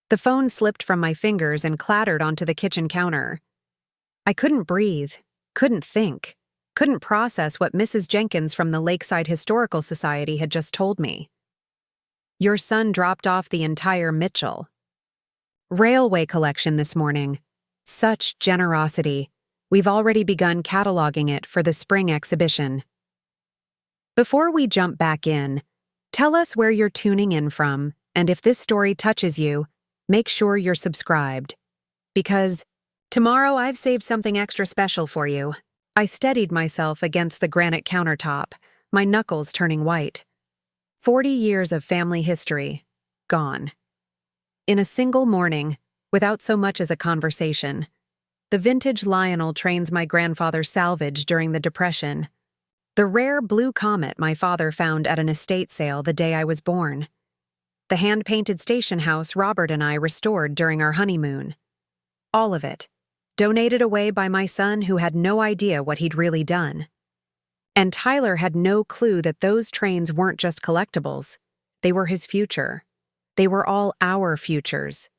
The phone slipped from my fingers and clattered onto the kitchen counter. I couldn't breathe, couldn't think, couldn't process what Mrs. Jenkins from the Lakeside Historical Society had just told me. Your son dropped off the entire Mitchell Railway collection this morning. Such generosity. We've already begun cataloging it for the spring exhibition. Before we jump back in, tell us where you're tuning in from, and if this story touches you, make sure you're subscribed. Because tomorrow I've saved something extra special for you. I steadied myself against the granite countertop, my knuckles turning white. 40 years of family history, gone. In a single morning, without so much as a conversation, the vintage Lionel trains my grandfather salvaged during the Depression. The rare blue comet my father found at an estate sale the day I was born. The hand-painted station house Robert and I restored during our honeymoon. All of it, donated away by my son who had no idea what he'd really done. And Tyler had no clue that those trains weren't just collectibles. They were his future. They were all our futures.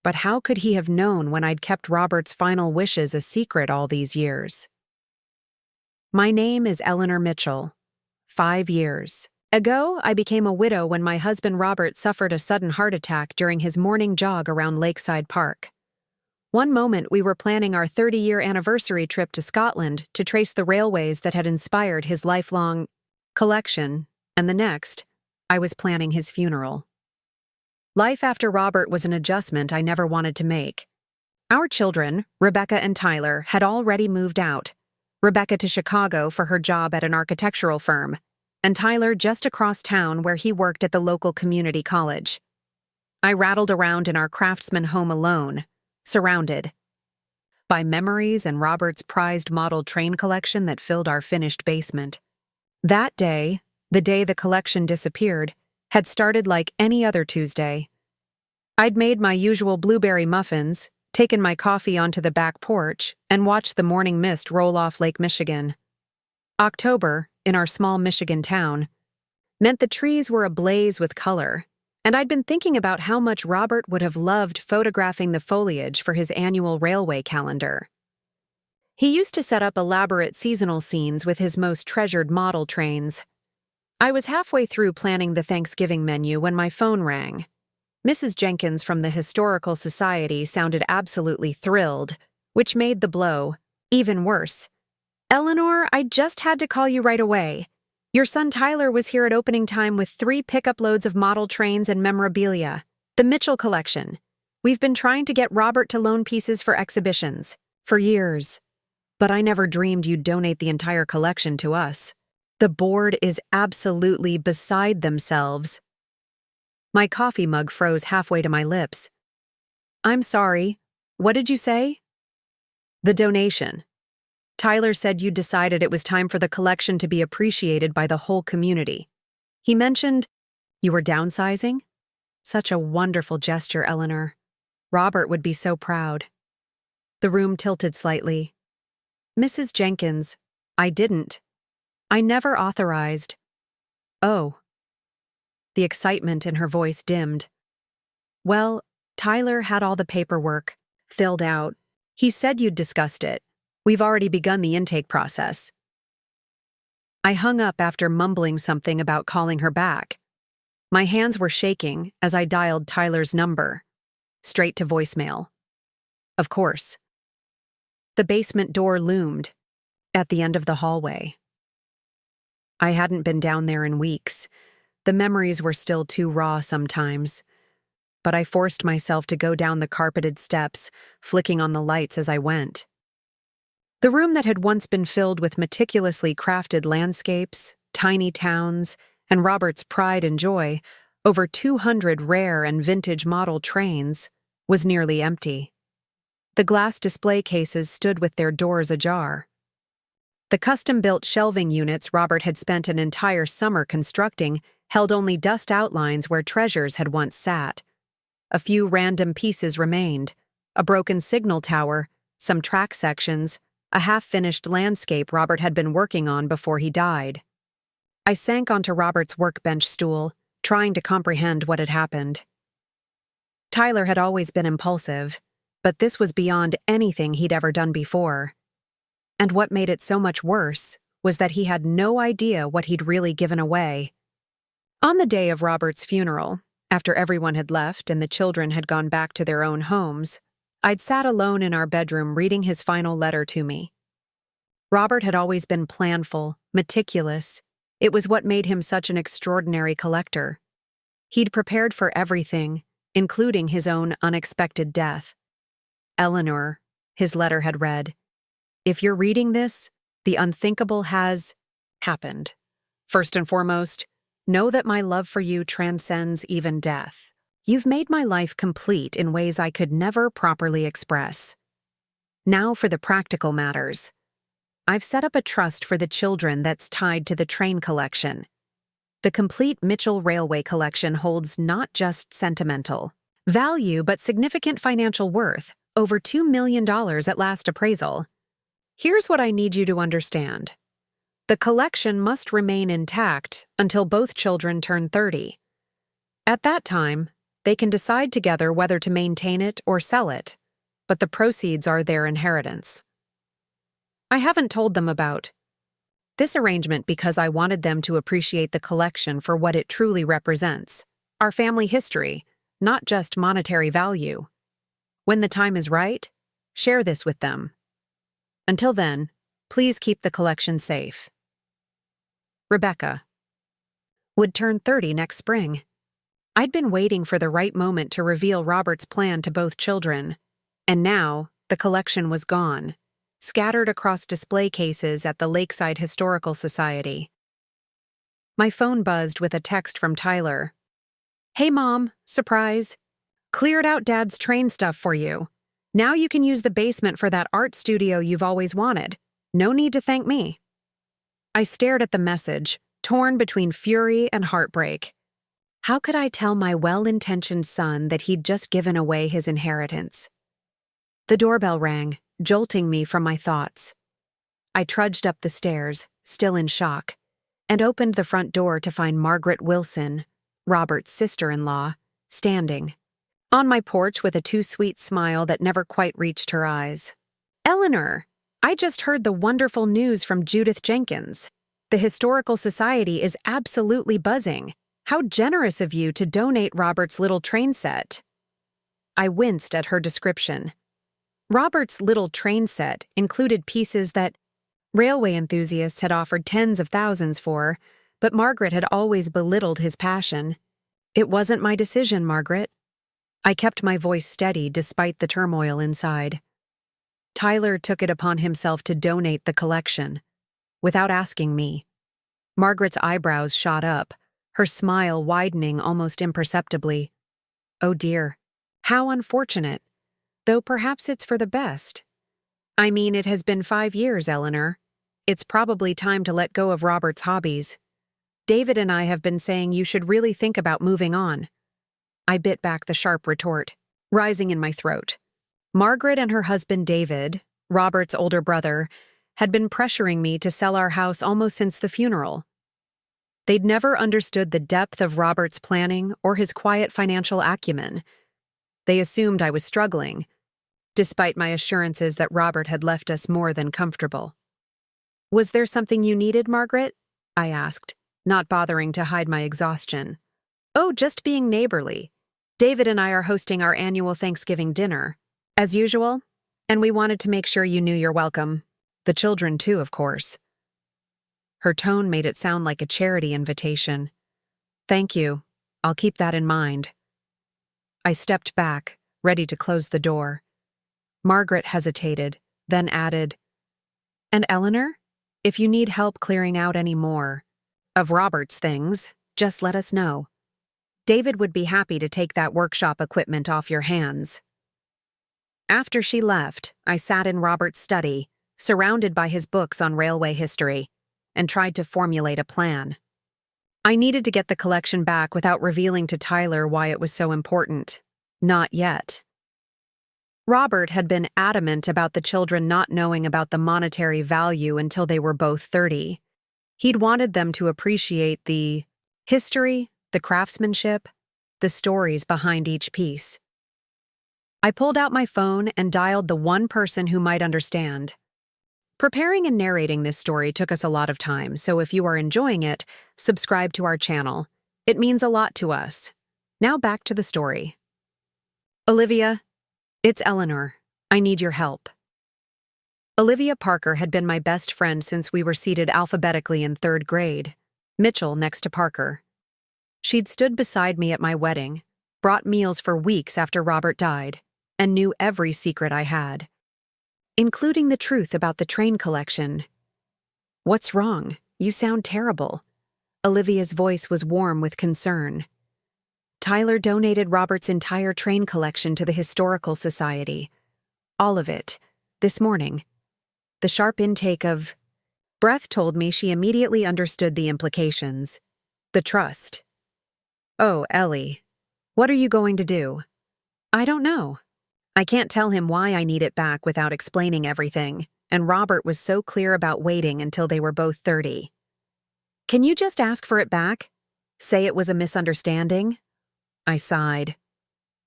But how could he have known when I'd kept Robert's final wishes a secret all these years? My name is Eleanor Mitchell. 5 years ago, I became a widow when my husband Robert suffered a sudden heart attack during his morning jog around Lakeside Park. One moment we were planning our 30-year anniversary trip to Scotland to trace the railways that had inspired his lifelong collection, and the next, I was planning his funeral. Life after Robert was an adjustment I never wanted to make. Our children, Rebecca and Tyler, had already moved out. Rebecca to Chicago for her job at an architectural firm, and Tyler just across town where he worked at the local community college. I rattled around in our craftsman home alone, surrounded by memories and Robert's prized model train collection that filled our finished basement. That day, the day the collection disappeared, had started like any other Tuesday. I'd made my usual blueberry muffins, taken my coffee onto the back porch, and watched the morning mist roll off Lake Michigan. October, in our small Michigan town, meant the trees were ablaze with color, and I'd been thinking about how much Robert would have loved photographing the foliage for his annual railway calendar. He used to set up elaborate seasonal scenes with his most treasured model trains. I was halfway through planning the Thanksgiving menu when my phone rang. Mrs. Jenkins from the Historical Society sounded absolutely thrilled, which made the blow even worse. Eleanor, I just had to call you right away. Your son Tyler was here at opening time with 3 pickup loads of model trains and memorabilia. The Mitchell collection. We've been trying to get Robert to loan pieces for exhibitions for years, but I never dreamed you'd donate the entire collection to us. The board is absolutely beside themselves. My coffee mug froze halfway to my lips. I'm sorry, what did you say? The donation. Tyler said you decided it was time for the collection to be appreciated by the whole community. He mentioned you were downsizing? Such a wonderful gesture, Eleanor. Robert would be so proud. The room tilted slightly. Mrs. Jenkins, I didn't. I never authorized. Oh. The excitement in her voice dimmed. Well, Tyler had all the paperwork filled out. He said you'd discussed it. We've already begun the intake process. I hung up after mumbling something about calling her back. My hands were shaking as I dialed Tyler's number. Straight to voicemail. Of course. The basement door loomed at the end of the hallway. I hadn't been down there in weeks. The memories were still too raw sometimes. But I forced myself to go down the carpeted steps, flicking on the lights as I went. The room that had once been filled with meticulously crafted landscapes, tiny towns, and Robert's pride and joy, over 200 rare and vintage model trains, was nearly empty. The glass display cases stood with their doors ajar. The custom-built shelving units Robert had spent an entire summer constructing held only dust outlines where treasures had once sat. A few random pieces remained: a broken signal tower, some track sections, a half-finished landscape Robert had been working on before he died. I sank onto Robert's workbench stool, trying to comprehend what had happened. Tyler had always been impulsive, but this was beyond anything he'd ever done before. And what made it so much worse was that he had no idea what he'd really given away. On the day of Robert's funeral, after everyone had left and the children had gone back to their own homes, I'd sat alone in our bedroom reading his final letter to me. Robert had always been planful, meticulous. It was what made him such an extraordinary collector. He'd prepared for everything, including his own unexpected death. Eleanor, his letter had read, "If you're reading this, the unthinkable has happened. First and foremost, know that my love for you transcends even death. You've made my life complete in ways I could never properly express. Now for the practical matters. I've set up a trust for the children that's tied to the train collection. The complete Mitchell Railway collection holds not just sentimental value but significant financial worth, over $2 million at last appraisal. Here's what I need you to understand. The collection must remain intact until both children turn 30. At that time, they can decide together whether to maintain it or sell it, but the proceeds are their inheritance. I haven't told them about this arrangement because I wanted them to appreciate the collection for what it truly represents, our family history, not just monetary value. When the time is right, share this with them. Until then, please keep the collection safe. Rebecca. Would turn 30 next spring. I'd been waiting for the right moment to reveal Robert's plan to both children, and now the collection was gone, scattered across display cases at the Lakeside Historical Society. My phone buzzed with a text from Tyler. "Hey Mom, surprise. Cleared out Dad's train stuff for you. Now you can use the basement for that art studio you've always wanted. No need to thank me." I stared at the message, torn between fury and heartbreak. How could I tell my well-intentioned son that he'd just given away his inheritance? The doorbell rang, jolting me from my thoughts. I trudged up the stairs, still in shock, and opened the front door to find Margaret Wilson, Robert's sister-in-law, standing on my porch with a too-sweet smile that never quite reached her eyes. "Eleanor, I just heard the wonderful news from Judith Jenkins. The Historical Society is absolutely buzzing. How generous of you to donate Robert's little train set." I winced at her description. Robert's little train set included pieces that railway enthusiasts had offered tens of thousands for, but Margaret had always belittled his passion. "It wasn't my decision, Margaret." I kept my voice steady despite the turmoil inside. Tyler took it upon himself to donate the collection, without asking me. Margaret's eyebrows shot up, her smile widening almost imperceptibly. Oh dear, how unfortunate. Though perhaps it's for the best. I mean, it has been 5 years, Eleanor. It's probably time to let go of Robert's hobbies. David and I have been saying you should really think about moving on. I bit back the sharp retort, rising in my throat. Margaret and her husband David, Robert's older brother, had been pressuring me to sell our house almost since the funeral. They'd never understood the depth of Robert's planning or his quiet financial acumen. They assumed I was struggling, despite my assurances that Robert had left us more than comfortable. "Was there something you needed, Margaret?" I asked, not bothering to hide my exhaustion. "Oh, just being neighborly. David and I are hosting our annual Thanksgiving dinner, as usual, and we wanted to make sure you knew you're welcome. The children too, of course." Her tone made it sound like a charity invitation. "Thank you. I'll keep that in mind." I stepped back, ready to close the door. Margaret hesitated, then added, "And Eleanor, if you need help clearing out any more of Robert's things, just let us know. David would be happy to take that workshop equipment off your hands." After she left, I sat in Robert's study, surrounded by his books on railway history, and tried to formulate a plan. I needed to get the collection back without revealing to Tyler why it was so important. Not yet. Robert had been adamant about the children not knowing about the monetary value until they were both 30. He'd wanted them to appreciate the history, the craftsmanship, the stories behind each piece. I pulled out my phone and dialed the one person who might understand. Preparing and narrating this story took us a lot of time, so if you are enjoying it, subscribe to our channel. It means a lot to us. Now back to the story. Olivia, it's Eleanor. I need your help. Olivia Parker had been my best friend since we were seated alphabetically in 3rd grade, Mitchell next to Parker. She'd stood beside me at my wedding, brought meals for weeks after Robert died, and knew every secret I had, including the truth about the train collection. What's wrong? You sound terrible. Olivia's voice was warm with concern. Tyler donated Robert's entire train collection to the Historical Society. All of it, this morning. The sharp intake of breath told me she immediately understood the implications. The trust. Oh, Ellie, what are you going to do? I don't know. I can't tell him why I need it back without explaining everything, and Robert was so clear about waiting until they were both 30. Can you just ask for it back? Say it was a misunderstanding? I sighed.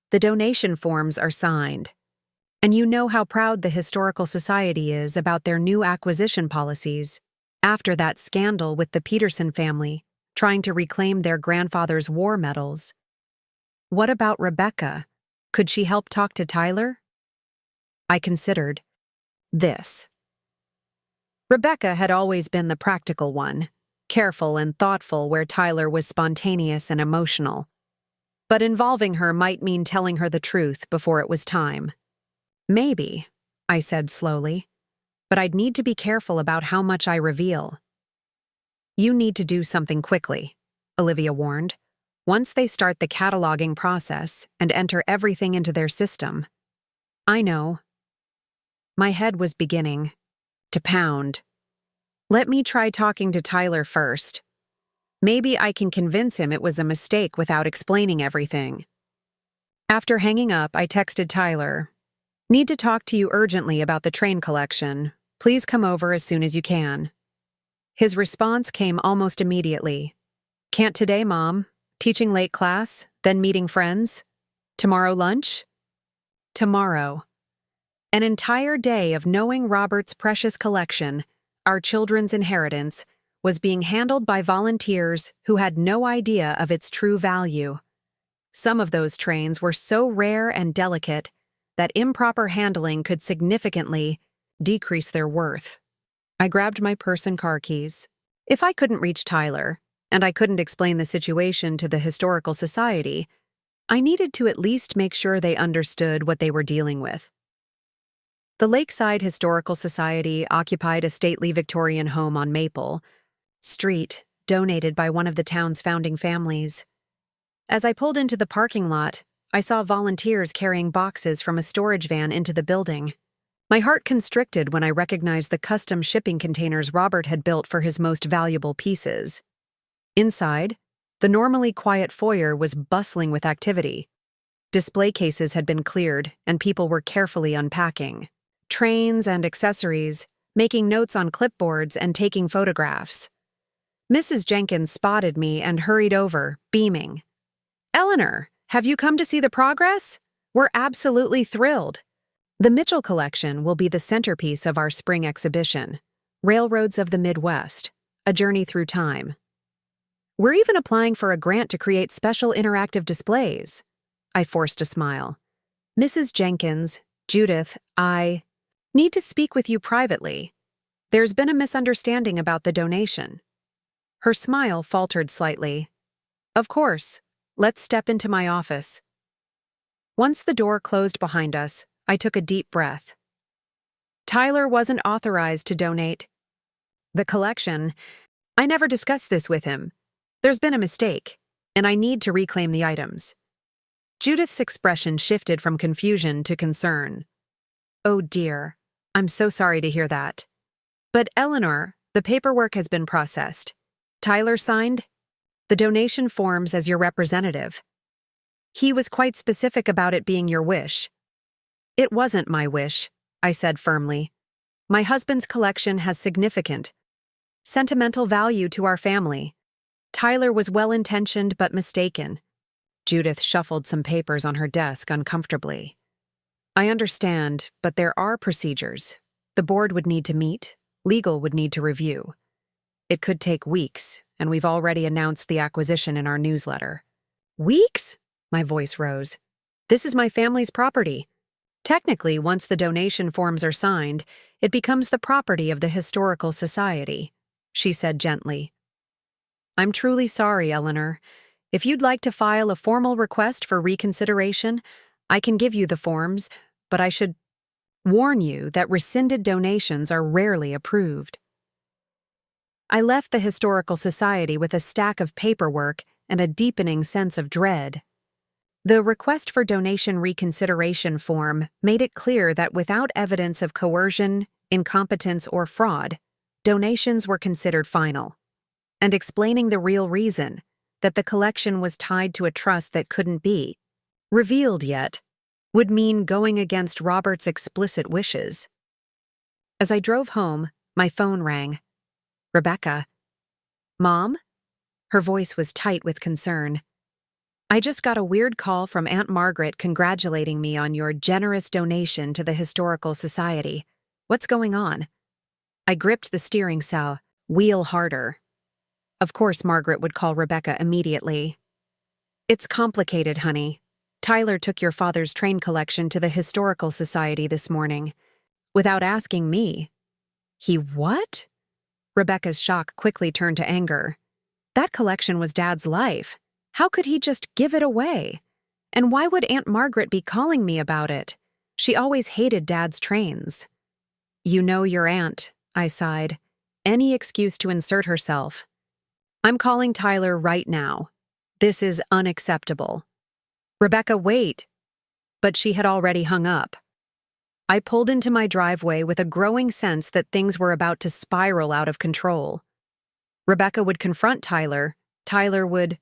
The donation forms are signed. And you know how proud the Historical Society is about their new acquisition policies after that scandal with the Peterson family trying to reclaim their grandfather's war medals. What about Rebecca? Could she help talk to Tyler? I considered this. Rebecca had always been the practical one, careful and thoughtful where Tyler was spontaneous and emotional. But involving her might mean telling her the truth before it was time. Maybe, I said slowly, but I'd need to be careful about how much I reveal. You need to do something quickly, Olivia warned. Once they start the cataloging process and enter everything into their system. I know. My head was beginning to pound. Let me try talking to Tyler first. Maybe I can convince him it was a mistake without explaining everything. After hanging up, I texted Tyler. Need to talk to you urgently about the train collection. Please come over as soon as you can. His response came almost immediately. Can't today, Mom. Teaching late class, then meeting friends. Tomorrow lunch? Tomorrow. An entire day of knowing Robert's precious collection, our children's inheritance, was being handled by volunteers who had no idea of its true value. Some of those trains were so rare and delicate that improper handling could significantly decrease their worth. I grabbed my purse and car keys. If I couldn't reach Tyler, and I couldn't explain the situation to the Historical Society, I needed to at least make sure they understood what they were dealing with. The Lakeside Historical Society occupied a stately Victorian home on Maple Street, donated by one of the town's founding families. As I pulled into the parking lot, I saw volunteers carrying boxes from a storage van into the building. My heart constricted when I recognized the custom shipping containers Robert had built for his most valuable pieces. Inside, the normally quiet foyer was bustling with activity. Display cases had been cleared, and people were carefully unpacking trains and accessories, making notes on clipboards and taking photographs. Mrs. Jenkins spotted me and hurried over, beaming. Eleanor, have you come to see the progress? We're absolutely thrilled. The Mitchell collection will be the centerpiece of our spring exhibition, Railroads of the Midwest, A Journey Through Time. We're even applying for a grant to create special interactive displays. I forced a smile. Mrs. Jenkins, Judith, I need to speak with you privately. There's been a misunderstanding about the donation. Her smile faltered slightly. Of course. Let's step into my office. Once the door closed behind us, I took a deep breath. Tyler wasn't authorized to donate. The collection, I never discussed this with him. There's been a mistake, and I need to reclaim the items. Judith's expression shifted from confusion to concern. Oh dear, I'm so sorry to hear that. But Eleanor, the paperwork has been processed. Tyler signed the donation forms as your representative. He was quite specific about it being your wish. It wasn't my wish, I said firmly. My husband's collection has significant, sentimental value to our family. Tyler was well-intentioned but mistaken. Judith shuffled some papers on her desk uncomfortably. I understand, but there are procedures. The board would need to meet, legal would need to review. It could take weeks, and we've already announced the acquisition in our newsletter. Weeks? My voice rose. This is my family's property. Technically, once the donation forms are signed, it becomes the property of the Historical Society, she said gently. I'm truly sorry, Eleanor. If you'd like to file a formal request for reconsideration, I can give you the forms, but I should warn you that rescinded donations are rarely approved. I left the Historical Society with a stack of paperwork and a deepening sense of dread. The request for donation reconsideration form made it clear that without evidence of coercion, incompetence, or fraud, donations were considered final. And explaining the real reason, that the collection was tied to a trust that couldn't be revealed yet, would mean going against Robert's explicit wishes. As I drove home, my phone rang. Rebecca. Mom? Her voice was tight with concern. I just got a weird call from Aunt Margaret congratulating me on your generous donation to the Historical Society. What's going on? I gripped the steering wheel harder. Of course Margaret would call Rebecca immediately. It's complicated, honey. Tyler took your father's train collection to the Historical Society this morning, without asking me. He what? Rebecca's shock quickly turned to anger. That collection was Dad's life. How could he just give it away? And why would Aunt Margaret be calling me about it? She always hated Dad's trains. You know your aunt, I sighed. Any excuse to insert herself. I'm calling Tyler right now. This is unacceptable. Rebecca, wait. But she had already hung up. I pulled into my driveway with a growing sense that things were about to spiral out of control. Rebecca would confront Tyler. Tyler would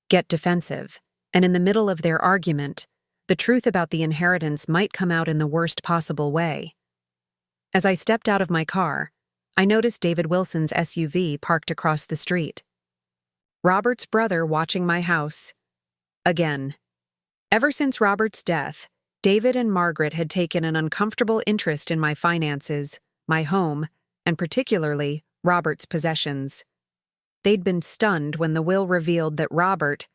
get defensive, and in the middle of their argument, the truth about the inheritance might come out in the worst possible way. As I stepped out of my car, I noticed David Wilson's SUV parked across the street. Robert's brother watching my house. Again. Ever since Robert's death, David and Margaret had taken an uncomfortable interest in my finances, my home, and particularly Robert's possessions. They'd been stunned when the will revealed that Robert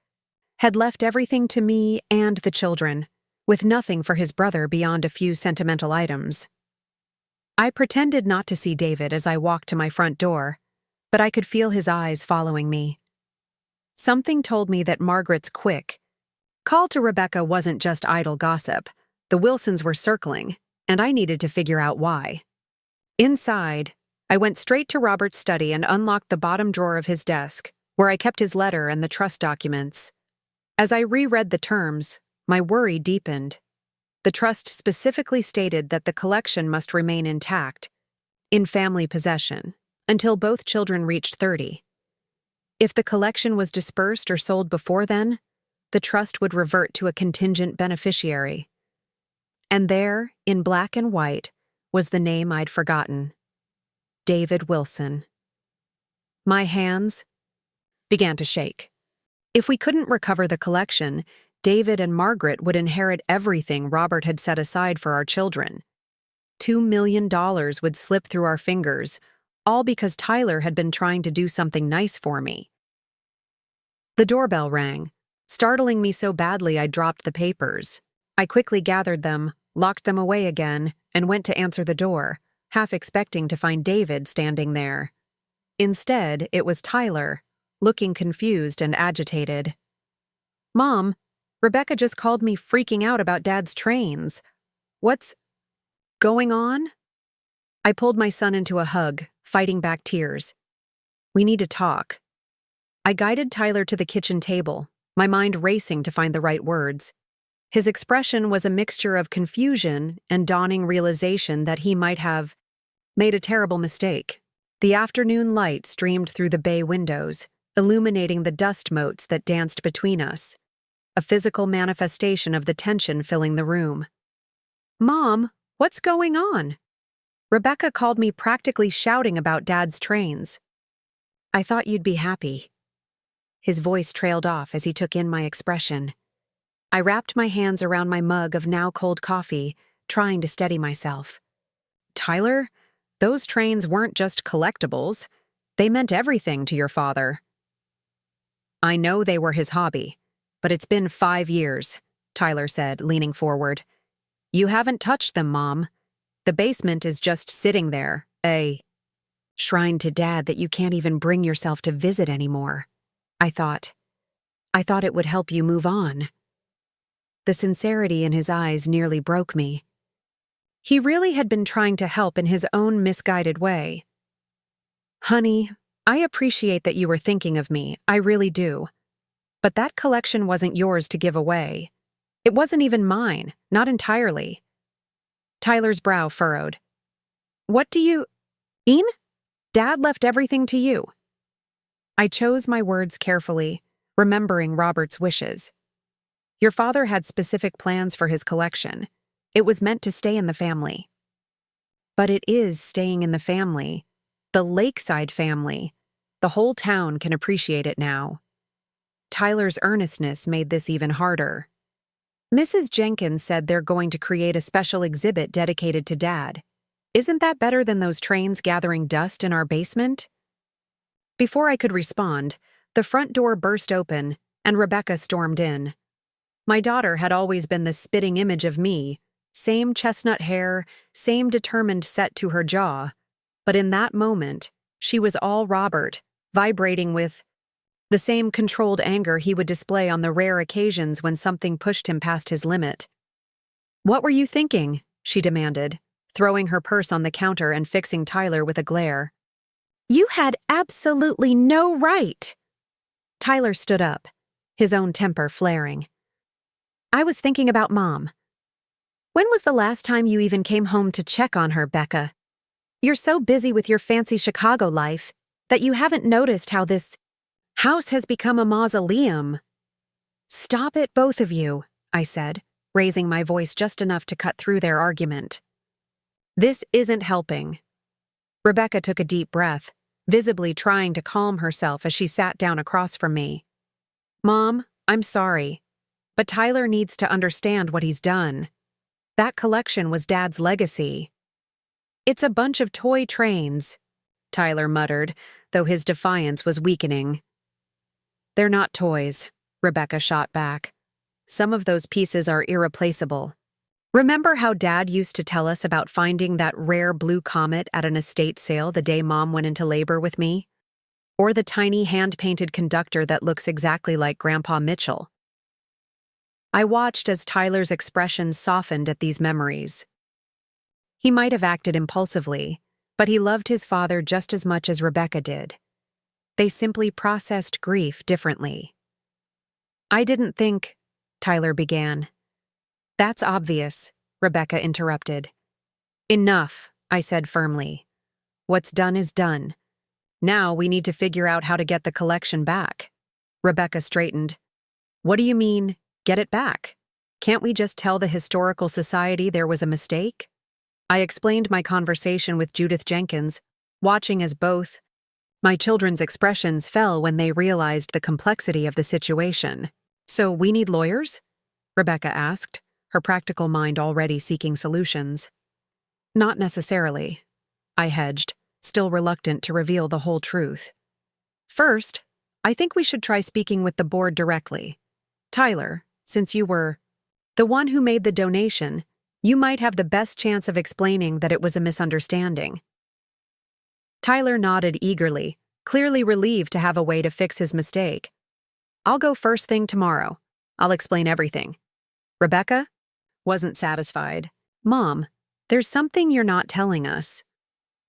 had left everything to me and the children, with nothing for his brother beyond a few sentimental items. I pretended not to see David as I walked to my front door, but I could feel his eyes following me. Something told me that Margaret's quick call to Rebecca wasn't just idle gossip. The Wilsons were circling, and I needed to figure out why. Inside, I went straight to Robert's study and unlocked the bottom drawer of his desk, where I kept his letter and the trust documents. As I reread the terms, my worry deepened. The trust specifically stated that the collection must remain intact, in family possession, until both children reached 30. If the collection was dispersed or sold before then, the trust would revert to a contingent beneficiary. And there, in black and white, was the name I'd forgotten. David Wilson. My hands began to shake. If we couldn't recover the collection, David and Margaret would inherit everything Robert had set aside for our children. $2 million would slip through our fingers, all because Tyler had been trying to do something nice for me. The doorbell rang, startling me so badly I dropped the papers. I quickly gathered them, locked them away again, and went to answer the door, half expecting to find David standing there. Instead, it was Tyler, looking confused and agitated. Mom, Rebecca just called me freaking out about Dad's trains. What's going on? I pulled my son into a hug, fighting back tears. We need to talk. I guided Tyler to the kitchen table, my mind racing to find the right words. His expression was a mixture of confusion and dawning realization that he might have made a terrible mistake. The afternoon light streamed through the bay windows, illuminating the dust motes that danced between us, a physical manifestation of the tension filling the room. Mom, what's going on? Rebecca called me practically shouting about Dad's trains. I thought you'd be happy. His voice trailed off as he took in my expression. I wrapped my hands around my mug of now cold coffee, trying to steady myself. Tyler, those trains weren't just collectibles. They meant everything to your father. I know they were his hobby, but it's been 5 years, Tyler said, leaning forward. You haven't touched them, Mom. The basement is just sitting there, a shrine to Dad that you can't even bring yourself to visit anymore. I thought it would help you move on. The sincerity in his eyes nearly broke me. He really had been trying to help in his own misguided way. Honey, I appreciate that you were thinking of me, I really do. But that collection wasn't yours to give away. It wasn't even mine, not entirely. Tyler's brow furrowed. What do you mean? Dad left everything to you. I chose my words carefully, remembering Robert's wishes. Your father had specific plans for his collection. It was meant to stay in the family. But it is staying in the family. The Lakeside family. The whole town can appreciate it now. Tyler's earnestness made this even harder. Mrs. Jenkins said they're going to create a special exhibit dedicated to Dad. Isn't that better than those trains gathering dust in our basement? Before I could respond, the front door burst open, and Rebecca stormed in. My daughter had always been the spitting image of me, same chestnut hair, same determined set to her jaw, but in that moment, she was all Robert, vibrating with the same controlled anger he would display on the rare occasions when something pushed him past his limit. What were you thinking? She demanded, throwing her purse on the counter and fixing Tyler with a glare. You had absolutely no right. Tyler stood up, his own temper flaring. I was thinking about Mom. When was the last time you even came home to check on her, Becca? You're so busy with your fancy Chicago life that you haven't noticed how this house has become a mausoleum. Stop it, both of you, I said, raising my voice just enough to cut through their argument. This isn't helping. Rebecca took a deep breath, visibly trying to calm herself as she sat down across from me. Mom, I'm sorry, but Tyler needs to understand what he's done. That collection was Dad's legacy. It's a bunch of toy trains, Tyler muttered, though his defiance was weakening. They're not toys, Rebecca shot back. Some of those pieces are irreplaceable. Remember how Dad used to tell us about finding that rare blue comet at an estate sale the day Mom went into labor with me? Or the tiny hand-painted conductor that looks exactly like Grandpa Mitchell? I watched as Tyler's expression softened at these memories. He might have acted impulsively, but he loved his father just as much as Rebecca did. They simply processed grief differently. I didn't think, Tyler began. That's obvious, Rebecca interrupted. Enough, I said firmly. What's done is done. Now we need to figure out how to get the collection back. Rebecca straightened. What do you mean, get it back? Can't we just tell the Historical Society there was a mistake? I explained my conversation with Judith Jenkins, watching as both my children's expressions fell when they realized the complexity of the situation. So we need lawyers? Rebecca asked, her practical mind already seeking solutions. Not necessarily, I hedged, still reluctant to reveal the whole truth. First, I think we should try speaking with the board directly. Tyler, since you were the one who made the donation, you might have the best chance of explaining that it was a misunderstanding. Tyler nodded eagerly, clearly relieved to have a way to fix his mistake. I'll go first thing tomorrow. I'll explain everything. Rebecca wasn't satisfied. Mom, there's something you're not telling us.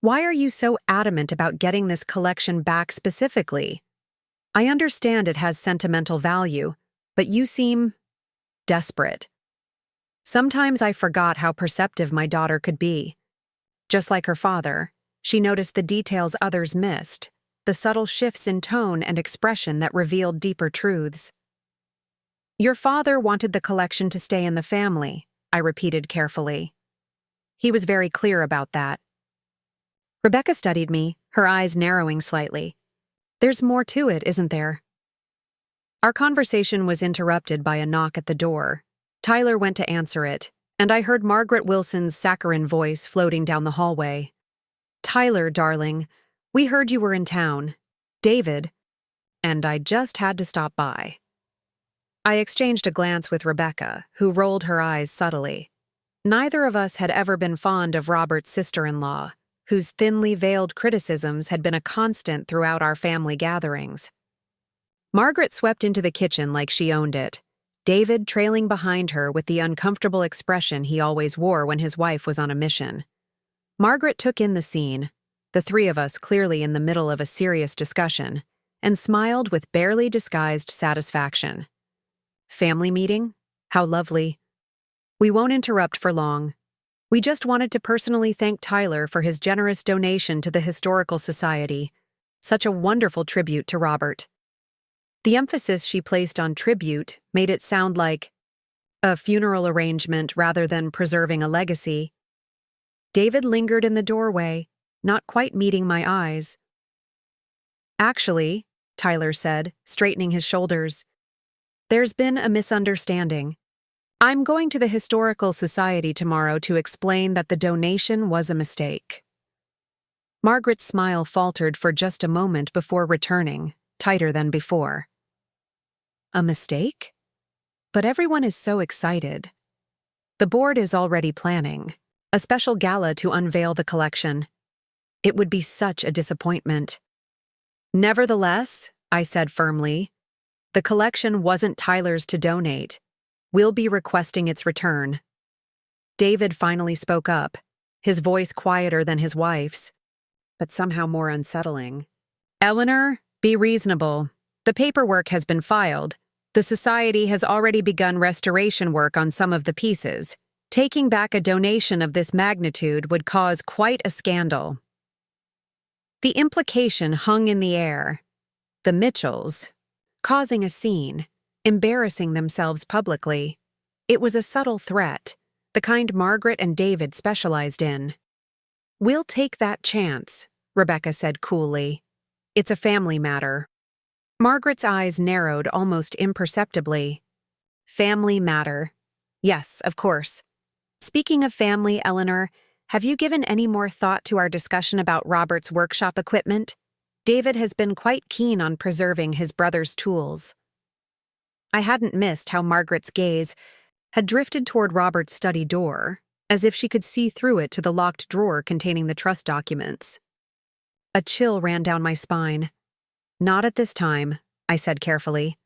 Why are you so adamant about getting this collection back specifically? I understand it has sentimental value, but you seem desperate. Sometimes I forgot how perceptive my daughter could be. Just like her father, she noticed the details others missed, the subtle shifts in tone and expression that revealed deeper truths. Your father wanted the collection to stay in the family, I repeated carefully. He was very clear about that. Rebecca studied me, her eyes narrowing slightly. There's more to it, isn't there? Our conversation was interrupted by a knock at the door. Tyler went to answer it, and I heard Margaret Wilson's saccharine voice floating down the hallway. "Tyler, darling, we heard you were in town. David," and I just had to stop by. I exchanged a glance with Rebecca, who rolled her eyes subtly. Neither of us had ever been fond of Robert's sister-in-law, whose thinly veiled criticisms had been a constant throughout our family gatherings. Margaret swept into the kitchen like she owned it, David trailing behind her with the uncomfortable expression he always wore when his wife was on a mission. Margaret took in the scene, the three of us clearly in the middle of a serious discussion, and smiled with barely disguised satisfaction. "Family meeting? How lovely. We won't interrupt for long. We just wanted to personally thank Tyler for his generous donation to the Historical Society. Such a wonderful tribute to Robert." The emphasis she placed on tribute made it sound like a funeral arrangement rather than preserving a legacy. David lingered in the doorway, not quite meeting my eyes. "Actually," Tyler said, straightening his shoulders, "there's been a misunderstanding. I'm going to the Historical Society tomorrow to explain that the donation was a mistake." Margaret's smile faltered for just a moment before returning, tighter than before. "A mistake? But everyone is so excited. The board is already planning a special gala to unveil the collection. It would be such a disappointment." "Nevertheless," I said firmly, "the collection wasn't Tyler's to donate. We'll be requesting its return." David finally spoke up, his voice quieter than his wife's, but somehow more unsettling. "Eleanor, be reasonable. The paperwork has been filed. The Society has already begun restoration work on some of the pieces. Taking back a donation of this magnitude would cause quite a scandal." The implication hung in the air. The Mitchells, causing a scene, embarrassing themselves publicly. It was a subtle threat, the kind Margaret and David specialized in. "We'll take that chance," Rebecca said coolly. "It's a family matter." Margaret's eyes narrowed almost imperceptibly. "Family matter. Yes, of course. Speaking of family, Eleanor, have you given any more thought to our discussion about Robert's workshop equipment? David has been quite keen on preserving his brother's tools." I hadn't missed how Margaret's gaze had drifted toward Robert's study door, as if she could see through it to the locked drawer containing the trust documents. A chill ran down my spine. "Not at this time," I said carefully.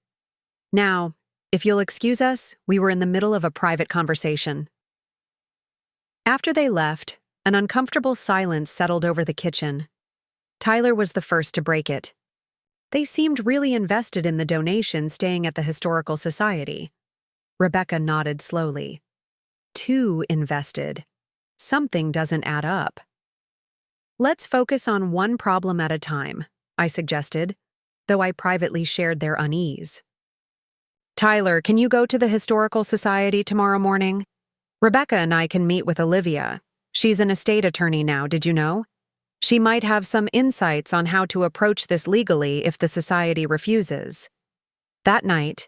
"Now, if you'll excuse us, we were in the middle of a private conversation." After they left, an uncomfortable silence settled over the kitchen. Tyler was the first to break it. They seemed really invested in the donation staying at the Historical Society. Rebecca nodded slowly. "Too invested. Something doesn't add up." "Let's focus on one problem at a time," I suggested, though I privately shared their unease. "Tyler, can you go to the Historical Society tomorrow morning? Rebecca and I can meet with Olivia. She's an estate attorney now, did you know? She might have some insights on how to approach this legally if the society refuses." That night,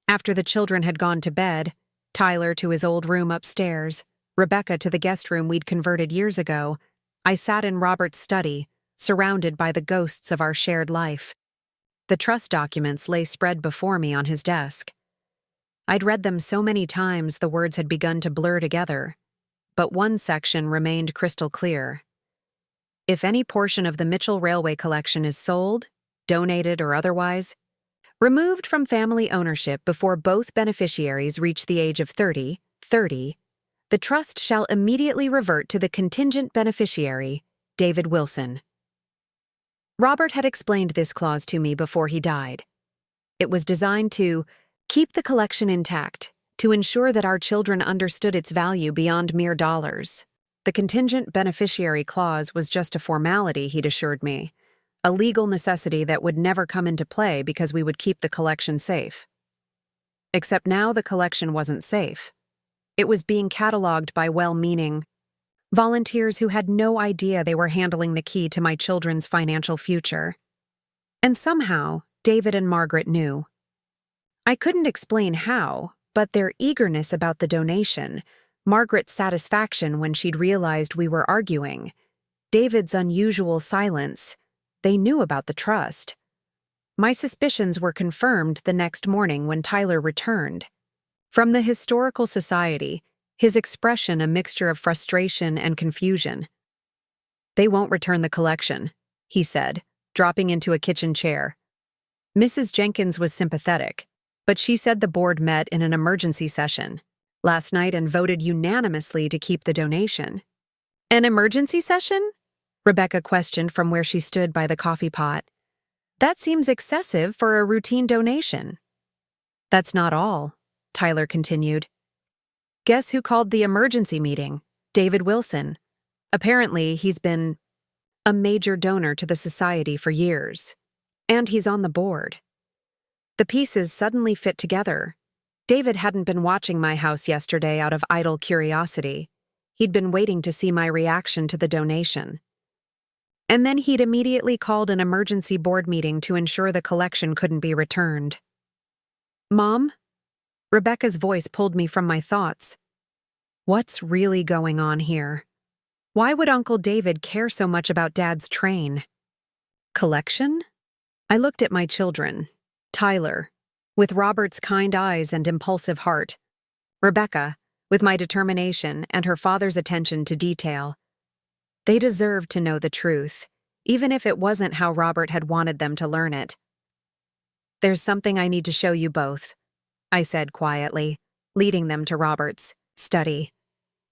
after the children had gone to bed, Tyler to his old room upstairs, Rebecca to the guest room we'd converted years ago, I sat in Robert's study, surrounded by the ghosts of our shared life. The trust documents lay spread before me on his desk. I'd read them so many times the words had begun to blur together, but one section remained crystal clear. If any portion of the Mitchell Railway collection is sold, donated or otherwise, removed from family ownership before both beneficiaries reach the age of 30, the trust shall immediately revert to the contingent beneficiary, David Wilson. Robert had explained this clause to me before he died. It was designed to keep the collection intact, to ensure that our children understood its value beyond mere dollars. The contingent beneficiary clause was just a formality, he'd assured me, a legal necessity that would never come into play because we would keep the collection safe. Except now the collection wasn't safe. It was being cataloged by well-meaning volunteers who had no idea they were handling the key to my children's financial future. And somehow, David and Margaret knew. I couldn't explain how, but their eagerness about the donation, Margaret's satisfaction when she'd realized we were arguing, David's unusual silence, they knew about the trust. My suspicions were confirmed the next morning when Tyler returned. From the Historical Society, his expression a mixture of frustration and confusion. "They won't return the collection," he said, dropping into a kitchen chair. Mrs. Jenkins was sympathetic, but she said the board met in an emergency session last night and voted unanimously to keep the donation. "An emergency session?" Rebecca questioned from where she stood by the coffee pot. "That seems excessive for a routine donation." "That's not all," Tyler continued. "Guess who called the emergency meeting? David Wilson. Apparently, he's been a major donor to the society for years. And he's on the board." The pieces suddenly fit together. David hadn't been watching my house yesterday out of idle curiosity. He'd been waiting to see my reaction to the donation. And then he'd immediately called an emergency board meeting to ensure the collection couldn't be returned. "Mom?" Rebecca's voice pulled me from my thoughts. What's really going on here? Why would Uncle David care so much about Dad's train? Collection? I looked at my children. Tyler, with Robert's kind eyes and impulsive heart. Rebecca, with my determination and her father's attention to detail. They deserved to know the truth, even if it wasn't how Robert had wanted them to learn it. "There's something I need to show you both," I said quietly, leading them to Robert's study.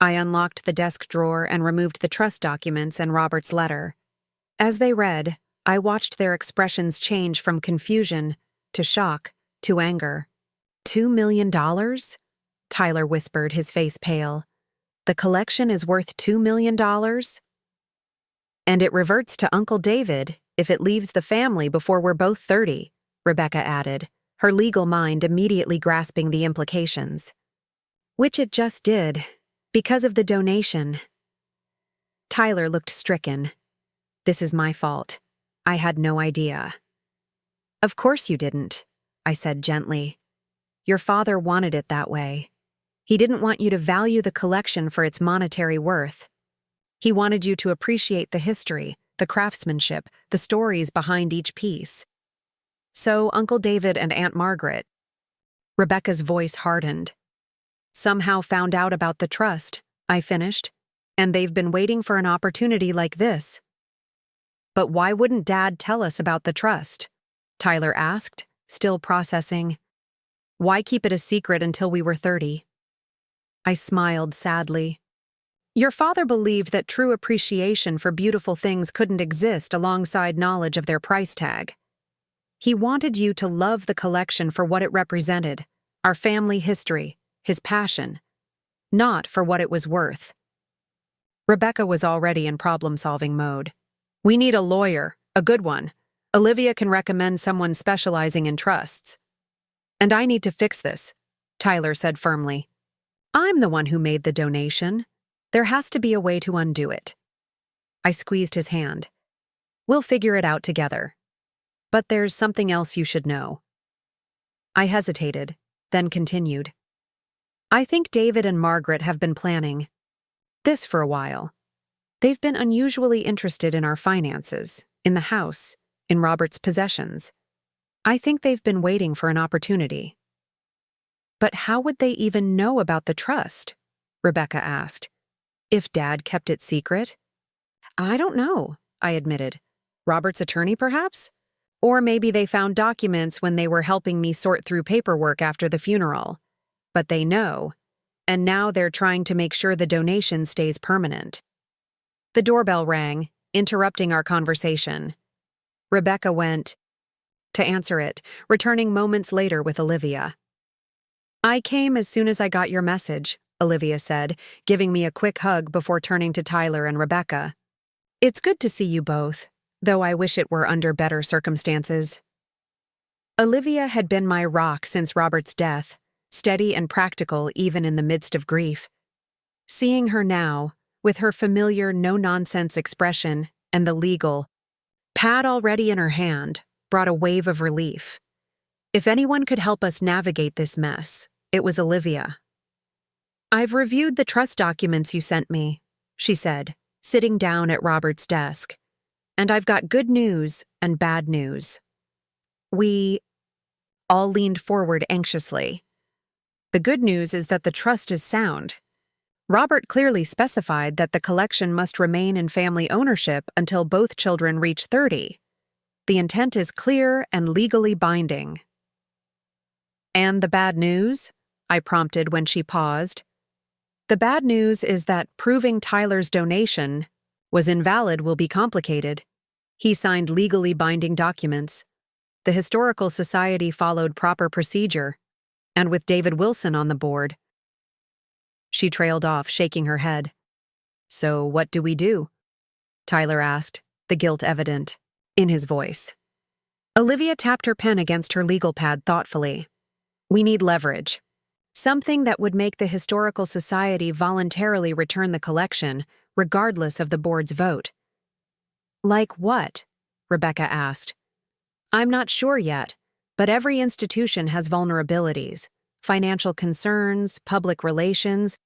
I unlocked the desk drawer and removed the trust documents and Robert's letter. As they read, I watched their expressions change from confusion to shock to anger. $2 million? Tyler whispered, his face pale. "The collection is worth $2 million? And it reverts to Uncle David if it leaves the family before we're both 30, Rebecca added, her legal mind immediately grasping the implications. Which it just did, because of the donation. Tyler looked stricken. "This is my fault. I had no idea." "Of course you didn't," I said gently. "Your father wanted it that way. He didn't want you to value the collection for its monetary worth. He wanted you to appreciate the history, the craftsmanship, the stories behind each piece. So Uncle David and Aunt Margaret," Rebecca's voice hardened, "somehow found out about the trust," I finished, "and they've been waiting for an opportunity like this." "But why wouldn't Dad tell us about the trust?" Tyler asked, still processing. "Why keep it a secret until we were 30? I smiled sadly. "Your father believed that true appreciation for beautiful things couldn't exist alongside knowledge of their price tag. He wanted you to love the collection for what it represented, our family history, his passion, not for what it was worth." Rebecca was already in problem-solving mode. "We need a lawyer, a good one. Olivia can recommend someone specializing in trusts." "And I need to fix this," Tyler said firmly. "I'm the one who made the donation. There has to be a way to undo it." I squeezed his hand. "We'll figure it out together. But there's something else you should know." I hesitated, then continued. "I think David and Margaret have been planning this for a while. They've been unusually interested in our finances, in the house, in Robert's possessions. I think they've been waiting for an opportunity." "But how would they even know about the trust?" Rebecca asked. "If Dad kept it secret?" "I don't know," I admitted. "Robert's attorney, perhaps? Or maybe they found documents when they were helping me sort through paperwork after the funeral. But they know, and now they're trying to make sure the donation stays permanent." The doorbell rang, interrupting our conversation. Rebecca went to answer it, returning moments later with Olivia. "I came as soon as I got your message," Olivia said, giving me a quick hug before turning to Tyler and Rebecca. "It's good to see you both, though I wish it were under better circumstances." Olivia had been my rock since Robert's death, steady and practical even in the midst of grief. Seeing her now, with her familiar no-nonsense expression and the legal pad already in her hand, brought a wave of relief. If anyone could help us navigate this mess, it was Olivia. "I've reviewed the trust documents you sent me," she said, sitting down at Robert's desk. "And I've got good news and bad news." We all leaned forward anxiously. The good news is that the trust is sound. Robert clearly specified that the collection must remain in family ownership until both children reach 30. The intent is clear and legally binding. "And the bad news?" I prompted when she paused. "The bad news is that proving Tyler's donation was invalid will be complicated. He signed legally binding documents. The Historical Society followed proper procedure, and with David Wilson on the board." She trailed off, shaking her head. "So what do we do?" Tyler asked, the guilt evident in his voice. Olivia tapped her pen against her legal pad thoughtfully. "We need leverage. Something that would make the Historical Society voluntarily return the collection, regardless of the board's vote." "Like what?" Rebecca asked. "I'm not sure yet, but every institution has vulnerabilities, financial concerns, public relations,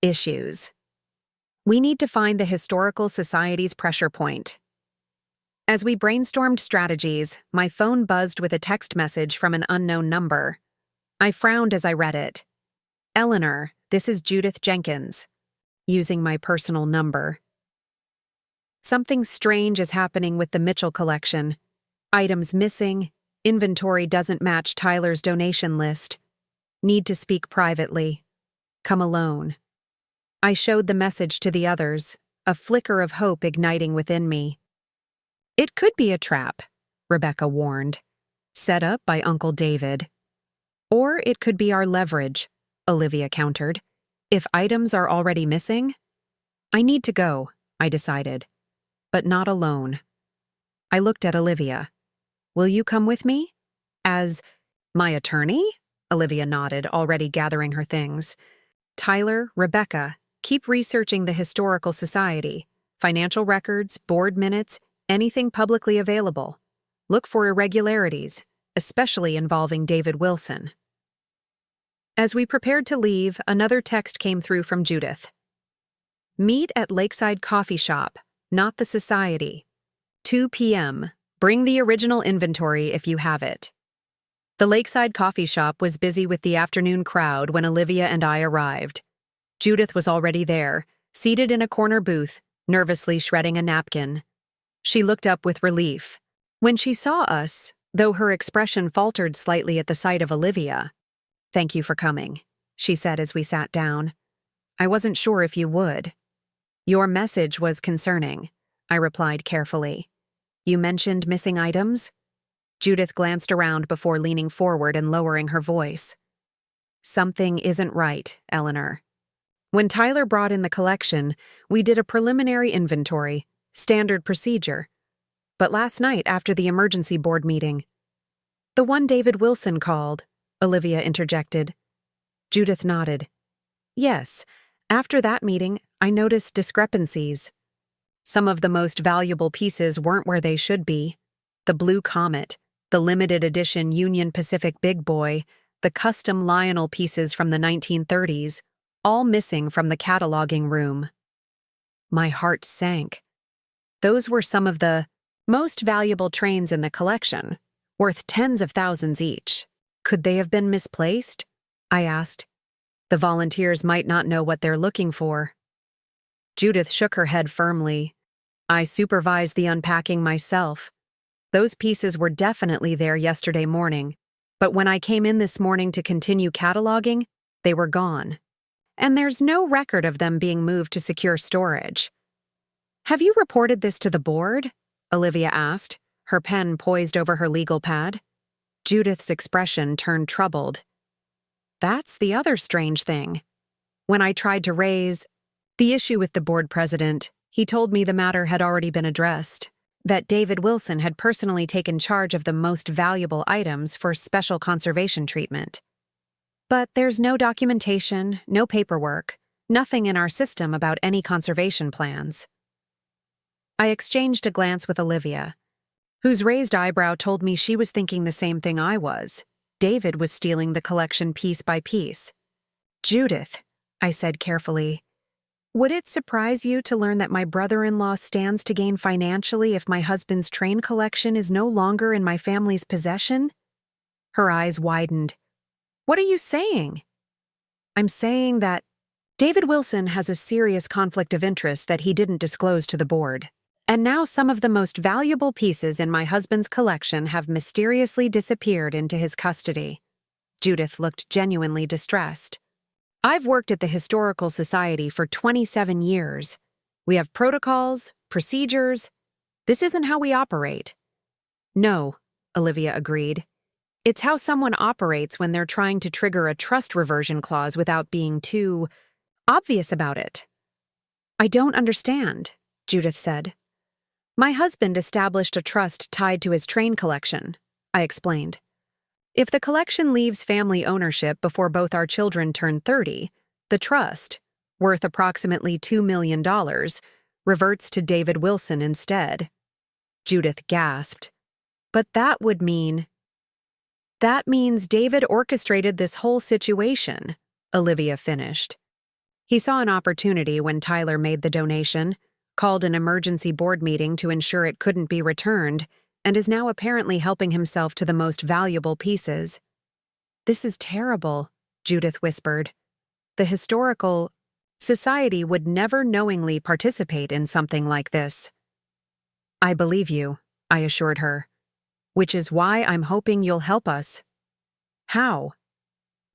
issues. We need to find the Historical Society's pressure point." As we brainstormed strategies, my phone buzzed with a text message from an unknown number. I frowned as I read it. "Eleanor, this is Judith Jenkins," using my personal number. "Something strange is happening with the Mitchell collection. Items missing, inventory doesn't match Tyler's donation list. Need to speak privately. Come alone." I showed the message to the others, a flicker of hope igniting within me. "It could be a trap," Rebecca warned, "set up by Uncle David. Or it could be our leverage," Olivia countered. "If items are already missing?" "I need to go," I decided, but not alone. I looked at Olivia. "Will you come with me?" "As my attorney?" Olivia nodded, already gathering her things. "Tyler, Rebecca, keep researching the Historical Society. Financial records, board minutes, anything publicly available. Look for irregularities, especially involving David Wilson." As we prepared to leave, another text came through from Judith. "Meet at Lakeside Coffee Shop, not the Society. 2 p.m. Bring the original inventory if you have it." The Lakeside Coffee Shop was busy with the afternoon crowd when Olivia and I arrived. Judith was already there, seated in a corner booth, nervously shredding a napkin. She looked up with relief. When she saw us, though her expression faltered slightly at the sight of Olivia, "Thank you for coming," she said as we sat down. "I wasn't sure if you would." "Your message was concerning," I replied carefully. "You mentioned missing items?" Judith glanced around before leaning forward and lowering her voice. "Something isn't right, Eleanor. When Tyler brought in the collection, we did a preliminary inventory, standard procedure. But last night after the emergency board meeting—" "The one David Wilson called," Olivia interjected. Judith nodded. "Yes, after that meeting, I noticed discrepancies. Some of the most valuable pieces weren't where they should be. The Blue Comet, the limited edition Union Pacific Big Boy, the custom Lionel pieces from the 1930s, all missing from the cataloging room." My heart sank. Those were some of the most valuable trains in the collection, worth tens of thousands each. Could they have been misplaced? I asked. The volunteers might not know what they're looking for. Judith shook her head firmly. "I supervised the unpacking myself. Those pieces were definitely there yesterday morning, but when I came in this morning to continue cataloging, they were gone. And there's no record of them being moved to secure storage." "Have you reported this to the board?" Olivia asked, her pen poised over her legal pad. Judith's expression turned troubled. "That's the other strange thing. When I tried to raise the issue with the board president, he told me the matter had already been addressed, that David Wilson had personally taken charge of the most valuable items for special conservation treatment. But there's no documentation, no paperwork, nothing in our system about any conservation plans." I exchanged a glance with Olivia, whose raised eyebrow told me she was thinking the same thing I was. David was stealing the collection piece by piece. Judith, I said carefully, would it surprise you to learn that my brother-in-law stands to gain financially if my husband's train collection is no longer in my family's possession? Her eyes widened. What are you saying? I'm saying that David Wilson has a serious conflict of interest that he didn't disclose to the board. And now some of the most valuable pieces in my husband's collection have mysteriously disappeared into his custody. Judith looked genuinely distressed. I've worked at the Historical Society for 27 years. We have protocols, procedures. This isn't how we operate. No, Olivia agreed. It's how someone operates when they're trying to trigger a trust reversion clause without being too obvious about it. I don't understand, Judith said. My husband established a trust tied to his train collection, I explained. If the collection leaves family ownership before both our children turn 30, the trust, worth approximately $2 million, reverts to David Wilson instead. Judith gasped. But that means David orchestrated this whole situation, Olivia finished. He saw an opportunity when Tyler made the donation, called an emergency board meeting to ensure it couldn't be returned, and is now apparently helping himself to the most valuable pieces. This is terrible, Judith whispered. The Historical Society would never knowingly participate in something like this. I believe you, I assured her, which is why I'm hoping you'll help us. How?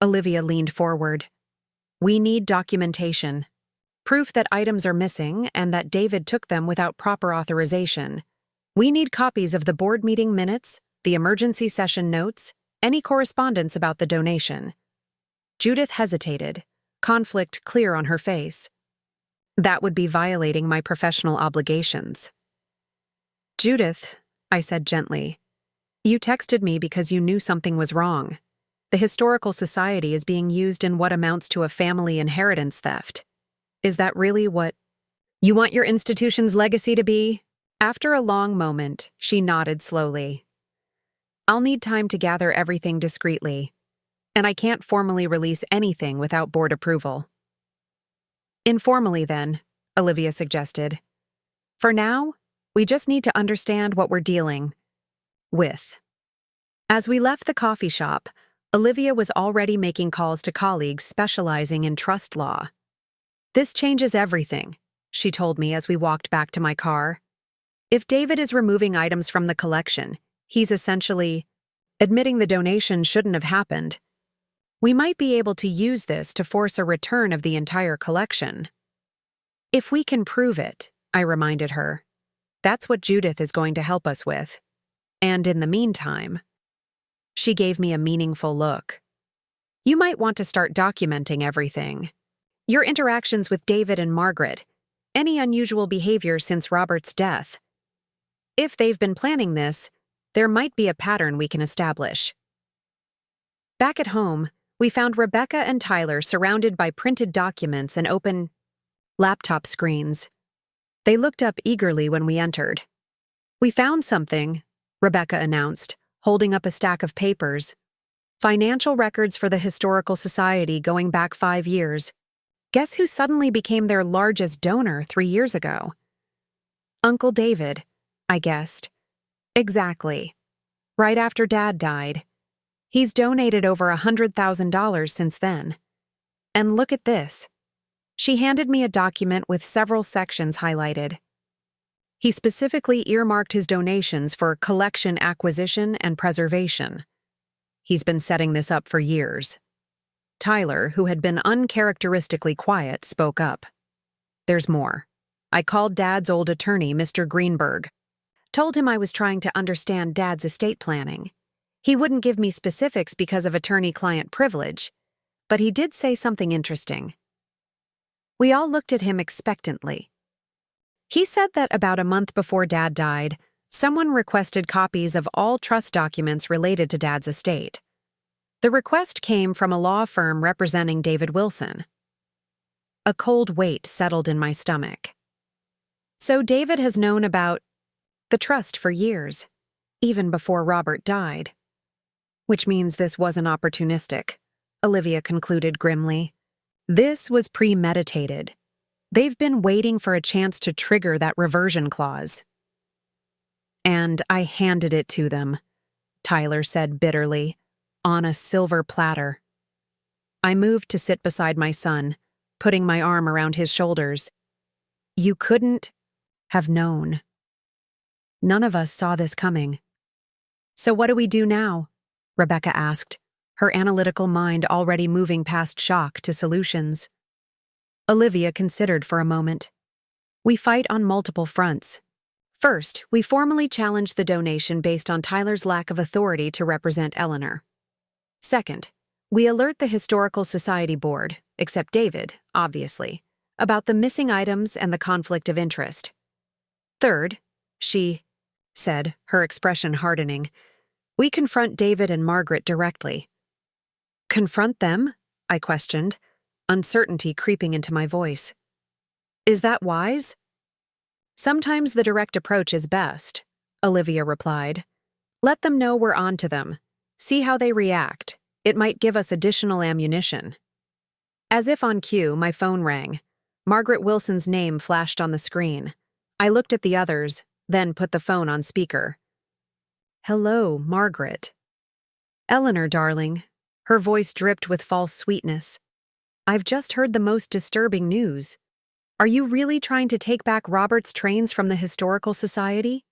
Olivia leaned forward. We need documentation. Proof that items are missing and that David took them without proper authorization. We need copies of the board meeting minutes, the emergency session notes, any correspondence about the donation. Judith hesitated, conflict clear on her face. That would be violating my professional obligations. Judith, I said gently, you texted me because you knew something was wrong. The Historical Society is being used in what amounts to a family inheritance theft. Is that really what you want your institution's legacy to be? After a long moment, she nodded slowly. I'll need time to gather everything discreetly, and I can't formally release anything without board approval. Informally, then, Olivia suggested. For now, we just need to understand what we're dealing with. As we left the coffee shop, Olivia was already making calls to colleagues specializing in trust law. This changes everything, she told me as we walked back to my car. If David is removing items from the collection, he's essentially admitting the donation shouldn't have happened. We might be able to use this to force a return of the entire collection. If we can prove it, I reminded her. That's what Judith is going to help us with. And in the meantime, she gave me a meaningful look. You might want to start documenting everything. Your interactions with David and Margaret, any unusual behavior since Robert's death. If they've been planning this, there might be a pattern we can establish. Back at home, we found Rebecca and Tyler surrounded by printed documents and open laptop screens. They looked up eagerly when we entered. We found something, Rebecca announced, holding up a stack of papers. Financial records for the Historical Society going back 5 years. Guess who suddenly became their largest donor 3 years ago? Uncle David, I guessed. Exactly. Right after Dad died. He's donated over $100,000 since then. And look at this. She handed me a document with several sections highlighted. He specifically earmarked his donations for collection acquisition and preservation. He's been setting this up for years. Tyler, who had been uncharacteristically quiet, spoke up. There's more. I called Dad's old attorney, Mr. Greenberg. Told him I was trying to understand Dad's estate planning. He wouldn't give me specifics because of attorney-client privilege, but he did say something interesting. We all looked at him expectantly. He said that about a month before Dad died, someone requested copies of all trust documents related to Dad's estate. The request came from a law firm representing David Wilson. A cold weight settled in my stomach. So David has known about the trust for years, even before Robert died. Which means this wasn't opportunistic, Olivia concluded grimly. This was premeditated. They've been waiting for a chance to trigger that reversion clause. And I handed it to them, Tyler said bitterly, on a silver platter. I moved to sit beside my son, putting my arm around his shoulders. You couldn't have known. None of us saw this coming. So what do we do now? Rebecca asked, her analytical mind already moving past shock to solutions. Olivia considered for a moment. We fight on multiple fronts. First, we formally challenge the donation based on Tyler's lack of authority to represent Eleanor. Second, we alert the Historical Society Board, except David, obviously, about the missing items and the conflict of interest. Third, she said, her expression hardening, we confront David and Margaret directly. Confront them? I questioned, uncertainty creeping into my voice. Is that wise? Sometimes the direct approach is best, Olivia replied. Let them know we're on to them. See how they react. It might give us additional ammunition. As if on cue, my phone rang. Margaret Wilson's name flashed on the screen. I looked at the others, then put the phone on speaker. Hello, Margaret. Eleanor, darling. Her voice dripped with false sweetness. I've just heard the most disturbing news. Are you really trying to take back Robert's trains from the Historical Society?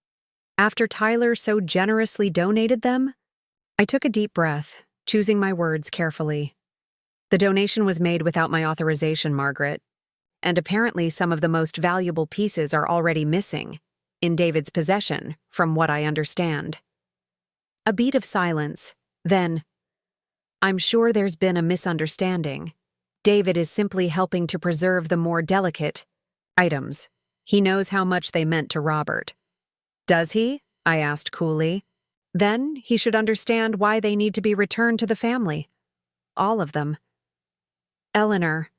After Tyler so generously donated them? I took a deep breath, choosing my words carefully. The donation was made without my authorization, Margaret, and apparently some of the most valuable pieces are already missing, in David's possession, from what I understand. A beat of silence, then, I'm sure there's been a misunderstanding. David is simply helping to preserve the more delicate items. He knows how much they meant to Robert. Does he? I asked coolly. Then he should understand why they need to be returned to the family. All of them. Eleanor.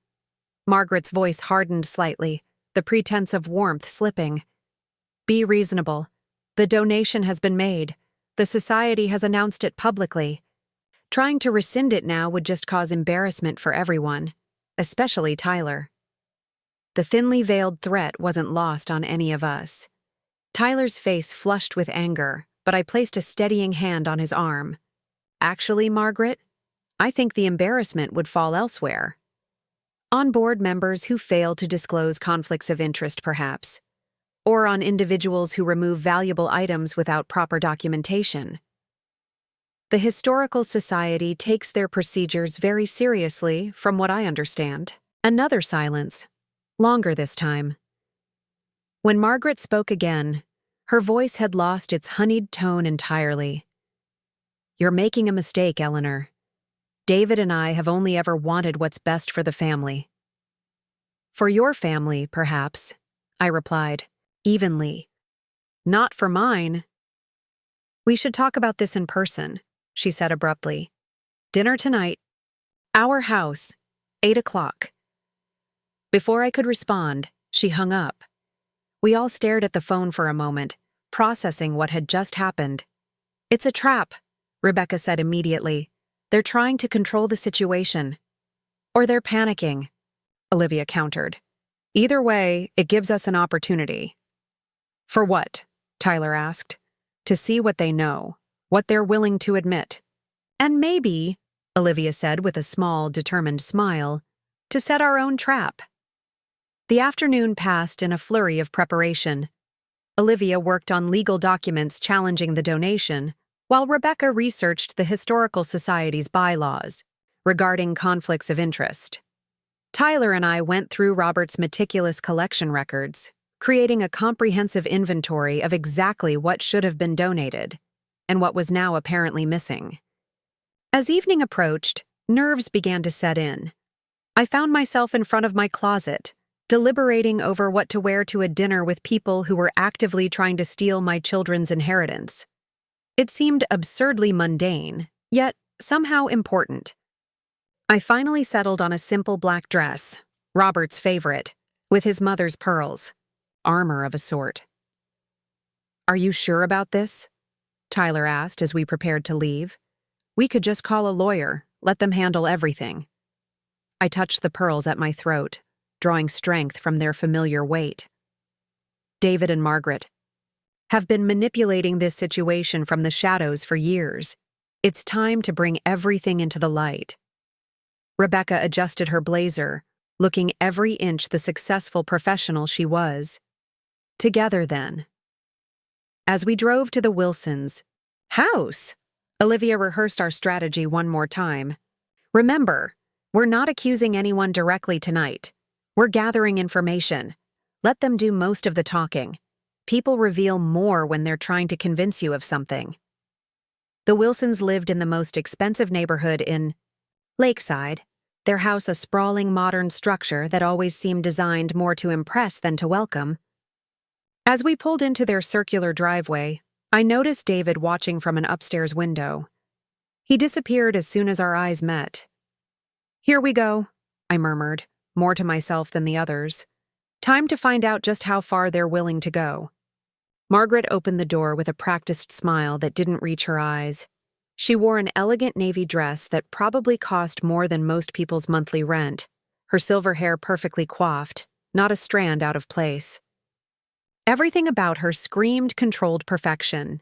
Margaret's voice hardened slightly, the pretense of warmth slipping. Be reasonable. The donation has been made. The society has announced it publicly. Trying to rescind it now would just cause embarrassment for everyone, especially Tyler. The thinly veiled threat wasn't lost on any of us. Tyler's face flushed with anger, but I placed a steadying hand on his arm. Actually, Margaret, I think the embarrassment would fall elsewhere. On board members who fail to disclose conflicts of interest, perhaps, or on individuals who remove valuable items without proper documentation. The Historical Society takes their procedures very seriously, from what I understand. Another silence, longer this time. When Margaret spoke again, her voice had lost its honeyed tone entirely. You're making a mistake, Eleanor. David and I have only ever wanted what's best for the family. For your family, perhaps, I replied, evenly. Not for mine. We should talk about this in person, she said abruptly. Dinner tonight. Our house. 8:00. Before I could respond, she hung up. We all stared at the phone for a moment, processing what had just happened. It's a trap, Rebecca said immediately. They're trying to control the situation. Or they're panicking, Olivia countered. Either way, it gives us an opportunity. For what? Tyler asked. To see what they know, what they're willing to admit. And maybe, Olivia said with a small, determined smile, to set our own trap. The afternoon passed in a flurry of preparation. Olivia worked on legal documents challenging the donation, while Rebecca researched the Historical Society's bylaws regarding conflicts of interest. Tyler and I went through Robert's meticulous collection records, creating a comprehensive inventory of exactly what should have been donated and what was now apparently missing. As evening approached, nerves began to set in. I found myself in front of my closet, deliberating over what to wear to a dinner with people who were actively trying to steal my children's inheritance. It seemed absurdly mundane, yet somehow important. I finally settled on a simple black dress, Robert's favorite, with his mother's pearls, armor of a sort. Are you sure about this? Tyler asked as we prepared to leave. We could just call a lawyer, let them handle everything. I touched the pearls at my throat, drawing strength from their familiar weight. David and Margaret have been manipulating this situation from the shadows for years. It's time to bring everything into the light. Rebecca adjusted her blazer, looking every inch the successful professional she was. Together, then. As we drove to the Wilsons' house, Olivia rehearsed our strategy one more time. Remember, we're not accusing anyone directly tonight. We're gathering information. Let them do most of the talking. People reveal more when they're trying to convince you of something. The Wilsons lived in the most expensive neighborhood in Lakeside, their house a sprawling modern structure that always seemed designed more to impress than to welcome. As we pulled into their circular driveway, I noticed David watching from an upstairs window. He disappeared as soon as our eyes met. "Here we go," I murmured, more to myself than the others. Time to find out just how far they're willing to go. Margaret opened the door with a practiced smile that didn't reach her eyes. She wore an elegant navy dress that probably cost more than most people's monthly rent, her silver hair perfectly coiffed, not a strand out of place. Everything about her screamed controlled perfection.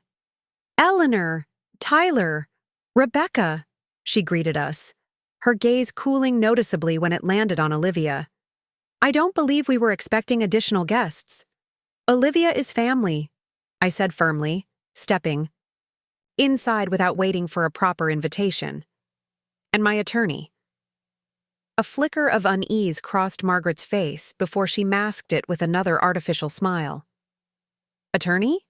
"Eleanor, Tyler, Rebecca," she greeted us, her gaze cooling noticeably when it landed on Olivia. "I don't believe we were expecting additional guests." "Olivia is family," I said firmly, stepping inside without waiting for a proper invitation. "And my attorney." A flicker of unease crossed Margaret's face before she masked it with another artificial smile. "Attorney?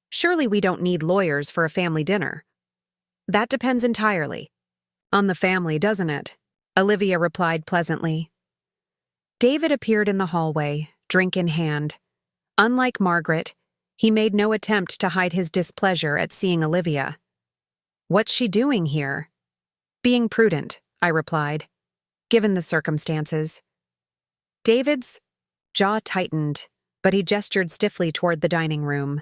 Surely we don't need lawyers for a family dinner." "That depends entirely on the family, doesn't it?" Olivia replied pleasantly. David appeared in the hallway, drink in hand. Unlike Margaret, he made no attempt to hide his displeasure at seeing Olivia. "What's she doing here?" "Being prudent," I replied, "given the circumstances." David's jaw tightened, but he gestured stiffly toward the dining room.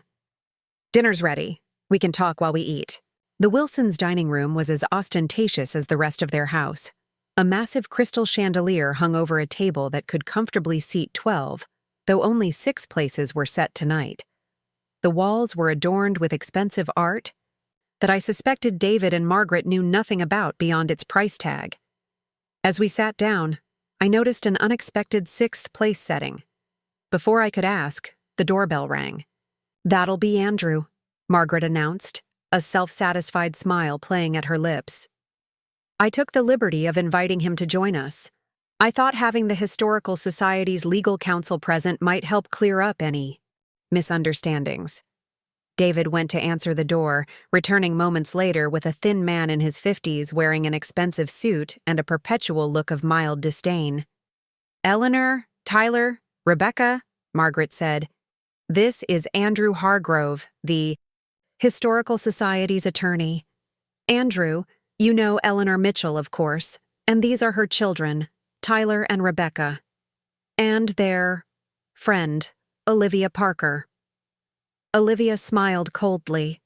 "Dinner's ready. We can talk while we eat." The Wilsons' dining room was as ostentatious as the rest of their house. A massive crystal chandelier hung over a table that could comfortably seat 12, though only 6 places were set tonight. The walls were adorned with expensive art that I suspected David and Margaret knew nothing about beyond its price tag. As we sat down, I noticed an unexpected 6th place setting. Before I could ask, the doorbell rang. "That'll be Andrew," Margaret announced, a self-satisfied smile playing at her lips. I took the liberty of inviting him to join us. I thought having the Historical Society's legal counsel present might help clear up any misunderstandings. David went to answer the door, returning moments later with a thin man in his 50s wearing an expensive suit and a perpetual look of mild disdain. "Eleanor, Tyler, Rebecca," Margaret said. "This is Andrew Hargrove, the Historical Society's attorney. Andrew, you know Eleanor Mitchell, of course, and these are her children, Tyler and Rebecca. And their friend, Olivia Parker." Olivia smiled coldly.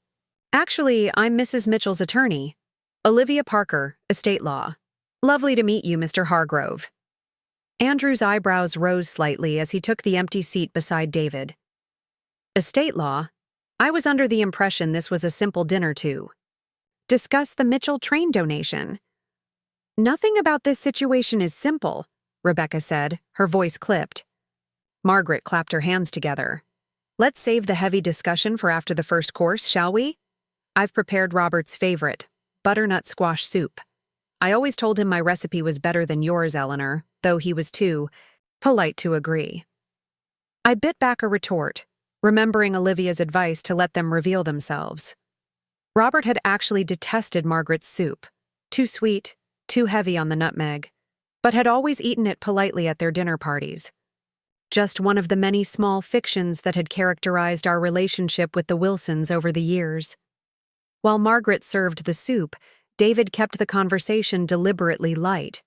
"Actually, I'm Mrs. Mitchell's attorney. Olivia Parker, estate law. Lovely to meet you, Mr. Hargrove." Andrew's eyebrows rose slightly as he took the empty seat beside David. "Estate law? I was under the impression this was a simple dinner to discuss the Mitchell train donation." "Nothing about this situation is simple," Rebecca said, her voice clipped. Margaret clapped her hands together. "Let's save the heavy discussion for after the first course, shall we? I've prepared Robert's favorite, butternut squash soup. I always told him my recipe was better than yours, Eleanor, though he was too polite to agree." I bit back a retort, remembering Olivia's advice to let them reveal themselves. Robert had actually detested Margaret's soup, too sweet, too heavy on the nutmeg, but had always eaten it politely at their dinner parties. Just one of the many small fictions that had characterized our relationship with the Wilsons over the years. While Margaret served the soup, David kept the conversation deliberately light,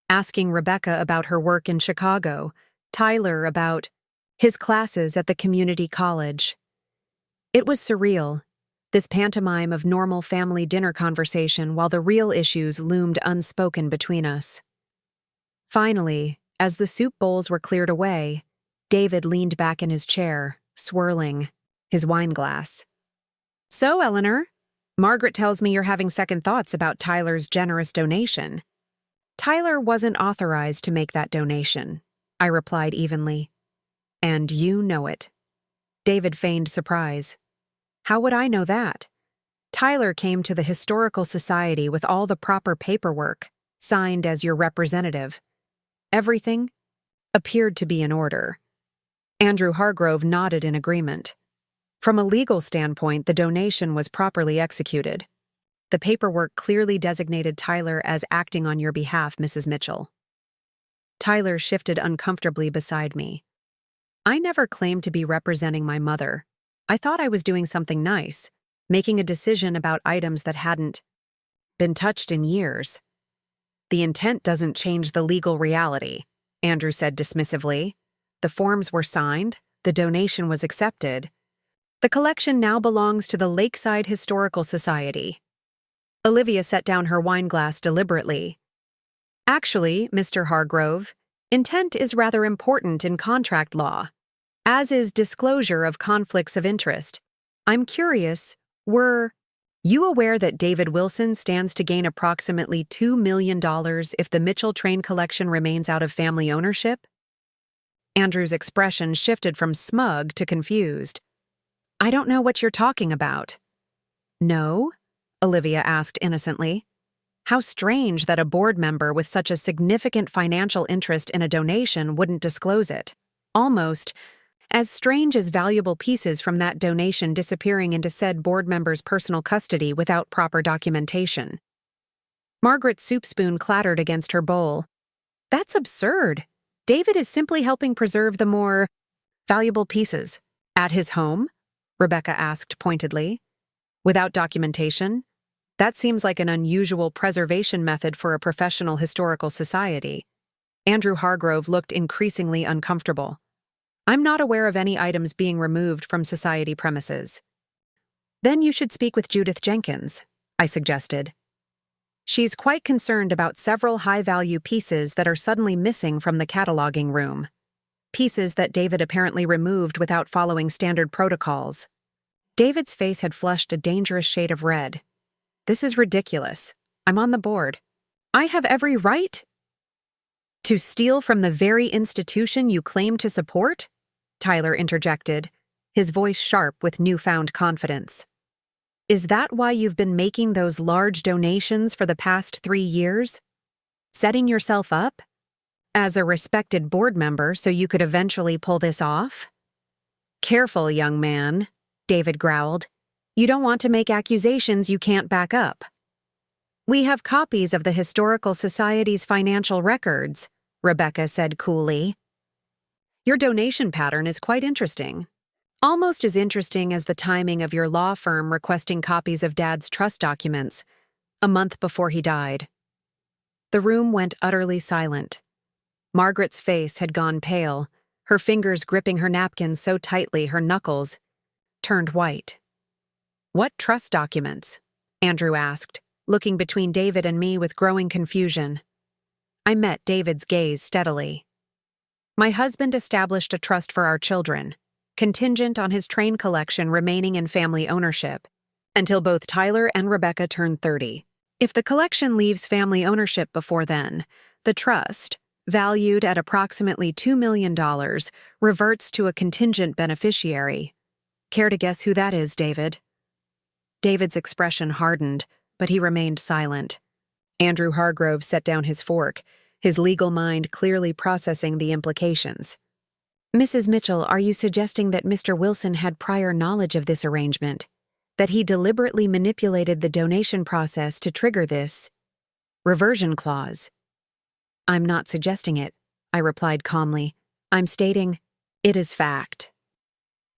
asking Rebecca about her work in Chicago, Tyler about his classes at the community college. It was surreal. This pantomime of normal family dinner conversation while the real issues loomed unspoken between us. Finally, as the soup bowls were cleared away, David leaned back in his chair, swirling his wine glass. "So, Eleanor, Margaret tells me you're having second thoughts about Tyler's generous donation." "Tyler wasn't authorized to make that donation," I replied evenly. "And you know it." David feigned surprise. "How would I know that? Tyler came to the Historical Society with all the proper paperwork, signed as your representative. Everything appeared to be in order." Andrew Hargrove nodded in agreement. From a legal standpoint, the donation was properly executed. The paperwork clearly designated Tyler as acting on your behalf, Mrs. Mitchell. Tyler shifted uncomfortably beside me. I never claimed to be representing my mother. I thought I was doing something nice, making a decision about items that hadn't been touched in years. "The intent doesn't change the legal reality," Andrew said dismissively. "The forms were signed, the donation was accepted. The collection now belongs to the Lakeside Historical Society." Olivia set down her wine glass deliberately. "Actually, Mr. Hargrove, intent is rather important in contract law, as is disclosure of conflicts of interest. I'm curious, were you aware that David Wilson stands to gain approximately $2 million if the Mitchell train collection remains out of family ownership?" Andrew's expression shifted from smug to confused. "I don't know what you're talking about." "No?" Olivia asked innocently. How strange that a board member with such a significant financial interest in a donation wouldn't disclose it. Almost as strange as valuable pieces from that donation disappearing into said board member's personal custody without proper documentation. Margaret's soup spoon clattered against her bowl. "That's absurd. David is simply helping preserve the more valuable pieces. At his home?" Rebecca asked pointedly. "Without documentation? That seems like an unusual preservation method for a professional historical society." Andrew Hargrove looked increasingly uncomfortable. "I'm not aware of any items being removed from society premises." "Then you should speak with Judith Jenkins," I suggested. "She's quite concerned about several high-value pieces that are suddenly missing from the cataloging room. Pieces that David apparently removed without following standard protocols." David's face had flushed a dangerous shade of red. "This is ridiculous. I'm on the board. I have every right to steal from the very institution you claim to support?" Tyler interjected, his voice sharp with newfound confidence. "Is that why you've been making those large donations for the past 3 years? Setting yourself up as a respected board member so you could eventually pull this off?" "Careful, young man," David growled. "You don't want to make accusations you can't back up." "We have copies of the Historical Society's financial records," Rebecca said coolly. "Your donation pattern is quite interesting. Almost as interesting as the timing of your law firm requesting copies of Dad's trust documents a month before he died." The room went utterly silent. Margaret's face had gone pale, her fingers gripping her napkin so tightly her knuckles turned white. "What trust documents?" Andrew asked, looking between David and me with growing confusion. I met David's gaze steadily. "My husband established a trust for our children, contingent on his train collection remaining in family ownership, until both Tyler and Rebecca turned 30. If the collection leaves family ownership before then, the trust, valued at approximately $2 million, reverts to a contingent beneficiary. Care to guess who that is, David?" David's expression hardened, but he remained silent. Andrew Hargrove set down his fork, his legal mind clearly processing the implications. "Mrs. Mitchell, are you suggesting that Mr. Wilson had prior knowledge of this arrangement? That he deliberately manipulated the donation process to trigger this reversion clause?" "I'm not suggesting it," I replied calmly. "I'm stating it is fact.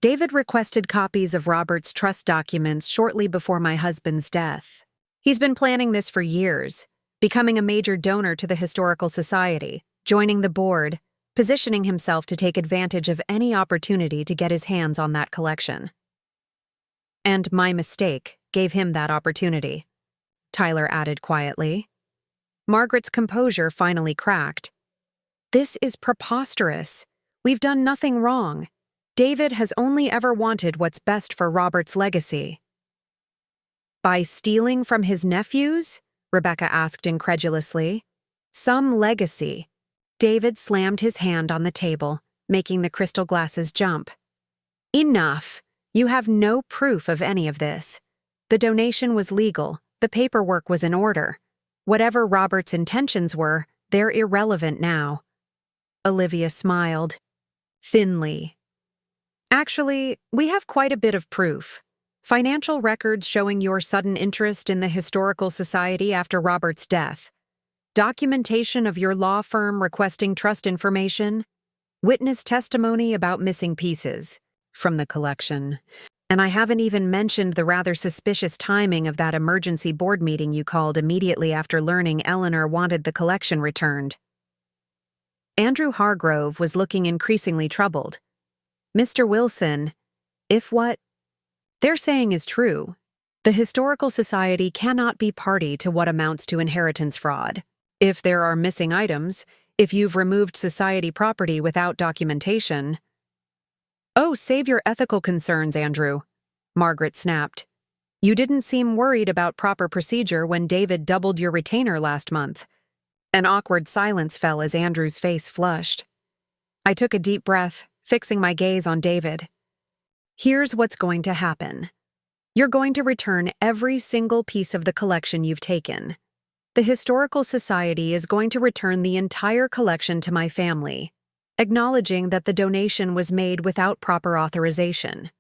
David requested copies of Robert's trust documents shortly before my husband's death. He's been planning this for years, becoming a major donor to the Historical Society, joining the board, positioning himself to take advantage of any opportunity to get his hands on that collection." And my mistake gave him that opportunity," Tyler added quietly. Margaret's composure finally cracked. "This is preposterous. We've done nothing wrong. David has only ever wanted what's best for Robert's legacy." "By stealing from his nephews?" Rebecca asked incredulously. "Some legacy." David slammed his hand on the table, making the crystal glasses jump. "Enough. You have no proof of any of this. The donation was legal. The paperwork was in order. Whatever Robert's intentions were, they're irrelevant now." Olivia smiled. Thinly. "Actually, we have quite a bit of proof. Financial records showing your sudden interest in the Historical Society after Robert's death. Documentation of your law firm requesting trust information. Witness testimony about missing pieces from the collection. And I haven't even mentioned the rather suspicious timing of that emergency board meeting you called immediately after learning Eleanor wanted the collection returned." Andrew Hargrove was looking increasingly troubled. "Mr. Wilson, if what they're saying is true, the Historical Society cannot be party to what amounts to inheritance fraud. If there are missing items, if you've removed society property without documentation—" "Oh, save your ethical concerns, Andrew," Margaret snapped. "You didn't seem worried about proper procedure when David doubled your retainer last month." An awkward silence fell as Andrew's face flushed. I took a deep breath, fixing my gaze on David. "Here's what's going to happen. You're going to return every single piece of the collection you've taken. The Historical Society is going to return the entire collection to my family, acknowledging that the donation was made without proper authorization.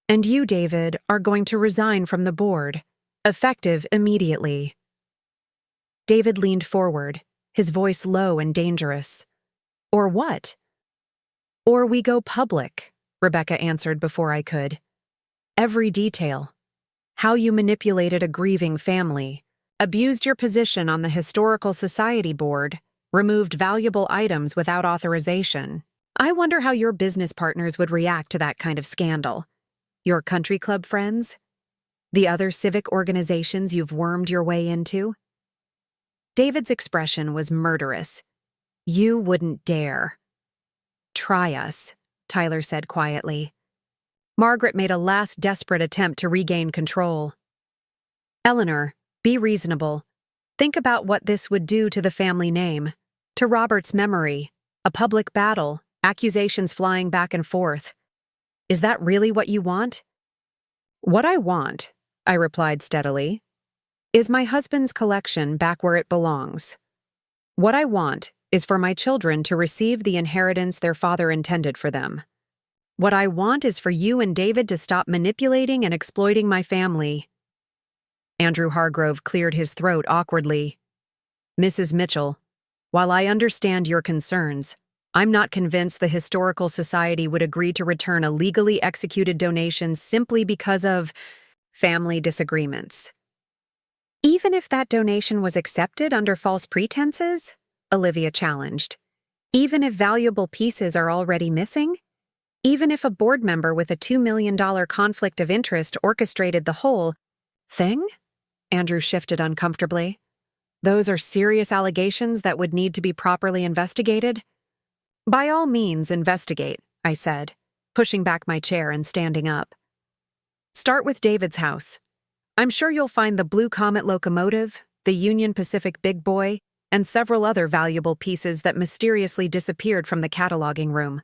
And you, David, are going to resign from the board, effective immediately." David leaned forward, his voice low and dangerous. "Or what?" "Or we go public," Rebecca answered before I could. "Every detail. How you manipulated a grieving family, abused your position on the Historical Society board, removed valuable items without authorization. I wonder how your business partners would react to that kind of scandal. Your country club friends? The other civic organizations you've wormed your way into?" David's expression was murderous. "You wouldn't dare." "Try us," Tyler said quietly. Margaret made a last desperate attempt to regain control. "Eleanor, be reasonable. Think about what this would do to the family name, to Robert's memory, a public battle, accusations flying back and forth. Is that really what you want?" "What I want," I replied steadily, "is my husband's collection back where it belongs. What I want is for my children to receive the inheritance their father intended for them. What I want is for you and David to stop manipulating and exploiting my family." Andrew Hargrove cleared his throat awkwardly. "Mrs. Mitchell, while I understand your concerns, I'm not convinced the Historical Society would agree to return a legally executed donation simply because of family disagreements." "Even if that donation was accepted under false pretenses?" Olivia challenged. "Even if valuable pieces are already missing? Even if a board member with a $2 million conflict of interest orchestrated the whole thing?" Andrew shifted uncomfortably. "Those are serious allegations that would need to be properly investigated?" "By all means, investigate," I said, pushing back my chair and standing up. "Start with David's house. I'm sure you'll find the Blue Comet locomotive, the Union Pacific Big Boy, and several other valuable pieces that mysteriously disappeared from the cataloging room.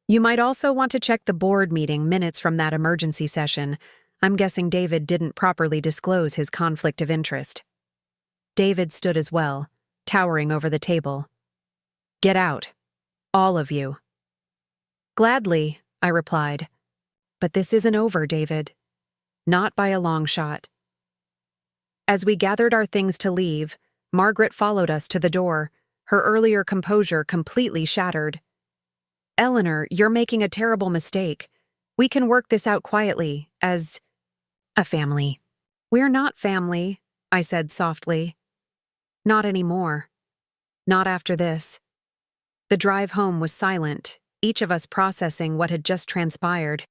You might also want to check the board meeting minutes from that emergency session. I'm guessing David didn't properly disclose his conflict of interest." David stood as well, towering over the table. "Get out. All of you." "Gladly," I replied. "But this isn't over, David. Not by a long shot." As we gathered our things to leave, Margaret followed us to the door, her earlier composure completely shattered. "Eleanor, you're making a terrible mistake. We can work this out quietly, as a family." "We're not family," I said softly. "Not anymore. Not after this." The drive home was silent, each of us processing what had just transpired.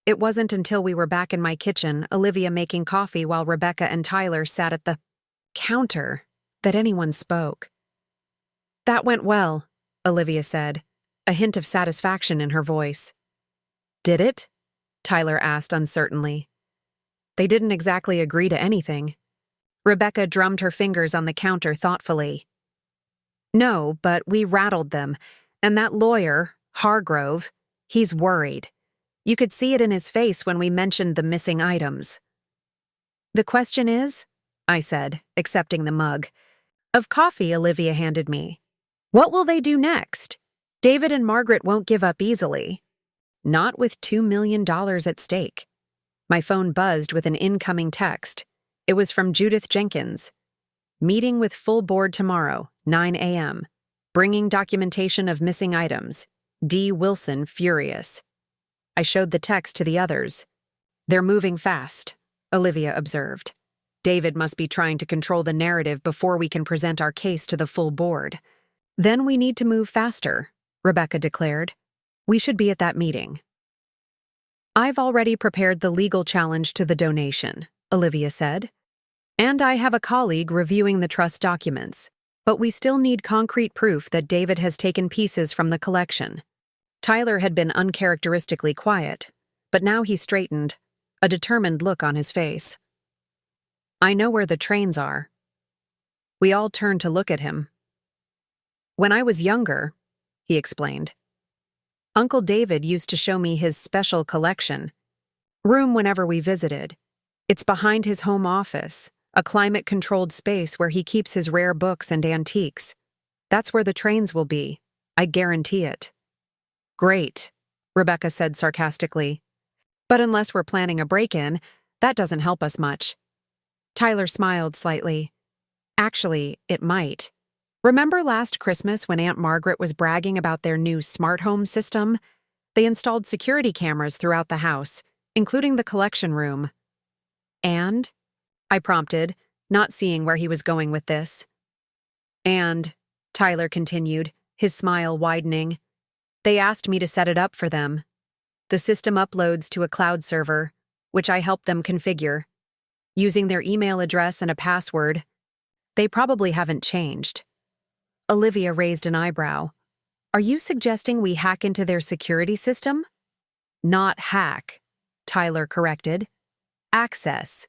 It wasn't until we were back in my kitchen, Olivia making coffee while Rebecca and Tyler sat at the counter, that anyone spoke. "That went well," Olivia said, a hint of satisfaction in her voice. "Did it?" Tyler asked uncertainly. They didn't exactly agree to anything. Rebecca drummed her fingers on the counter thoughtfully. "No, but we rattled them, and that lawyer, Hargrove, he's worried. You could see it in his face when we mentioned the missing items." "The question is," I said, accepting the mug of coffee Olivia handed me, "what will they do next? David and Margaret won't give up easily. Not with $2 million at stake." My phone buzzed with an incoming text. It was from Judith Jenkins. "Meeting with full board tomorrow, 9 a.m. Bringing documentation of missing items. D. Wilson furious." I showed the text to the others. "They're moving fast," Olivia observed. "David must be trying to control the narrative before we can present our case to the full board." "Then we need to move faster," Rebecca declared. "We should be at that meeting." "I've already prepared the legal challenge to the donation," Olivia said. "And I have a colleague reviewing the trust documents. But we still need concrete proof that David has taken pieces from the collection." Tyler had been uncharacteristically quiet, but now he straightened, a determined look on his face. "I know where the trains are." We all turned to look at him. "When I was younger," he explained, "Uncle David used to show me his special collection room whenever we visited. It's behind his home office, a climate-controlled space where he keeps his rare books and antiques. That's where the trains will be. I guarantee it." "Great," Rebecca said sarcastically. "But unless we're planning a break-in, that doesn't help us much." Tyler smiled slightly. "Actually, it might. Remember last Christmas when Aunt Margaret was bragging about their new smart home system? They installed security cameras throughout the house, including the collection room." "And?" I prompted, not seeing where he was going with this. "And," Tyler continued, his smile widening, "they asked me to set it up for them. The system uploads to a cloud server, which I help them configure, using their email address and a password. They probably haven't changed." Olivia raised an eyebrow. "Are you suggesting we hack into their security system?" "Not hack," Tyler corrected. "Access,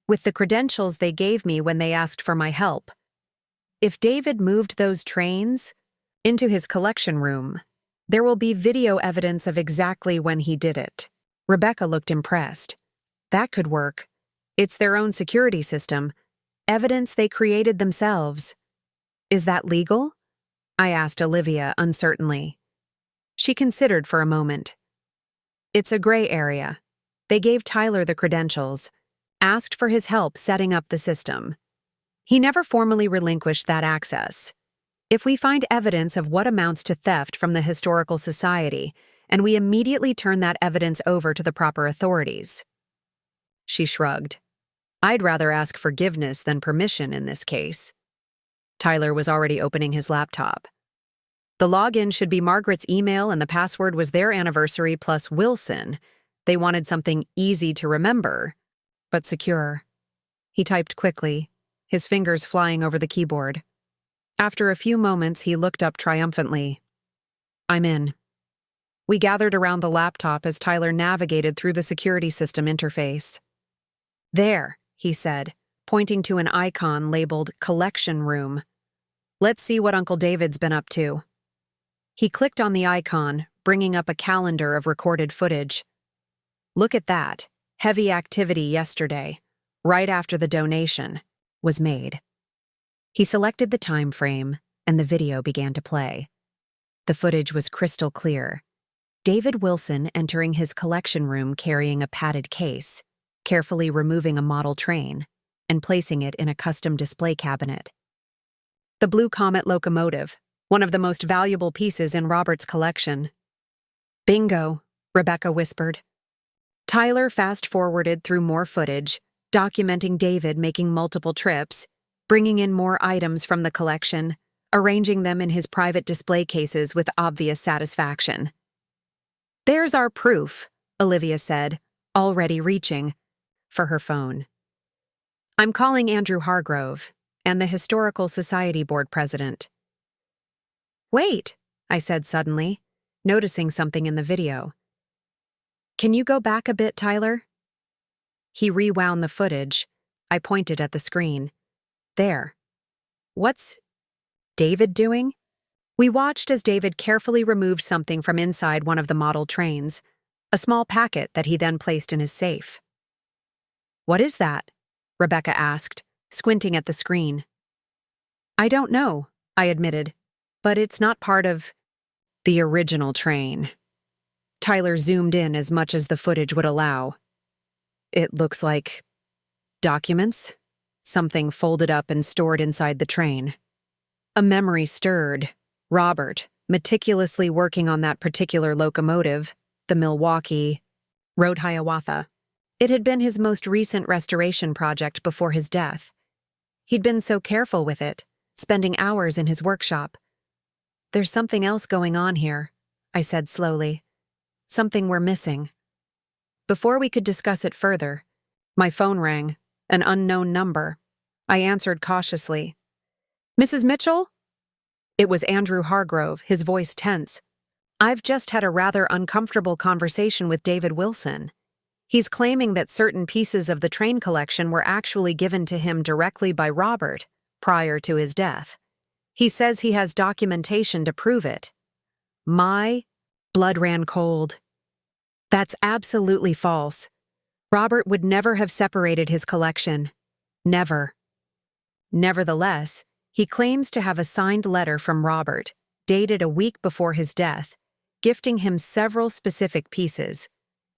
with the credentials they gave me when they asked for my help. If David moved those trains into his collection room, there will be video evidence of exactly when he did it." Rebecca looked impressed. "That could work. It's their own security system, evidence they created themselves." "Is that legal?" I asked Olivia uncertainly. She considered for a moment. "It's a gray area. They gave Tyler the credentials, asked for his help setting up the system. He never formally relinquished that access. If we find evidence of what amounts to theft from the Historical Society, and we immediately turn that evidence over to the proper authorities." She shrugged. "I'd rather ask forgiveness than permission in this case." Tyler was already opening his laptop. "The login should be Margaret's email and the password was their anniversary plus Wilson. They wanted something easy to remember, but secure." He typed quickly, his fingers flying over the keyboard. After a few moments, he looked up triumphantly. "I'm in." We gathered around the laptop as Tyler navigated through the security system interface. "There," he said, pointing to an icon labeled Collection Room. "Let's see what Uncle David's been up to." He clicked on the icon, bringing up a calendar of recorded footage. "Look at that. Heavy activity yesterday, right after the donation was made." He selected the time frame, and the video began to play. The footage was crystal clear. David Wilson entering his collection room carrying a padded case, carefully removing a model train, and placing it in a custom display cabinet. The Blue Comet locomotive, one of the most valuable pieces in Robert's collection. "Bingo," Rebecca whispered. Tyler fast-forwarded through more footage, documenting David making multiple trips, bringing in more items from the collection, arranging them in his private display cases with obvious satisfaction. "There's our proof," Olivia said, already reaching for her phone. I'm calling Andrew Hargrove and the Historical Society board president. Wait, I said suddenly, noticing something in the video. Can you go back a bit, Tyler? He rewound the footage. I pointed at the screen. There. What's David doing? We watched as David carefully removed something from inside one of the model trains, a small packet that he then placed in his safe. What is that? Rebecca asked, squinting at the screen. I don't know, I admitted, but it's not part of the original train. Tyler zoomed in as much as the footage would allow. It looks like documents, something folded up and stored inside the train. A memory stirred. Robert, meticulously working on that particular locomotive, the Milwaukee, rode Hiawatha. It had been his most recent restoration project before his death. He'd been so careful with it, spending hours in his workshop. There's something else going on here, I said slowly. Something we're missing. Before we could discuss it further, my phone rang, an unknown number. I answered cautiously. Mrs. Mitchell? It was Andrew Hargrove, his voice tense. I've just had a rather uncomfortable conversation with David Wilson. He's claiming that certain pieces of the train collection were actually given to him directly by Robert prior to his death. He says he has documentation to prove it. My blood ran cold. That's absolutely false. Robert would never have separated his collection. Never. Nevertheless, he claims to have a signed letter from Robert, dated a week before his death, gifting him several specific pieces,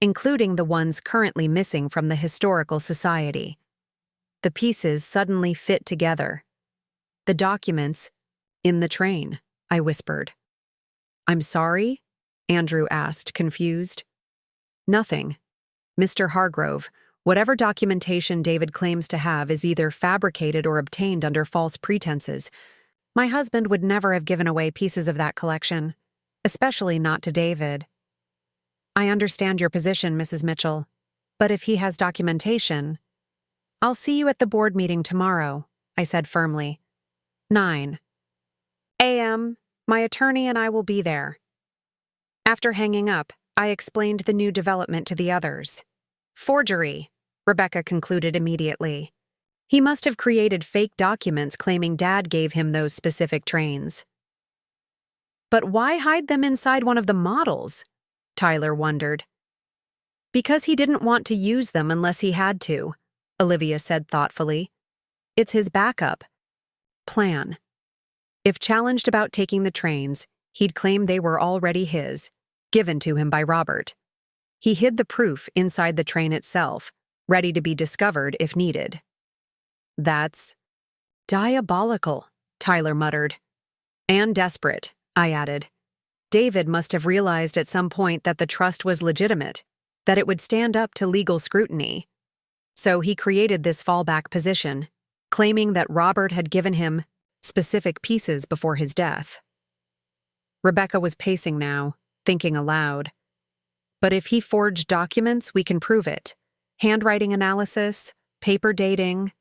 including the ones currently missing from the Historical Society. The pieces suddenly fit together. The documents in the train, I whispered. I'm sorry? Andrew asked, confused. Nothing. Mr. Hargrove, whatever documentation David claims to have is either fabricated or obtained under false pretenses. My husband would never have given away pieces of that collection, especially not to David. I understand your position, Mrs. Mitchell, but if he has documentation, I'll see you at the board meeting tomorrow, I said firmly. 9 a.m. My attorney and I will be there. After hanging up, I explained the new development to the others. Forgery, Rebecca concluded immediately. He must have created fake documents claiming Dad gave him those specific trains. But why hide them inside one of the models? Tyler wondered. Because he didn't want to use them unless he had to, Olivia said thoughtfully. It's his backup plan. If challenged about taking the trains, he'd claim they were already his, given to him by Robert. He hid the proof inside the train itself, ready to be discovered if needed. That's diabolical, Tyler muttered. And desperate, I added. David must have realized at some point that the trust was legitimate, that it would stand up to legal scrutiny. So he created this fallback position, claiming that Robert had given him specific pieces before his death. Rebecca was pacing now, thinking aloud. But if he forged documents, we can prove it. Handwriting analysis, paper dating.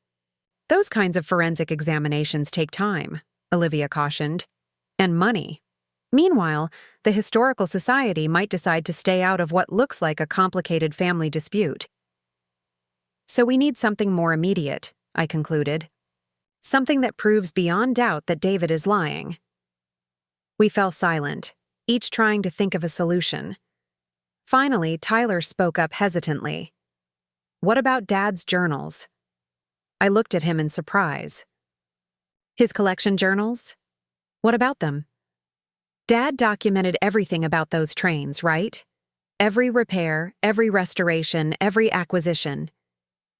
Those kinds of forensic examinations take time, Olivia cautioned, and money. Meanwhile, the Historical Society might decide to stay out of what looks like a complicated family dispute. So we need something more immediate, I concluded. Something that proves beyond doubt that David is lying. We fell silent, each trying to think of a solution. Finally, Tyler spoke up hesitantly. What about Dad's journals? I looked at him in surprise. His collection journals? What about them? Dad documented everything about those trains, right? Every repair, every restoration, every acquisition.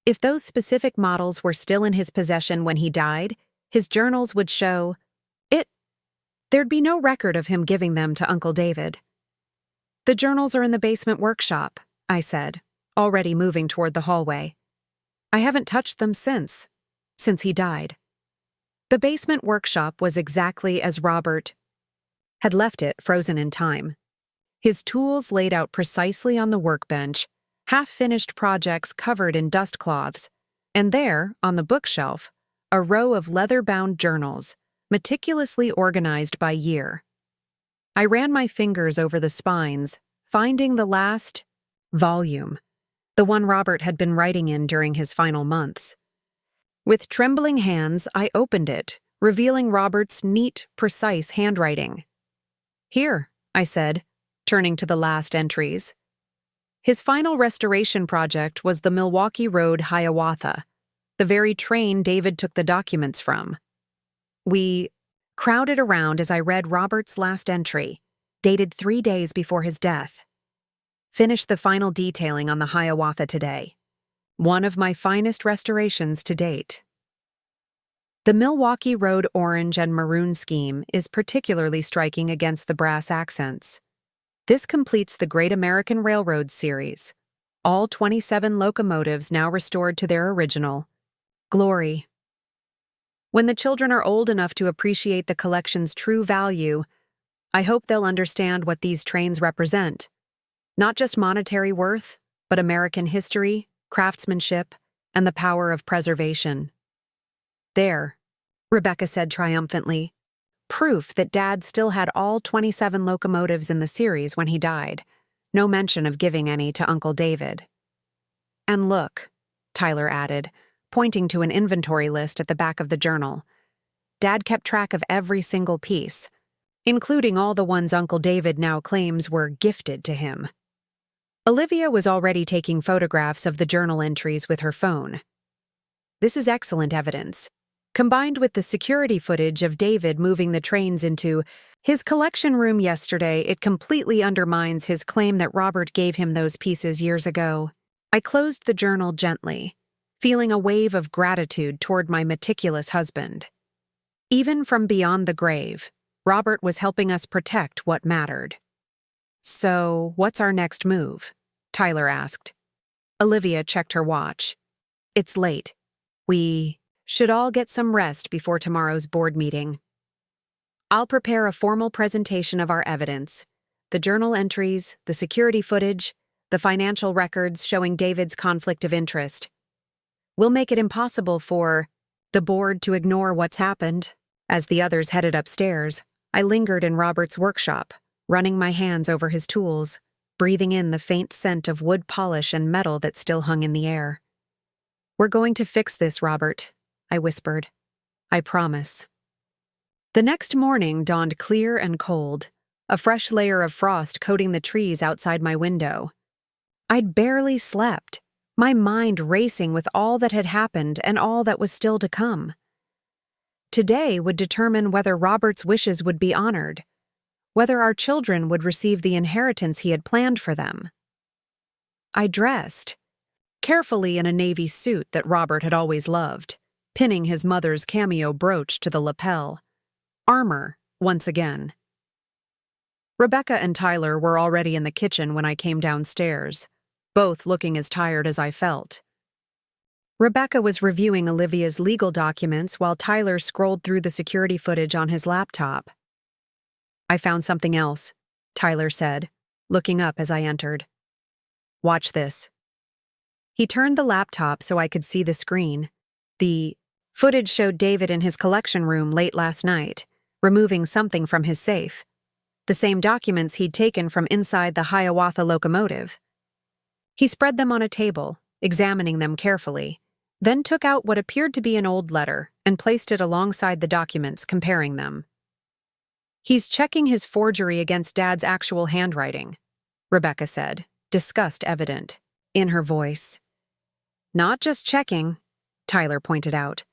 If those specific models were still in his possession when he died, his journals would show it. There'd be no record of him giving them to Uncle David. The journals are in the basement workshop, I said, already moving toward the hallway. I haven't touched them since he died. The basement workshop was exactly as Robert had left it, frozen in time. His tools laid out precisely on the workbench, half-finished projects covered in dust cloths, and there, on the bookshelf, a row of leather-bound journals, meticulously organized by year. I ran my fingers over the spines, finding the last volume, the one Robert had been writing in during his final months. With trembling hands, I opened it, revealing Robert's neat, precise handwriting. "Here," I said, turning to the last entries. His final restoration project was the Milwaukee Road Hiawatha, the very train David took the documents from. We crowded around as I read Robert's last entry, dated 3 days before his death. "Finished the final detailing on the Hiawatha today. One of my finest restorations to date." The Milwaukee Road orange and maroon scheme is particularly striking against the brass accents. This completes the Great American Railroad series, all 27 locomotives now restored to their original glory. When the children are old enough to appreciate the collection's true value, I hope they'll understand what these trains represent. Not just monetary worth, but American history, craftsmanship, and the power of preservation. "There," Rebecca said triumphantly. "Proof that Dad still had all 27 locomotives in the series when he died. No mention of giving any to Uncle David." "And look," Tyler added, pointing to an inventory list at the back of the journal. "Dad kept track of every single piece, including all the ones Uncle David now claims were gifted to him." Olivia was already taking photographs of the journal entries with her phone. "This is excellent evidence. Combined with the security footage of David moving the trains into his collection room yesterday, it completely undermines his claim that Robert gave him those pieces years ago." I closed the journal gently, feeling a wave of gratitude toward my meticulous husband. Even from beyond the grave, Robert was helping us protect what mattered. "So, what's our next move?" Tyler asked. Olivia checked her watch. "It's late. We should all get some rest before tomorrow's board meeting. I'll prepare a formal presentation of our evidence, the journal entries, the security footage, the financial records showing David's conflict of interest. We'll make it impossible for the board to ignore what's happened." As the others headed upstairs, I lingered in Robert's workshop, running my hands over his tools, breathing in the faint scent of wood polish and metal that still hung in the air. "We're going to fix this, Robert," I whispered. "I promise." The next morning dawned clear and cold, a fresh layer of frost coating the trees outside my window. I'd barely slept, my mind racing with all that had happened and all that was still to come. Today would determine whether Robert's wishes would be honored, whether our children would receive the inheritance he had planned for them. I dressed, carefully in a navy suit that Robert had always loved, pinning his mother's cameo brooch to the lapel. Armor, once again. Rebecca and Tyler were already in the kitchen when I came downstairs, both looking as tired as I felt. Rebecca was reviewing Olivia's legal documents while Tyler scrolled through the security footage on his laptop. "I found something else," Tyler said, looking up as I entered. "Watch this." He turned the laptop so I could see the screen. The footage showed David in his collection room late last night, removing something from his safe. The same documents he'd taken from inside the Hiawatha locomotive. He spread them on a table, examining them carefully, then took out what appeared to be an old letter and placed it alongside the documents, comparing them. "He's checking his forgery against Dad's actual handwriting," Rebecca said, disgust evident in her voice. "Not just checking," Tyler pointed out.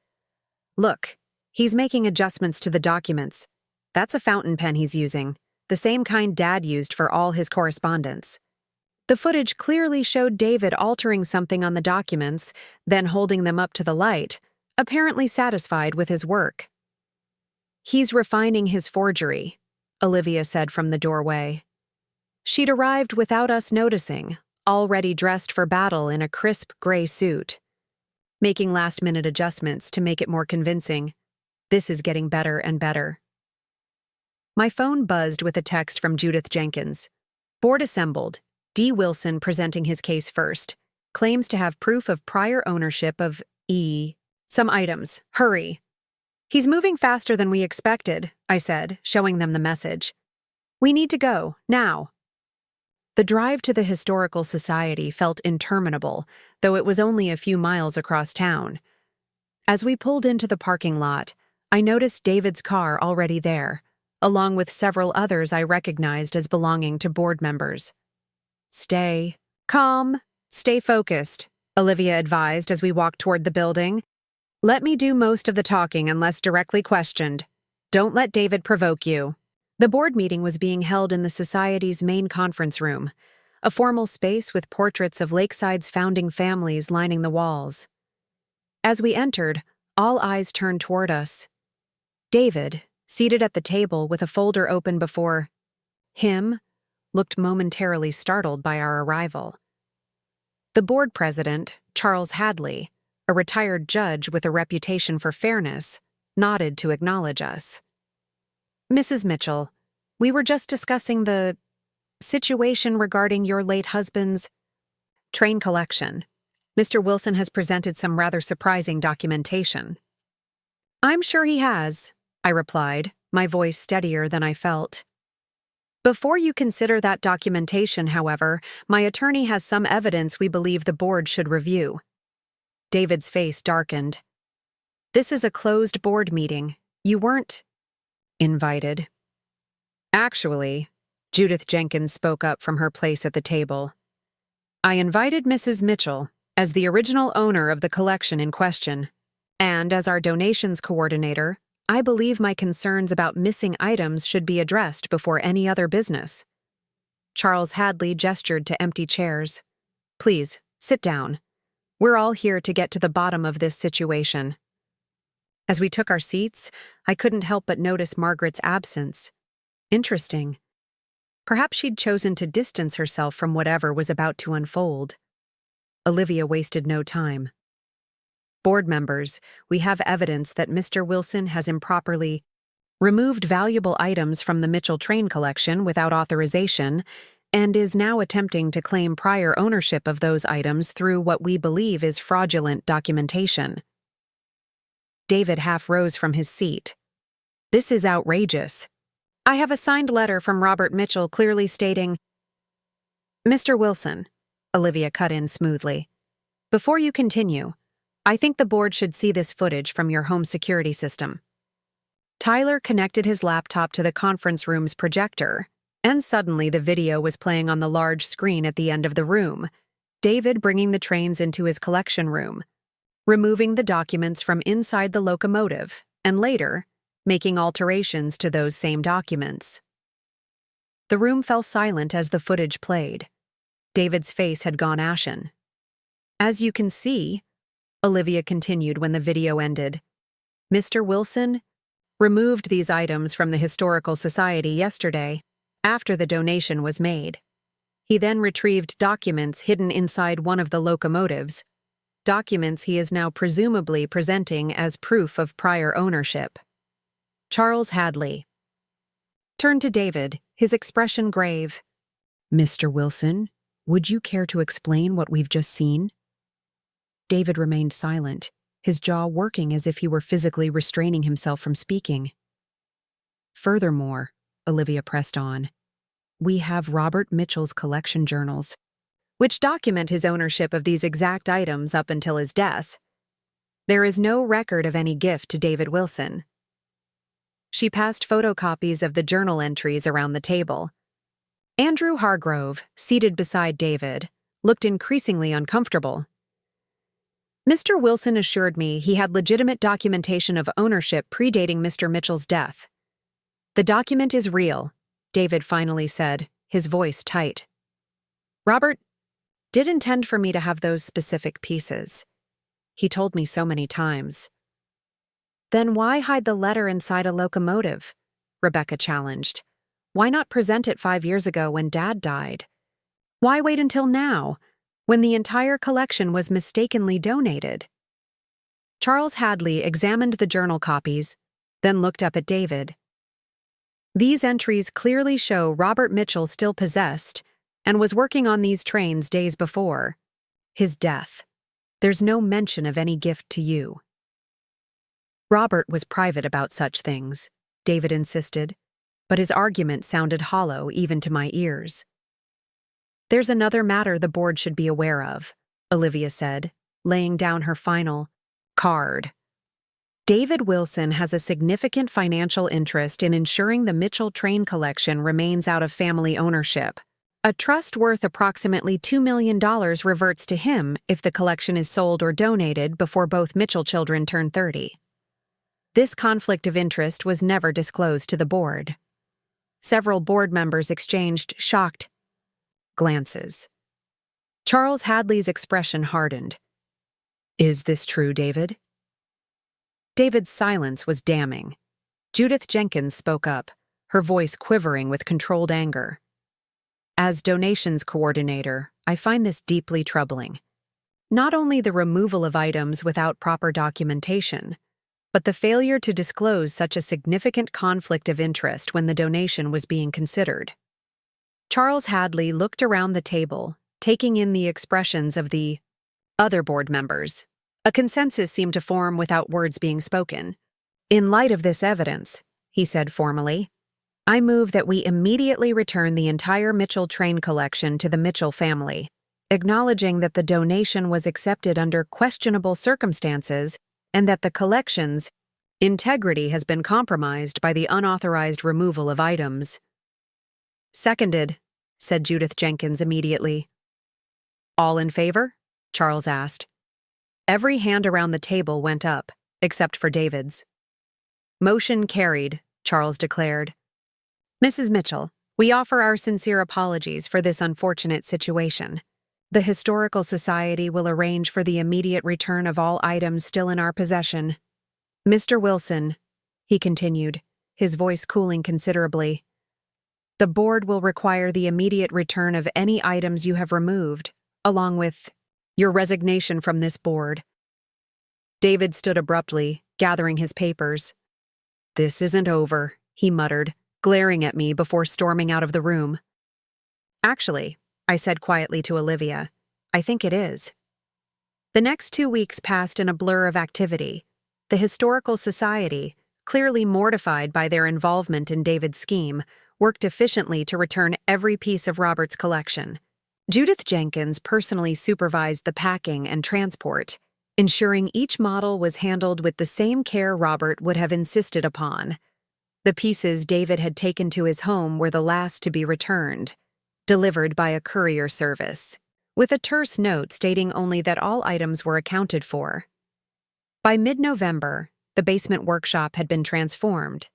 "Look, he's making adjustments to the documents. That's a fountain pen he's using, the same kind Dad used for all his correspondence." The footage clearly showed David altering something on the documents, then holding them up to the light, apparently satisfied with his work. "He's refining his forgery," Olivia said from the doorway. She'd arrived without us noticing, already dressed for battle in a crisp gray suit. Making last-minute adjustments to make it more convincing. This is getting better and better. My phone buzzed with a text from Judith Jenkins. Board assembled. D. Wilson presenting his case first. Claims to have proof of prior ownership of some items. Hurry. He's moving faster than we expected, I said, showing them the message. We need to go, now. The drive to the Historical Society felt interminable, though it was only a few miles across town. As we pulled into the parking lot, I noticed David's car already there, along with several others I recognized as belonging to board members. Stay calm, stay focused, Olivia advised as we walked toward the building. Let me do most of the talking unless directly questioned. Don't let David provoke you. The board meeting was being held in the Society's main conference room, a formal space with portraits of Lakeside's founding families lining the walls. As we entered, all eyes turned toward us. David, seated at the table with a folder open before him, looked momentarily startled by our arrival. The board president, Charles Hadley, a retired judge with a reputation for fairness, nodded to acknowledge us. Mrs. Mitchell, we were just discussing the situation regarding your late husband's train collection. Mr. Wilson has presented some rather surprising documentation. I'm sure he has, I replied, my voice steadier than I felt. Before you consider that documentation, however, my attorney has some evidence we believe the board should review. David's face darkened. This is a closed board meeting. You weren't invited. Actually, Judith Jenkins spoke up from her place at the table. I invited Mrs. Mitchell as the original owner of the collection in question, and as our donations coordinator, I believe my concerns about missing items should be addressed before any other business. Charles Hadley gestured to empty chairs. Please, sit down. We're all here to get to the bottom of this situation. As we took our seats, I couldn't help but notice Margaret's absence. Interesting. Perhaps she'd chosen to distance herself from whatever was about to unfold. Olivia wasted no time. Board members, we have evidence that Mr. Wilson has improperly removed valuable items from the Mitchell train collection without authorization and is now attempting to claim prior ownership of those items through what we believe is fraudulent documentation. David half rose from his seat. This is outrageous. I have a signed letter from Robert Mitchell clearly stating, Mr. Wilson, Olivia cut in smoothly. Before you continue, I think the board should see this footage from your home security system. Tyler connected his laptop to the conference room's projector, and suddenly the video was playing on the large screen at the end of the room, David bringing the trains into his collection room, removing the documents from inside the locomotive, and later, making alterations to those same documents. The room fell silent as the footage played. David's face had gone ashen. As you can see, Olivia continued when the video ended, Mr. Wilson removed these items from the Historical Society yesterday, after the donation was made. He then retrieved documents hidden inside one of the locomotives, documents he is now presumably presenting as proof of prior ownership. Charles Hadley turned to David, his expression grave. Mr. Wilson, would you care to explain what we've just seen? David remained silent, his jaw working as if he were physically restraining himself from speaking. Furthermore, Olivia pressed on, we have Robert Mitchell's collection journals, which document his ownership of these exact items up until his death. There is no record of any gift to David Wilson. She passed photocopies of the journal entries around the table. Andrew Hargrove, seated beside David, looked increasingly uncomfortable. Mr. Wilson assured me he had legitimate documentation of ownership predating Mr. Mitchell's death. The document is real, David finally said, his voice tight. Robert did intend for me to have those specific pieces. He told me so many times. Then why hide the letter inside a locomotive? Rebecca challenged. Why not present it 5 years ago when Dad died? Why wait until now, when the entire collection was mistakenly donated? Charles Hadley examined the journal copies, then looked up at David. These entries clearly show Robert Mitchell still possessed and was working on these trains days before. His death. There's no mention of any gift to you. Robert was private about such things, David insisted, but his argument sounded hollow even to my ears. There's another matter the board should be aware of, Olivia said, laying down her final card. David Wilson has a significant financial interest in ensuring the Mitchell train collection remains out of family ownership. A trust worth approximately $2 million reverts to him if the collection is sold or donated before both Mitchell children turn 30. This conflict of interest was never disclosed to the board. Several board members exchanged shocked glances. Charles Hadley's expression hardened. Is this true, David? David's silence was damning. Judith Jenkins spoke up, her voice quivering with controlled anger. As donations coordinator, I find this deeply troubling. Not only the removal of items without proper documentation, but the failure to disclose such a significant conflict of interest when the donation was being considered. Charles Hadley looked around the table, taking in the expressions of the other board members. A consensus seemed to form without words being spoken. In light of this evidence, he said formally, I move that we immediately return the entire Mitchell train collection to the Mitchell family, acknowledging that the donation was accepted under questionable circumstances and that the collection's integrity has been compromised by the unauthorized removal of items. Seconded, said Judith Jenkins immediately. All in favor? Charles asked. Every hand around the table went up, except for David's. Motion carried, Charles declared. Mrs. Mitchell, we offer our sincere apologies for this unfortunate situation. The Historical Society will arrange for the immediate return of all items still in our possession. Mr. Wilson, he continued, his voice cooling considerably, the board will require the immediate return of any items you have removed, along with your resignation from this board. David stood abruptly, gathering his papers. This isn't over, he muttered, glaring at me before storming out of the room. Actually, I said quietly to Olivia, I think it is. The next 2 weeks passed in a blur of activity. The Historical Society, clearly mortified by their involvement in David's scheme, worked efficiently to return every piece of Robert's collection. Judith Jenkins personally supervised the packing and transport, ensuring each model was handled with the same care Robert would have insisted upon. The pieces David had taken to his home were the last to be returned, delivered by a courier service, with a terse note stating only that all items were accounted for. By mid-November, the basement workshop had been transformed.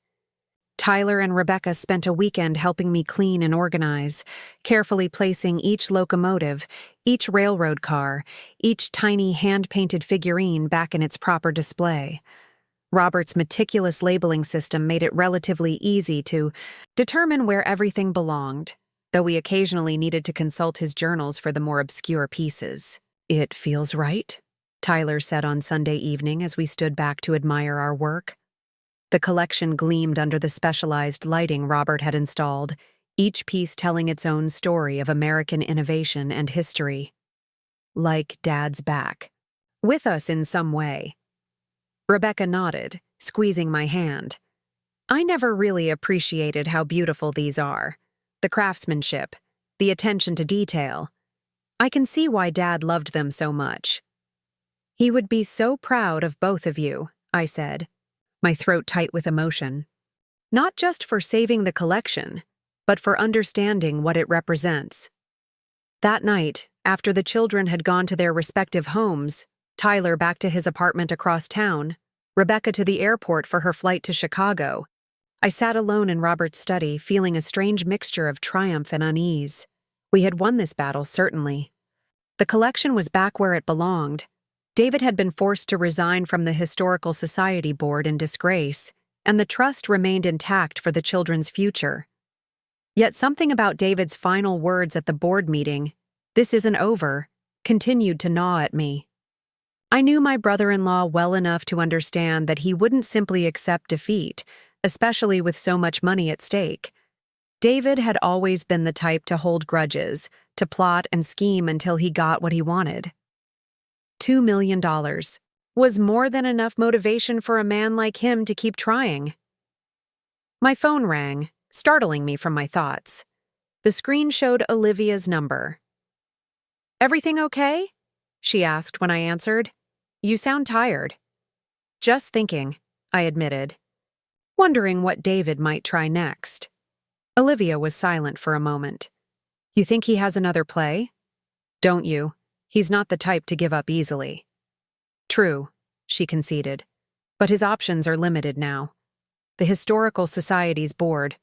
Tyler and Rebecca spent a weekend helping me clean and organize, carefully placing each locomotive, each railroad car, each tiny hand-painted figurine back in its proper display. Robert's meticulous labeling system made it relatively easy to determine where everything belonged, though we occasionally needed to consult his journals for the more obscure pieces. It feels right, Tyler said on Sunday evening as we stood back to admire our work. The collection gleamed under the specialized lighting Robert had installed, each piece telling its own story of American innovation and history. Like Dad's back. With us in some way. Rebecca nodded, squeezing my hand. I never really appreciated how beautiful these are. The craftsmanship, the attention to detail. I can see why Dad loved them so much. He would be so proud of both of you, I said, my throat tight with emotion. Not just for saving the collection, but for understanding what it represents. That night, after the children had gone to their respective homes, Tyler back to his apartment across town, Rebecca to the airport for her flight to Chicago, I sat alone in Robert's study, feeling a strange mixture of triumph and unease. We had won this battle, certainly. The collection was back where it belonged. David had been forced to resign from the Historical Society board in disgrace, and the trust remained intact for the children's future. Yet something about David's final words at the board meeting, "This isn't over," continued to gnaw at me. I knew my brother-in-law well enough to understand that he wouldn't simply accept defeat, especially with so much money at stake. David had always been the type to hold grudges, to plot and scheme until he got what he wanted. $2 million was more than enough motivation for a man like him to keep trying. My phone rang, startling me from my thoughts. The screen showed Olivia's number. "Everything okay?" she asked when I answered. "You sound tired." "Just thinking," I admitted, wondering what David might try next. Olivia was silent for a moment. "You think he has another play?" "Don't you? He's not the type to give up easily." "True," she conceded, "but his options are limited now. The Historical Society's board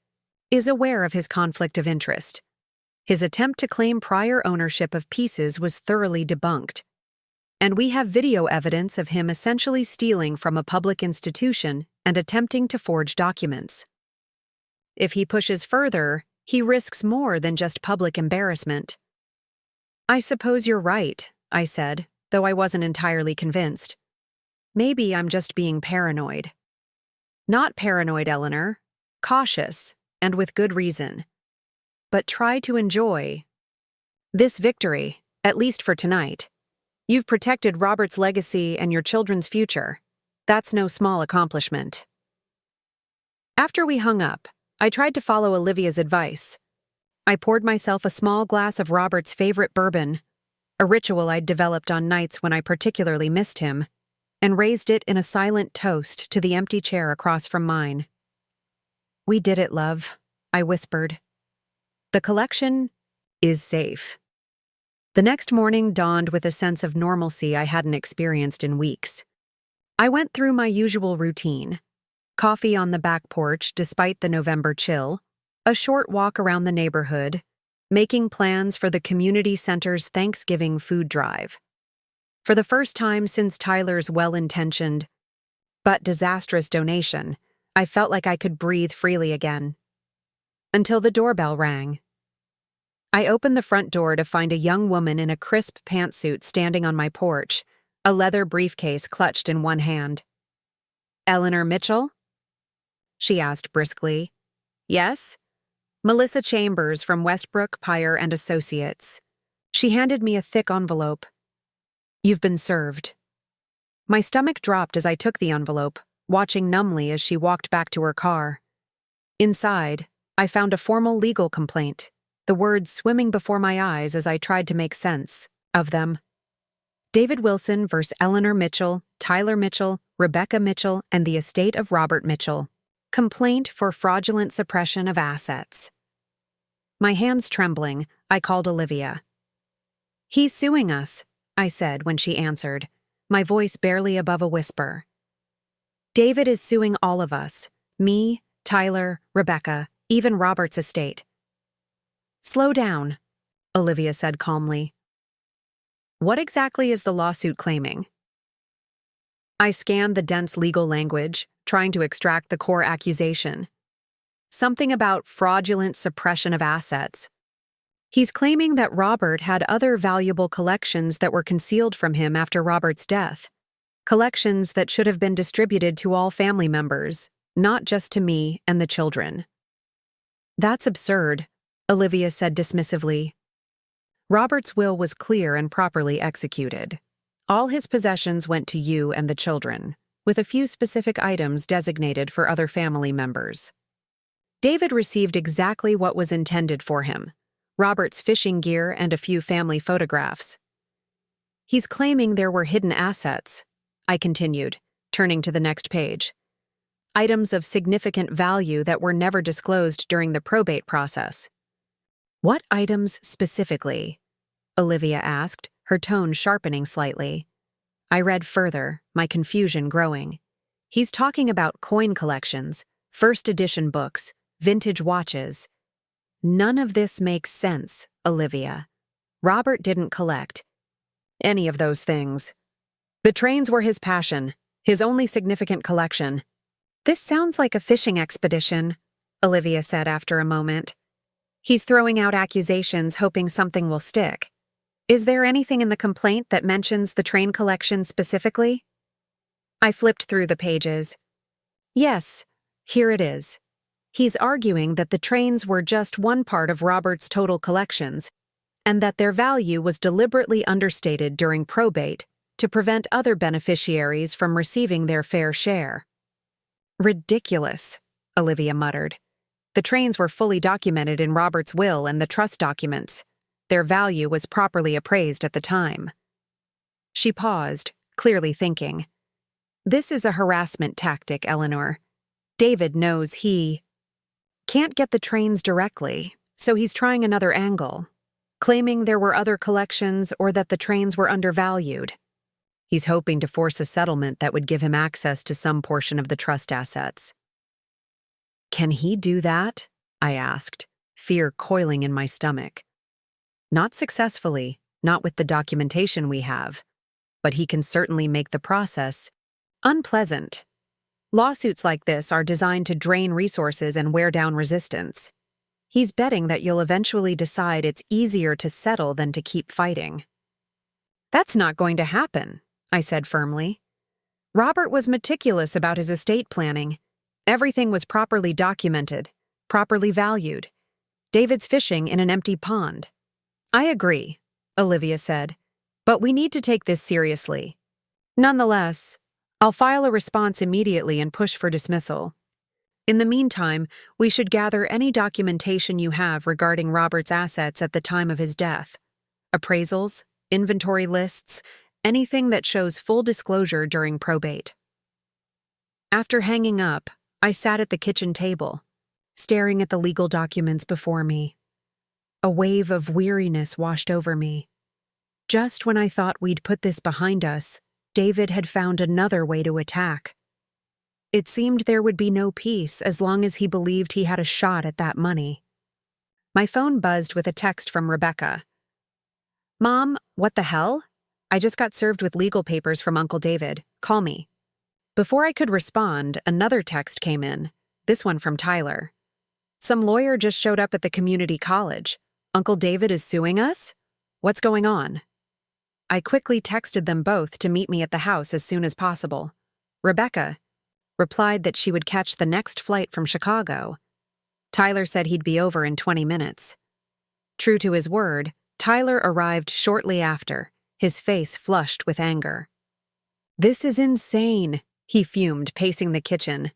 is aware of his conflict of interest. His attempt to claim prior ownership of pieces was thoroughly debunked, and we have video evidence of him essentially stealing from a public institution and attempting to forge documents. If he pushes further, he risks more than just public embarrassment." "I suppose you're right," I said, though I wasn't entirely convinced. "Maybe I'm just being paranoid." "Not paranoid, Eleanor. Cautious, and with good reason. But try to enjoy this victory, at least for tonight. You've protected Robert's legacy and your children's future. That's no small accomplishment." After we hung up, I tried to follow Olivia's advice. I poured myself a small glass of Robert's favorite bourbon, a ritual I'd developed on nights when I particularly missed him, and raised it in a silent toast to the empty chair across from mine. "We did it, love," I whispered. "The collection is safe." The next morning dawned with a sense of normalcy I hadn't experienced in weeks. I went through my usual routine: coffee on the back porch despite the November chill, a short walk around the neighborhood, making plans for the community center's Thanksgiving food drive. For the first time since Tyler's well-intentioned but disastrous donation, I felt like I could breathe freely again. Until the doorbell rang. I opened the front door to find a young woman in a crisp pantsuit standing on my porch, a leather briefcase clutched in one hand. "Eleanor Mitchell?" she asked briskly. "Yes?" "Melissa Chambers from Westbrook, Pyre and Associates." She handed me a thick envelope. "You've been served." My stomach dropped as I took the envelope, watching numbly as she walked back to her car. Inside, I found a formal legal complaint, the words swimming before my eyes as I tried to make sense of them. David Wilson vs. Eleanor Mitchell, Tyler Mitchell, Rebecca Mitchell, and the estate of Robert Mitchell. Complaint for fraudulent suppression of assets. My hands trembling, I called Olivia. "He's suing us," I said when she answered, my voice barely above a whisper. "David is suing all of us, me, Tyler, Rebecca, even Robert's estate." "Slow down," Olivia said calmly. "What exactly is the lawsuit claiming?" I scanned the dense legal language, trying to extract the core accusation. Something about fraudulent suppression of assets. He's claiming that Robert had other valuable collections that were concealed from him after Robert's death. Collections that should have been distributed to all family members, not just to me and the children. "That's absurd," Olivia said dismissively. "Robert's will was clear and properly executed. All his possessions went to you and the children, with a few specific items designated for other family members. David received exactly what was intended for him: Robert's fishing gear and a few family photographs." "He's claiming there were hidden assets," I continued, turning to the next page. "Items of significant value that were never disclosed during the probate process." "What items specifically?" Olivia asked, her tone sharpening slightly. I read further, my confusion growing. He's talking about coin collections, first edition books, vintage watches. None of this makes sense, Olivia. Robert didn't collect any of those things. The trains were his passion, his only significant collection. "This sounds like a fishing expedition," Olivia said after a moment. "He's throwing out accusations hoping something will stick. Is there anything in the complaint that mentions the train collection specifically?" I flipped through the pages. "Yes, here it is. He's arguing that the trains were just one part of Robert's total collections, and that their value was deliberately understated during probate to prevent other beneficiaries from receiving their fair share. Ridiculous, Olivia muttered. The trains were fully documented in Robert's will and the trust documents. Their value was properly appraised at the time. She paused, clearly thinking. This is a harassment tactic, Eleanor. David knows he can't get the trains directly, so he's trying another angle, claiming there were other collections or that the trains were undervalued. He's hoping to force a settlement that would give him access to some portion of the trust assets. Can he do that? I asked, fear coiling in my stomach. Not successfully, not with the documentation we have, but he can certainly make the process unpleasant. Lawsuits like this are designed to drain resources and wear down resistance. He's betting that you'll eventually decide it's easier to settle than to keep fighting. That's not going to happen, I said firmly. Robert was meticulous about his estate planning. Everything was properly documented, properly valued. David's fishing in an empty pond. I agree, Olivia said, but we need to take this seriously. Nonetheless, I'll file a response immediately and push for dismissal. In the meantime, we should gather any documentation you have regarding Robert's assets at the time of his death. Appraisals, inventory lists, anything that shows full disclosure during probate. After hanging up, I sat at the kitchen table, staring at the legal documents before me. A wave of weariness washed over me. Just when I thought we'd put this behind us, David had found another way to attack. It seemed there would be no peace as long as he believed he had a shot at that money. My phone buzzed with a text from Rebecca. Mom, what the hell? I just got served with legal papers from Uncle David. Call me. Before I could respond, another text came in, this one from Tyler. Some lawyer just showed up at the community college. Uncle David is suing us? What's going on? I quickly texted them both to meet me at the house as soon as possible. Rebecca replied that she would catch the next flight from Chicago. Tyler said he'd be over in 20 minutes. True to his word, Tyler arrived shortly after, his face flushed with anger. This is insane, he fumed, pacing the kitchen.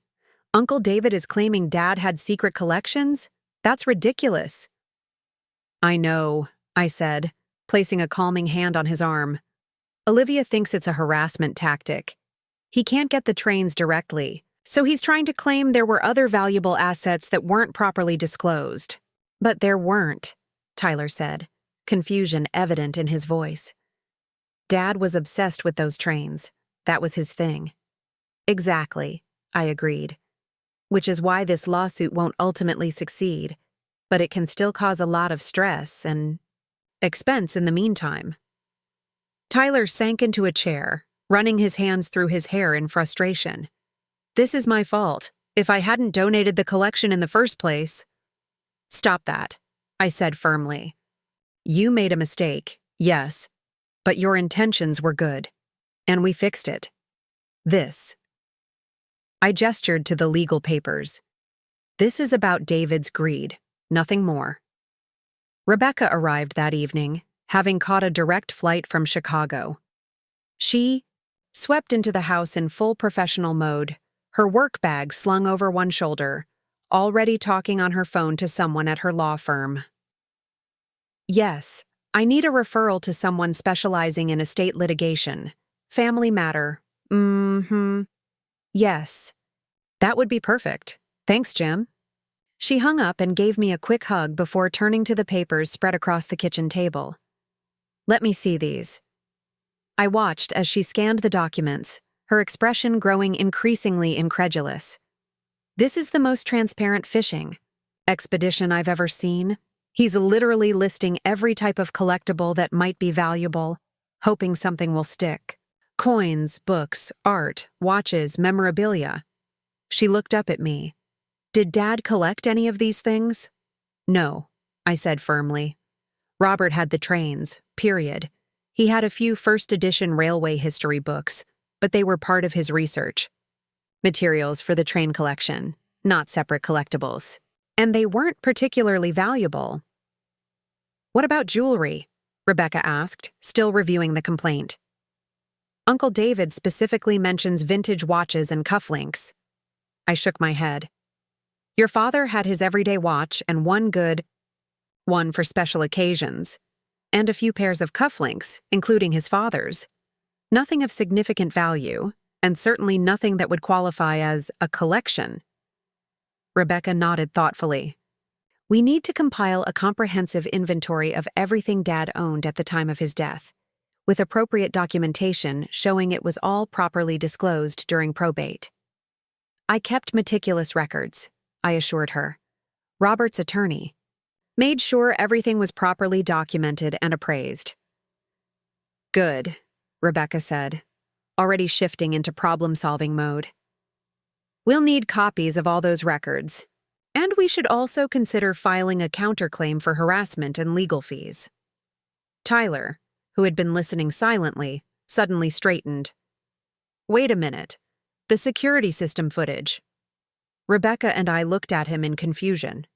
Uncle David is claiming Dad had secret collections? That's ridiculous. I know, I said, placing a calming hand on his arm. Olivia thinks it's a harassment tactic. He can't get the trains directly, so he's trying to claim there were other valuable assets that weren't properly disclosed. But there weren't, Tyler said, confusion evident in his voice. Dad was obsessed with those trains. That was his thing. Exactly, I agreed. Which is why this lawsuit won't ultimately succeed, but it can still cause a lot of stress and expense in the meantime. Tyler sank into a chair, running his hands through his hair in frustration. This is my fault. If I hadn't donated the collection in the first place. Stop that, I said firmly. You made a mistake, yes, but your intentions were good, and we fixed it. This. I gestured to the legal papers. This is about David's greed, nothing more. Rebecca arrived that evening, having caught a direct flight from Chicago. She swept into the house in full professional mode, her work bag slung over one shoulder, already talking on her phone to someone at her law firm. Yes, I need a referral to someone specializing in estate litigation. Family matter. Yes. That would be perfect. Thanks, Jim. She hung up and gave me a quick hug before turning to the papers spread across the kitchen table. Let me see these. I watched as she scanned the documents, her expression growing increasingly incredulous. This is the most transparent fishing expedition I've ever seen. He's literally listing every type of collectible that might be valuable, hoping something will stick. Coins, books, art, watches, memorabilia. She looked up at me. Did Dad collect any of these things? No, I said firmly. Robert had the trains, period. He had a few first-edition railway history books, but they were part of his research. Materials for the train collection. not separate collectibles. And they weren't particularly valuable. "What about jewelry?" Rebecca asked, still reviewing the complaint. "Uncle David specifically mentions vintage watches and cufflinks." I shook my head. "Your father had his everyday watch and one good one for special occasions, and a few pairs of cufflinks, including his father's. Nothing of significant value, and certainly nothing that would qualify as a collection." Rebecca nodded thoughtfully. "We need to compile a comprehensive inventory of everything Dad owned at the time of his death, with appropriate documentation showing it was all properly disclosed during probate." "I kept meticulous records," I assured her. Robert's attorney made sure everything was properly documented and appraised. "Good," Rebecca said, already shifting into problem-solving mode. "We'll need copies of all those records, and we should also consider filing a counterclaim for harassment and legal fees." Tyler, who had been listening silently, suddenly straightened. "Wait a minute. The security system footage." Rebecca and I looked at him in confusion.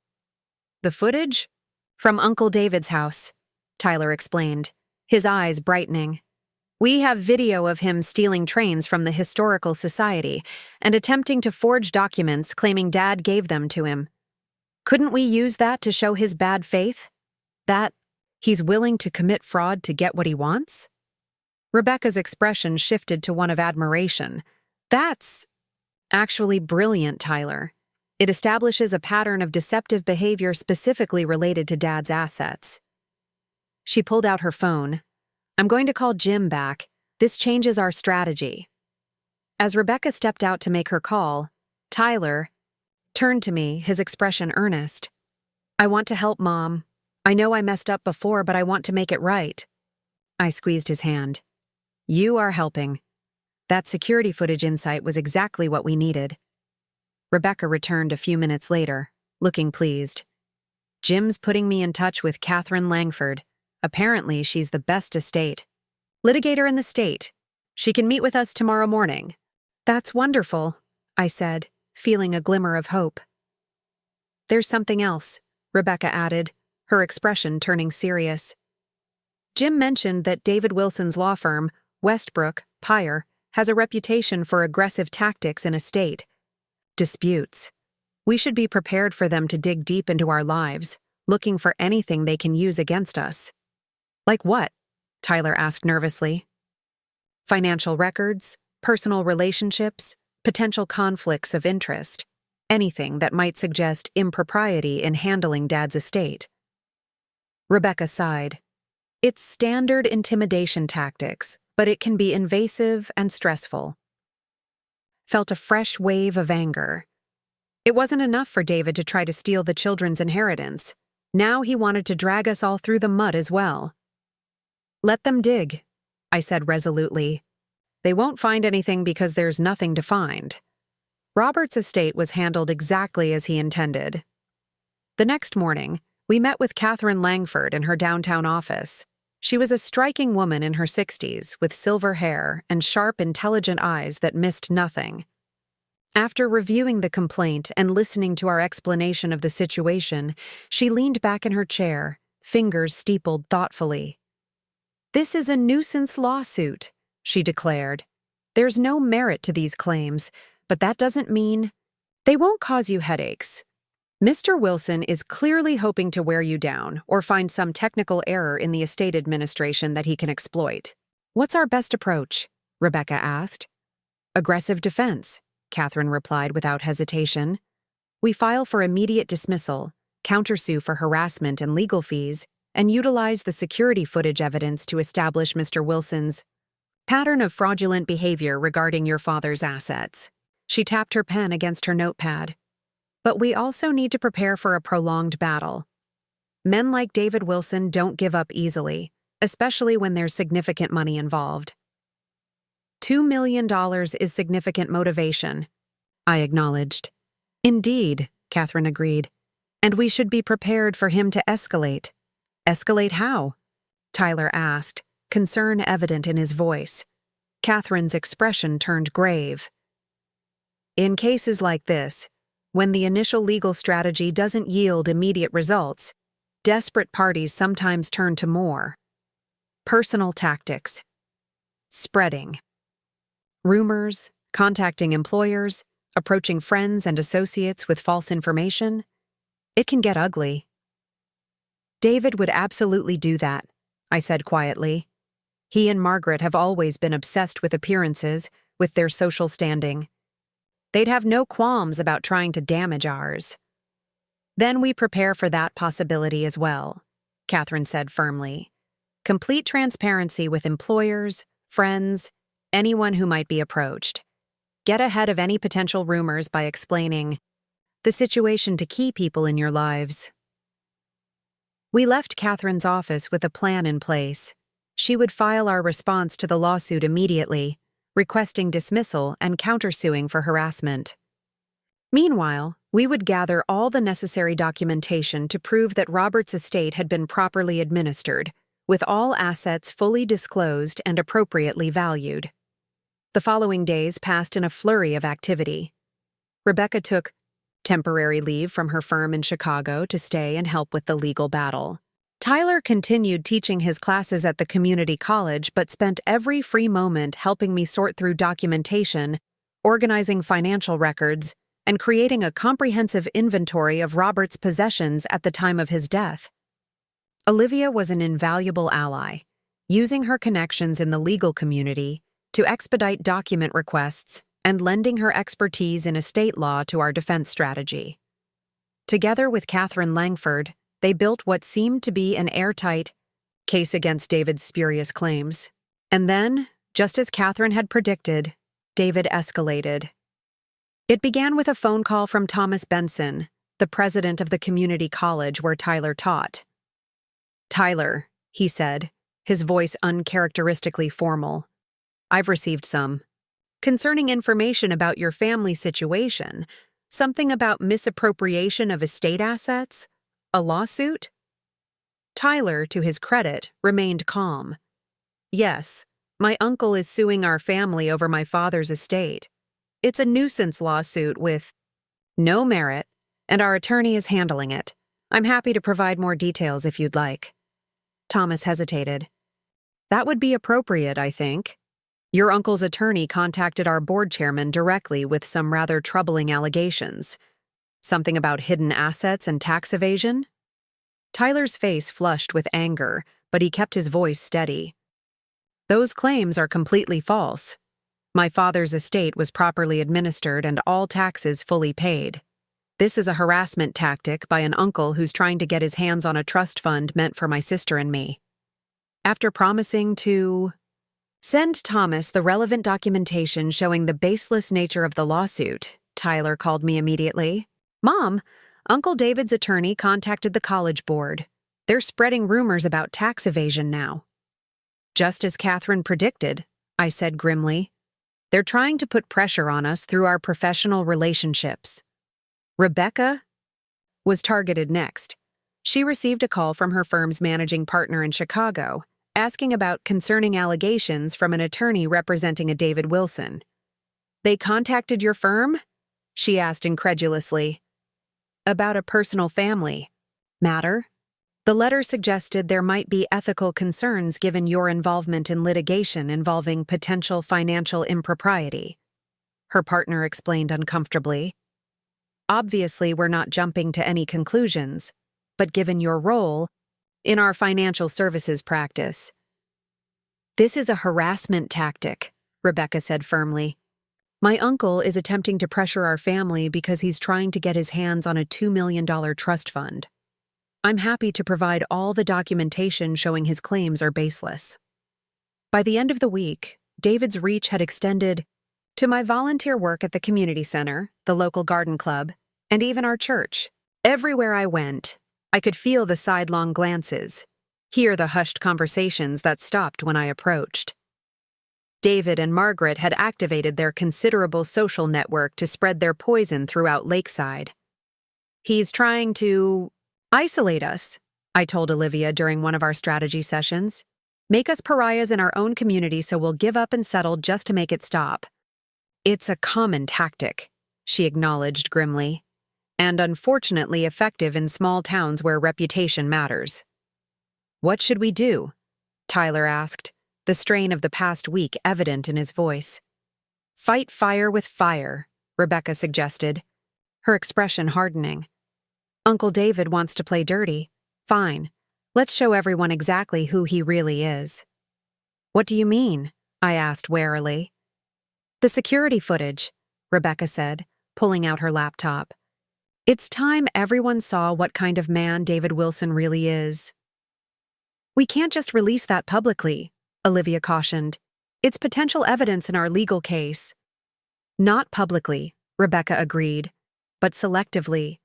"The footage?" "From Uncle David's house," Tyler explained, his eyes brightening. "We have video of him stealing trains from the Historical Society and attempting to forge documents claiming Dad gave them to him. Couldn't we use that to show his bad faith? That he's willing to commit fraud to get what he wants?" Rebecca's expression shifted to one of admiration. "That's actually brilliant, Tyler. It establishes a pattern of deceptive behavior specifically related to Dad's assets." She pulled out her phone. "I'm going to call Jim back. This changes our strategy." As Rebecca stepped out to make her call, Tyler turned to me, his expression earnest. "I want to help, Mom. I know I messed up before, but I want to make it right." I squeezed his hand. "You are helping. That security footage insight was exactly what we needed." Rebecca returned a few minutes later, looking pleased. "Jim's putting me in touch with Catherine Langford. Apparently, she's the best estate litigator in the state. She can meet with us tomorrow morning." "That's wonderful," I said, feeling a glimmer of hope. "There's something else," Rebecca added, her expression turning serious. "Jim mentioned that David Wilson's law firm, Westbrook, Pyre, has a reputation for aggressive tactics in estate disputes. We should be prepared for them to dig deep into our lives, looking for anything they can use against us." "Like what?" Tyler asked nervously. "Financial records, personal relationships, potential conflicts of interest, anything that might suggest impropriety in handling Dad's estate." Rebecca sighed. "It's standard intimidation tactics, but it can be invasive and stressful." Felt a fresh wave of anger. It wasn't enough for David to try to steal the children's inheritance. Now he wanted to drag us all through the mud as well. "Let them dig," I said resolutely. "They won't find anything because there's nothing to find." Robert's estate was handled exactly as he intended. The next morning, we met with Catherine Langford in her downtown office. She was a striking woman in her 60s with silver hair and sharp, intelligent eyes that missed nothing. After reviewing the complaint and listening to our explanation of the situation, she leaned back in her chair, fingers steepled thoughtfully. "This is a nuisance lawsuit," she declared. "There's no merit to these claims, but that doesn't mean they won't cause you headaches. Mr. Wilson is clearly hoping to wear you down or find some technical error in the estate administration that he can exploit." "What's our best approach?" Rebecca asked. "Aggressive defense," Catherine replied without hesitation. "We file for immediate dismissal, countersue for harassment and legal fees, and utilize the security footage evidence to establish Mr. Wilson's pattern of fraudulent behavior regarding your father's assets." She tapped her pen against her notepad. "But we also need to prepare for a prolonged battle. Men like David Wilson don't give up easily, especially when there's significant money involved." $2 million is significant motivation," I acknowledged. "Indeed," Catherine agreed. "And we should be prepared for him to escalate." "Escalate how?" Tyler asked, concern evident in his voice. Catherine's expression turned grave. "In cases like this, When the initial legal strategy doesn't yield immediate results, desperate parties sometimes turn to more personal tactics. Spreading rumors, contacting employers, approaching friends and associates with false information. It can get ugly. David would absolutely do that, I said quietly. He and Margaret have always been obsessed with appearances, with their social standing. They'd have no qualms about trying to damage ours. Then we prepare for that possibility as well, Catherine said firmly. Complete transparency with employers, friends, anyone who might be approached. Get ahead of any potential rumors by explaining the situation to key people in your lives. We left Catherine's office with a plan in place. She would file our response to the lawsuit immediately, requesting dismissal and countersuing for harassment. Meanwhile, we would gather all the necessary documentation to prove that Robert's estate had been properly administered, with all assets fully disclosed and appropriately valued. The following days passed in a flurry of activity. Rebecca took temporary leave from her firm in Chicago to stay and help with the legal battle. Tyler continued teaching his classes at the community college but spent every free moment helping me sort through documentation, organizing financial records, and creating a comprehensive inventory of Robert's possessions at the time of his death. Olivia was an invaluable ally, using her connections in the legal community to expedite document requests and lending her expertise in estate law to our defense strategy. Together with Catherine Langford, they built what seemed to be an airtight case against David's spurious claims. And then, just as Catherine had predicted, David escalated. It began with a phone call from Thomas Benson, the president of the community college where Tyler taught. "Tyler," he said, his voice uncharacteristically formal, "I've received some concerning information about your family situation, something about misappropriation of estate assets, a lawsuit?" Tyler, to his credit, remained calm. "Yes, my uncle is suing our family over my father's estate. It's a nuisance lawsuit with no merit, and our attorney is handling it. I'm happy to provide more details if you'd like." Thomas hesitated. "That would be appropriate, I think. Your uncle's attorney contacted our board chairman directly with some rather troubling allegations. Something about hidden assets and tax evasion?" Tyler's face flushed with anger, but he kept his voice steady. "Those claims are completely false. My father's estate was properly administered and all taxes fully paid. This is a harassment tactic by an uncle who's trying to get his hands on a trust fund meant for my sister and me." After promising to send Thomas the relevant documentation showing the baseless nature of the lawsuit, Tyler called me immediately. "Mom, Uncle David's attorney contacted the college board. They're spreading rumors about tax evasion now." "Just as Catherine predicted," I said grimly. "They're trying to put pressure on us through our professional relationships." Rebecca was targeted next. She received a call from her firm's managing partner in Chicago, asking about concerning allegations from an attorney representing a David Wilson. "They contacted your firm?" she asked incredulously. "About a personal family matter. The letter suggested there might be ethical concerns given your involvement in litigation involving potential financial impropriety," her partner explained uncomfortably. "Obviously, we're not jumping to any conclusions, but given your role in our financial services practice." "This is a harassment tactic," Rebecca said firmly. "My uncle is attempting to pressure our family because he's trying to get his hands on a $2 million trust fund. I'm happy to provide all the documentation showing his claims are baseless." By the end of the week, David's reach had extended to my volunteer work at the community center, the local garden club, and even our church. Everywhere I went, I could feel the sidelong glances, hear the hushed conversations that stopped when I approached. David and Margaret had activated their considerable social network to spread their poison throughout Lakeside. "He's trying to isolate us," I told Olivia during one of our strategy sessions. "Make us pariahs in our own community so we'll give up and settle just to make it stop." "It's a common tactic," she acknowledged grimly. and unfortunately effective in small towns where reputation matters. "What should we do?" Tyler asked, the strain of the past week evident in his voice. "Fight fire with fire," Rebecca suggested, her expression hardening. "Uncle David wants to play dirty. Fine. Let's show everyone exactly who he really is." "What do you mean?" I asked warily. "The security footage," Rebecca said, pulling out her laptop. "It's time everyone saw what kind of man David Wilson really is." "We can't just release that publicly," Olivia cautioned. "It's potential evidence in our legal case." "Not publicly," Rebecca agreed, "but selectively.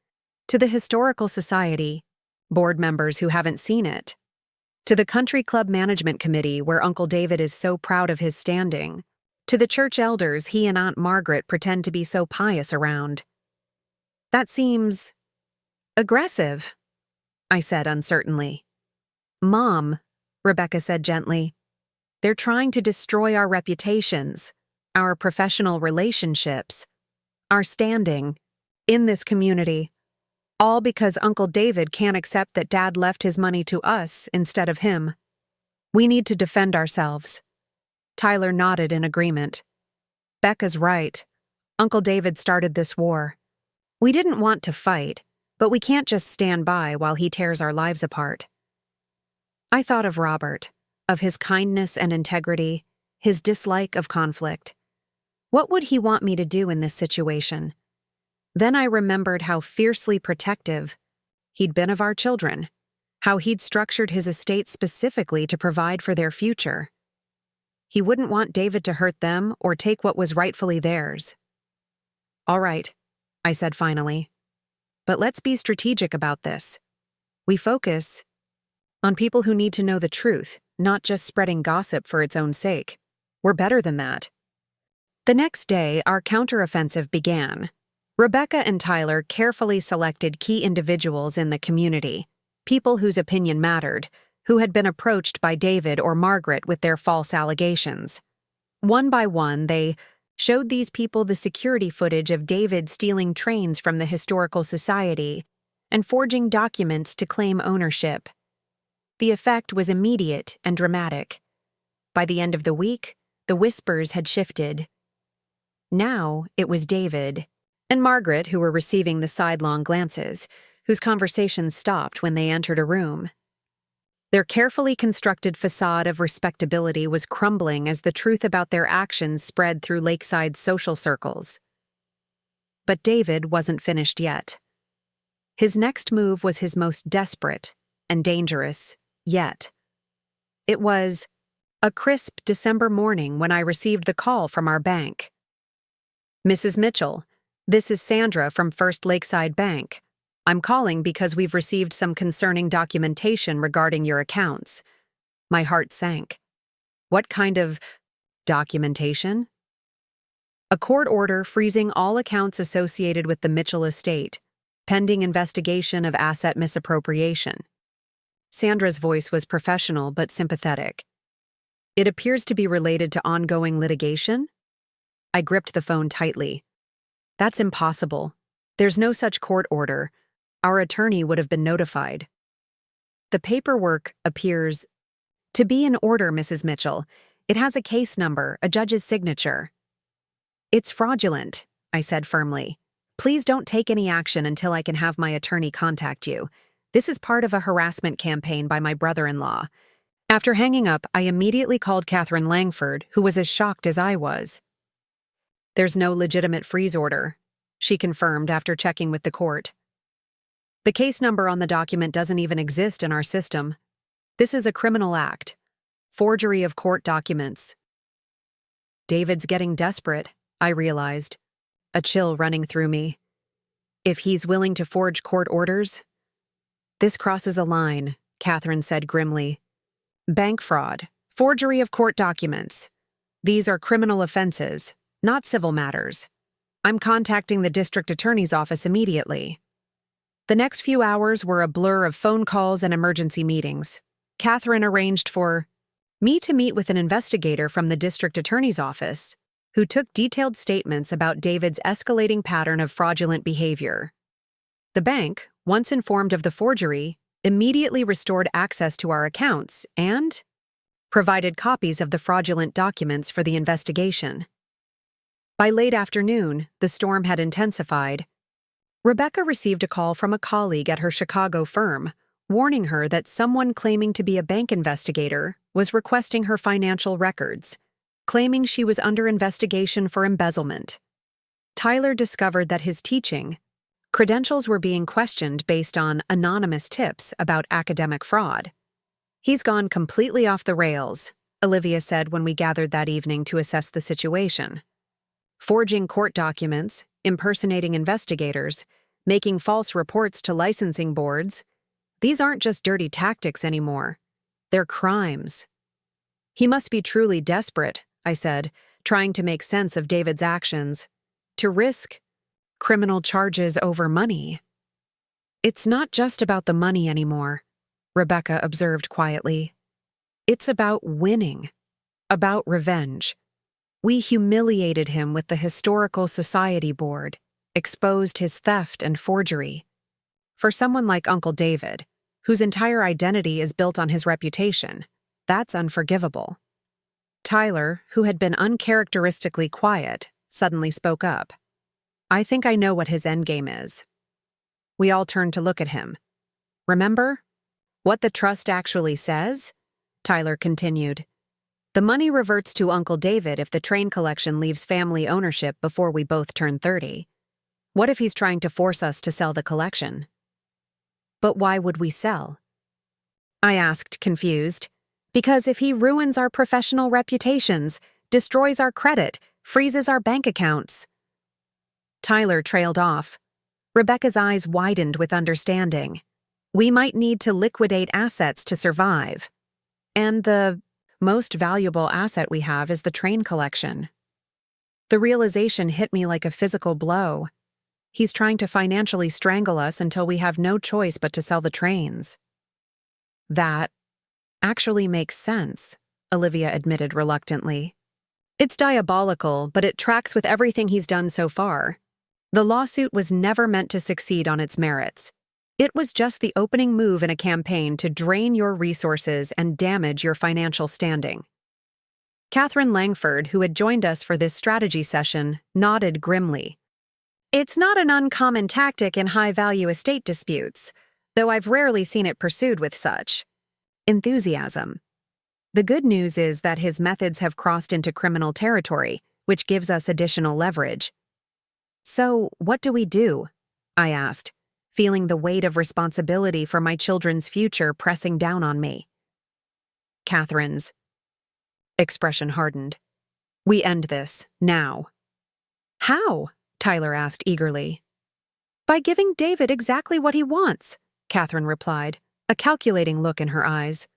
To the Historical Society, board members who haven't seen it. To the Country Club Management Committee, where Uncle David is so proud of his standing. To the church elders he and Aunt Margaret pretend to be so pious around." "That seems aggressive," I said uncertainly. "Mom," Rebecca said gently, "they're trying to destroy our reputations, our professional relationships, our standing in this community, all because Uncle David can't accept that Dad left his money to us instead of him. We need to defend ourselves." Tyler nodded in agreement. "Becca's right. Uncle David started this war. We didn't want to fight, but we can't just stand by while he tears our lives apart." I thought of Robert, of his kindness and integrity, his dislike of conflict. What would he want me to do in this situation? Then I remembered how fiercely protective he'd been of our children, how he'd structured his estate specifically to provide for their future. He wouldn't want David to hurt them or take what was rightfully theirs. "All right," I said finally. "But let's be strategic about this. We focus on people who need to know the truth, not just spreading gossip for its own sake. We're better than that." The next day, our counteroffensive began. Rebecca and Tyler carefully selected key individuals in the community, people whose opinion mattered, who had been approached by David or Margaret with their false allegations. One by one, they showed these people the security footage of David stealing trains from the Historical Society and forging documents to claim ownership. The effect was immediate and dramatic. By the end of the week, the whispers had shifted. Now it was David and Margaret who were receiving the sidelong glances, whose conversations stopped when they entered a room. Their carefully constructed facade of respectability was crumbling as the truth about their actions spread through Lakeside's social circles. But David wasn't finished yet. His next move was his most desperate and dangerous yet. It was a crisp December morning when I received the call from our bank. "Mrs. Mitchell, this is Sandra from First Lakeside Bank. I'm calling because we've received some concerning documentation regarding your accounts." My heart sank. "What kind of documentation?" "A court order freezing all accounts associated with the Mitchell estate, pending investigation of asset misappropriation." Sandra's voice was professional but sympathetic. "It appears to be related to ongoing litigation?" I gripped the phone tightly. "That's impossible. There's no such court order. Our attorney would have been notified." "The paperwork appears to be in order, Mrs. Mitchell. It has a case number, a judge's signature." "It's fraudulent," I said firmly. "Please don't take any action until I can have my attorney contact you. This is part of a harassment campaign by my brother-in-law." After hanging up, I immediately called Catherine Langford, who was as shocked as I was. "There's no legitimate freeze order," she confirmed after checking with the court. "The case number on the document doesn't even exist in our system. This is a criminal act. Forgery of court documents." David's getting desperate, I realized, a chill running through me. If he's willing to forge court orders? "This crosses a line," Catherine said grimly. "Bank fraud, forgery of court documents. These are criminal offenses, not civil matters. I'm contacting the district attorney's office immediately." The next few hours were a blur of phone calls and emergency meetings. Catherine arranged for me to meet with an investigator from the district attorney's office, who took detailed statements about David's escalating pattern of fraudulent behavior. The bank, once informed of the forgery, immediately restored access to our accounts and provided copies of the fraudulent documents for the investigation. By late afternoon, the storm had intensified. Rebecca received a call from a colleague at her Chicago firm, warning her that someone claiming to be a bank investigator was requesting her financial records, claiming she was under investigation for embezzlement. Tyler discovered that his teaching credentials were being questioned based on anonymous tips about academic fraud. "He's gone completely off the rails," Olivia said when we gathered that evening to assess the situation. "Forging court documents, impersonating investigators, making false reports to licensing boards. These aren't just dirty tactics anymore. They're crimes." "He must be truly desperate," I said, trying to make sense of David's actions. "To risk criminal charges over money." "It's not just about the money anymore," Rebecca observed quietly. "It's about winning, about revenge. We humiliated him with the Historical Society board, exposed his theft and forgery. For someone like Uncle David, whose entire identity is built on his reputation, that's unforgivable." Tyler, who had been uncharacteristically quiet, suddenly spoke up. "I think I know what his endgame is." We all turned to look at him. "Remember what the trust actually says?" Tyler continued. "The money reverts to Uncle David if the train collection leaves family ownership before we both turn 30. What if he's trying to force us to sell the collection?" "But why would we sell?" I asked, confused. "Because if he ruins our professional reputations, destroys our credit, freezes our bank accounts." Tyler trailed off. Rebecca's eyes widened with understanding. "We might need to liquidate assets to survive. And the most valuable asset we have is the train collection." The realization hit me like a physical blow. He's trying to financially strangle us until we have no choice but to sell the trains. "That actually makes sense," Olivia admitted reluctantly. "It's diabolical, but it tracks with everything he's done so far. The lawsuit was never meant to succeed on its merits. It was just the opening move in a campaign to drain your resources and damage your financial standing." Catherine Langford, who had joined us for this strategy session, nodded grimly. "It's not an uncommon tactic in high-value estate disputes, though I've rarely seen it pursued with such enthusiasm. The good news is that his methods have crossed into criminal territory, which gives us additional leverage." "So, what do we do?" I asked, feeling the weight of responsibility for my children's future pressing down on me. Catherine's expression hardened. "We end this, now." "How?" Tyler asked eagerly. "By giving David exactly what he wants," Catherine replied, a calculating look in her eyes.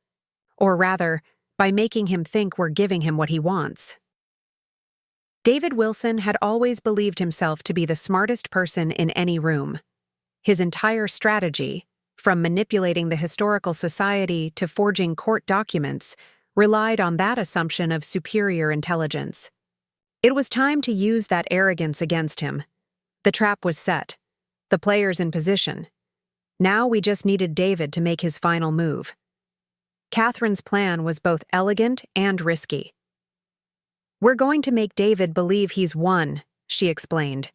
"Or rather, by making him think we're giving him what he wants." David Wilson had always believed himself to be the smartest person in any room. His entire strategy, from manipulating the Historical Society to forging court documents, relied on that assumption of superior intelligence. It was time to use that arrogance against him. The trap was set, the players in position. Now we just needed David to make his final move. Catherine's plan was both elegant and risky. "We're going to make David believe he's won," she explained,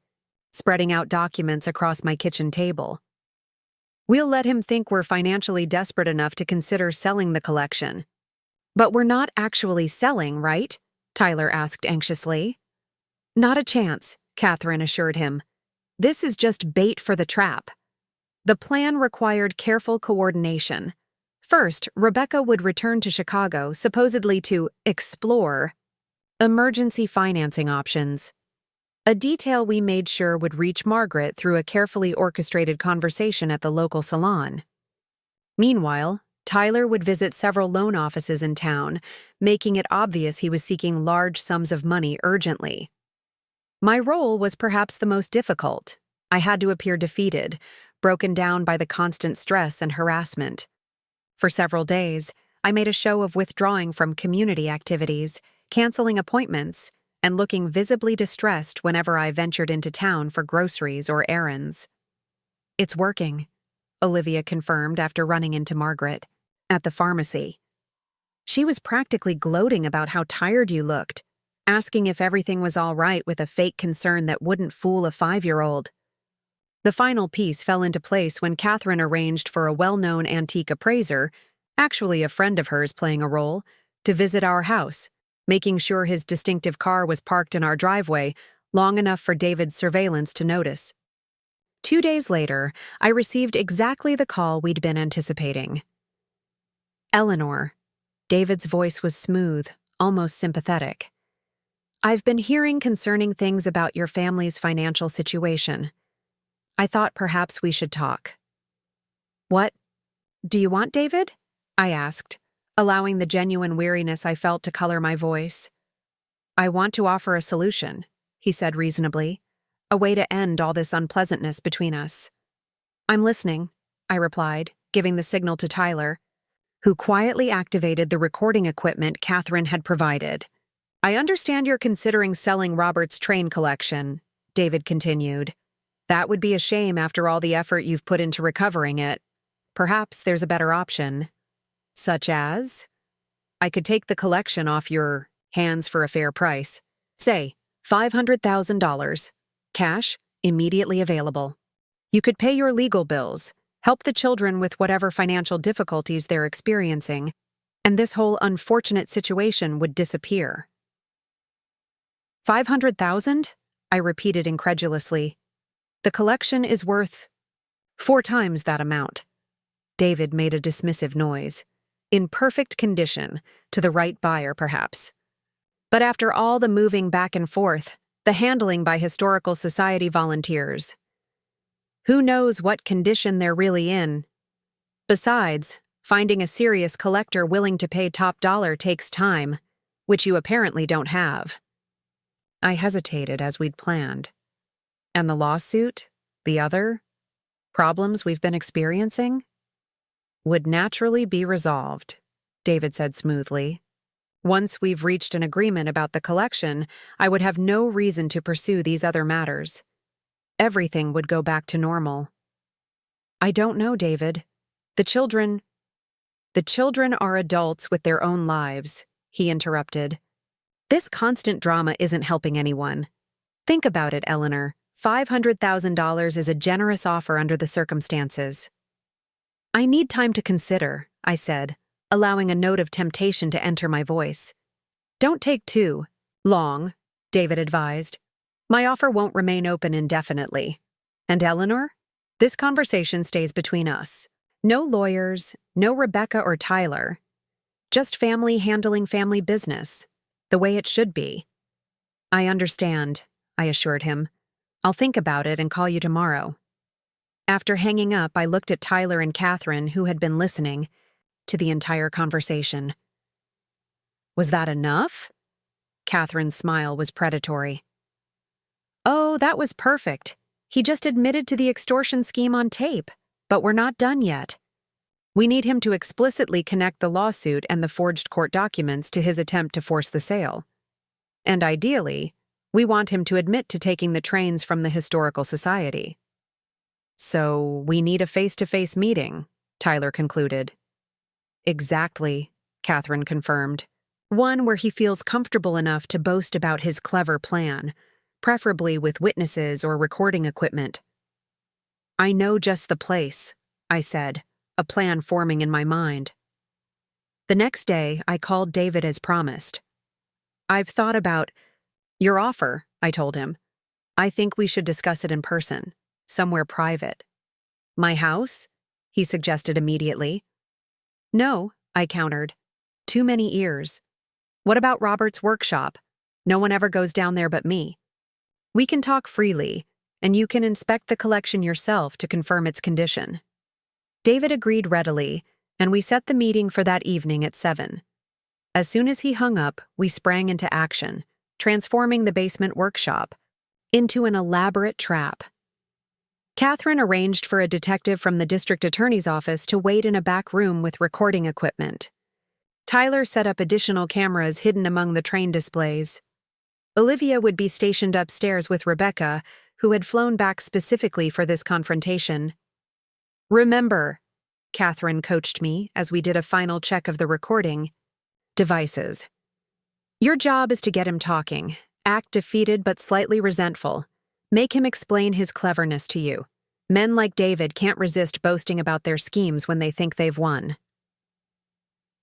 spreading out documents across my kitchen table. "We'll let him think we're financially desperate enough to consider selling the collection." "But we're not actually selling, right?" Tyler asked anxiously. "Not a chance," Catherine assured him. "This is just bait for the trap." The plan required careful coordination. First, Rebecca would return to Chicago, supposedly to explore emergency financing options. A detail we made sure would reach Margaret through a carefully orchestrated conversation at the local salon. Meanwhile, Tyler would visit several loan offices in town, making it obvious he was seeking large sums of money urgently. My role was perhaps the most difficult. I had to appear defeated, broken down by the constant stress and harassment. For several days, I made a show of withdrawing from community activities, canceling appointments, and looking visibly distressed whenever I ventured into town for groceries or errands. It's working, Olivia confirmed after running into Margaret at the pharmacy. She was practically gloating about how tired you looked, asking if everything was all right with a fake concern that wouldn't fool a 5-year-old. The final piece fell into place when Catherine arranged for a well-known antique appraiser, actually a friend of hers playing a role, to visit our house, making sure his distinctive car was parked in our driveway long enough for David's surveillance to notice. 2 days later, I received exactly the call we'd been anticipating. Eleanor. David's voice was smooth, almost sympathetic. I've been hearing concerning things about your family's financial situation. I thought perhaps we should talk. What do you want, David? I asked, allowing the genuine weariness I felt to color my voice. I want to offer a solution, he said reasonably, a way to end all this unpleasantness between us. I'm listening, I replied, giving the signal to Tyler, who quietly activated the recording equipment Catherine had provided. I understand you're considering selling Robert's train collection, David continued. That would be a shame after all the effort you've put into recovering it. Perhaps there's a better option. Such as? I could take the collection off your hands for a fair price. Say, $500,000. Cash, immediately available. You could pay your legal bills, help the children with whatever financial difficulties they're experiencing, and this whole unfortunate situation would disappear. 500,000? I repeated incredulously. The collection is worth 4 times that amount. David made a dismissive noise. In perfect condition, to the right buyer perhaps. But after all the moving back and forth, the handling by Historical Society volunteers, who knows what condition they're really in? Besides, finding a serious collector willing to pay top dollar takes time, which you apparently don't have. I hesitated as we'd planned. And the lawsuit? The other problems we've been experiencing? Would naturally be resolved, David said smoothly. Once we've reached an agreement about the collection, I would have no reason to pursue these other matters. Everything would go back to normal. I don't know, David. The children are adults with their own lives, he interrupted. This constant drama isn't helping anyone. Think about it, Eleanor. $500,000 is a generous offer under the circumstances. I need time to consider, I said, allowing a note of temptation to enter my voice. Don't take too long, David advised. My offer won't remain open indefinitely. And Eleanor? This conversation stays between us. No lawyers, no Rebecca or Tyler. Just family handling family business, the way it should be. I understand, I assured him. I'll think about it and call you tomorrow. After hanging up, I looked at Tyler and Catherine, who had been listening to the entire conversation. Was that enough? Catherine's smile was predatory. Oh, that was perfect. He just admitted to the extortion scheme on tape, but we're not done yet. We need him to explicitly connect the lawsuit and the forged court documents to his attempt to force the sale. And ideally, we want him to admit to taking the trains from the Historical Society. So we need a face-to-face meeting, Tyler concluded. Exactly, Catherine confirmed. One where he feels comfortable enough to boast about his clever plan, preferably with witnesses or recording equipment. I know just the place, I said, a plan forming in my mind. The next day, I called David as promised. I've thought about your offer, I told him. I think we should discuss it in person, somewhere private. My house? He suggested immediately. No, I countered. Too many ears. What about Robert's workshop? No one ever goes down there but me. We can talk freely, and you can inspect the collection yourself to confirm its condition. David agreed readily, and we set the meeting for that evening at 7. As soon as he hung up, we sprang into action, transforming the basement workshop into an elaborate trap. Catherine arranged for a detective from the district attorney's office to wait in a back room with recording equipment. Tyler set up additional cameras hidden among the train displays. Olivia would be stationed upstairs with Rebecca, who had flown back specifically for this confrontation. Remember, Catherine coached me as we did a final check of the recording devices. Your job is to get him talking, act defeated but slightly resentful. Make him explain his cleverness to you. Men like David can't resist boasting about their schemes when they think they've won.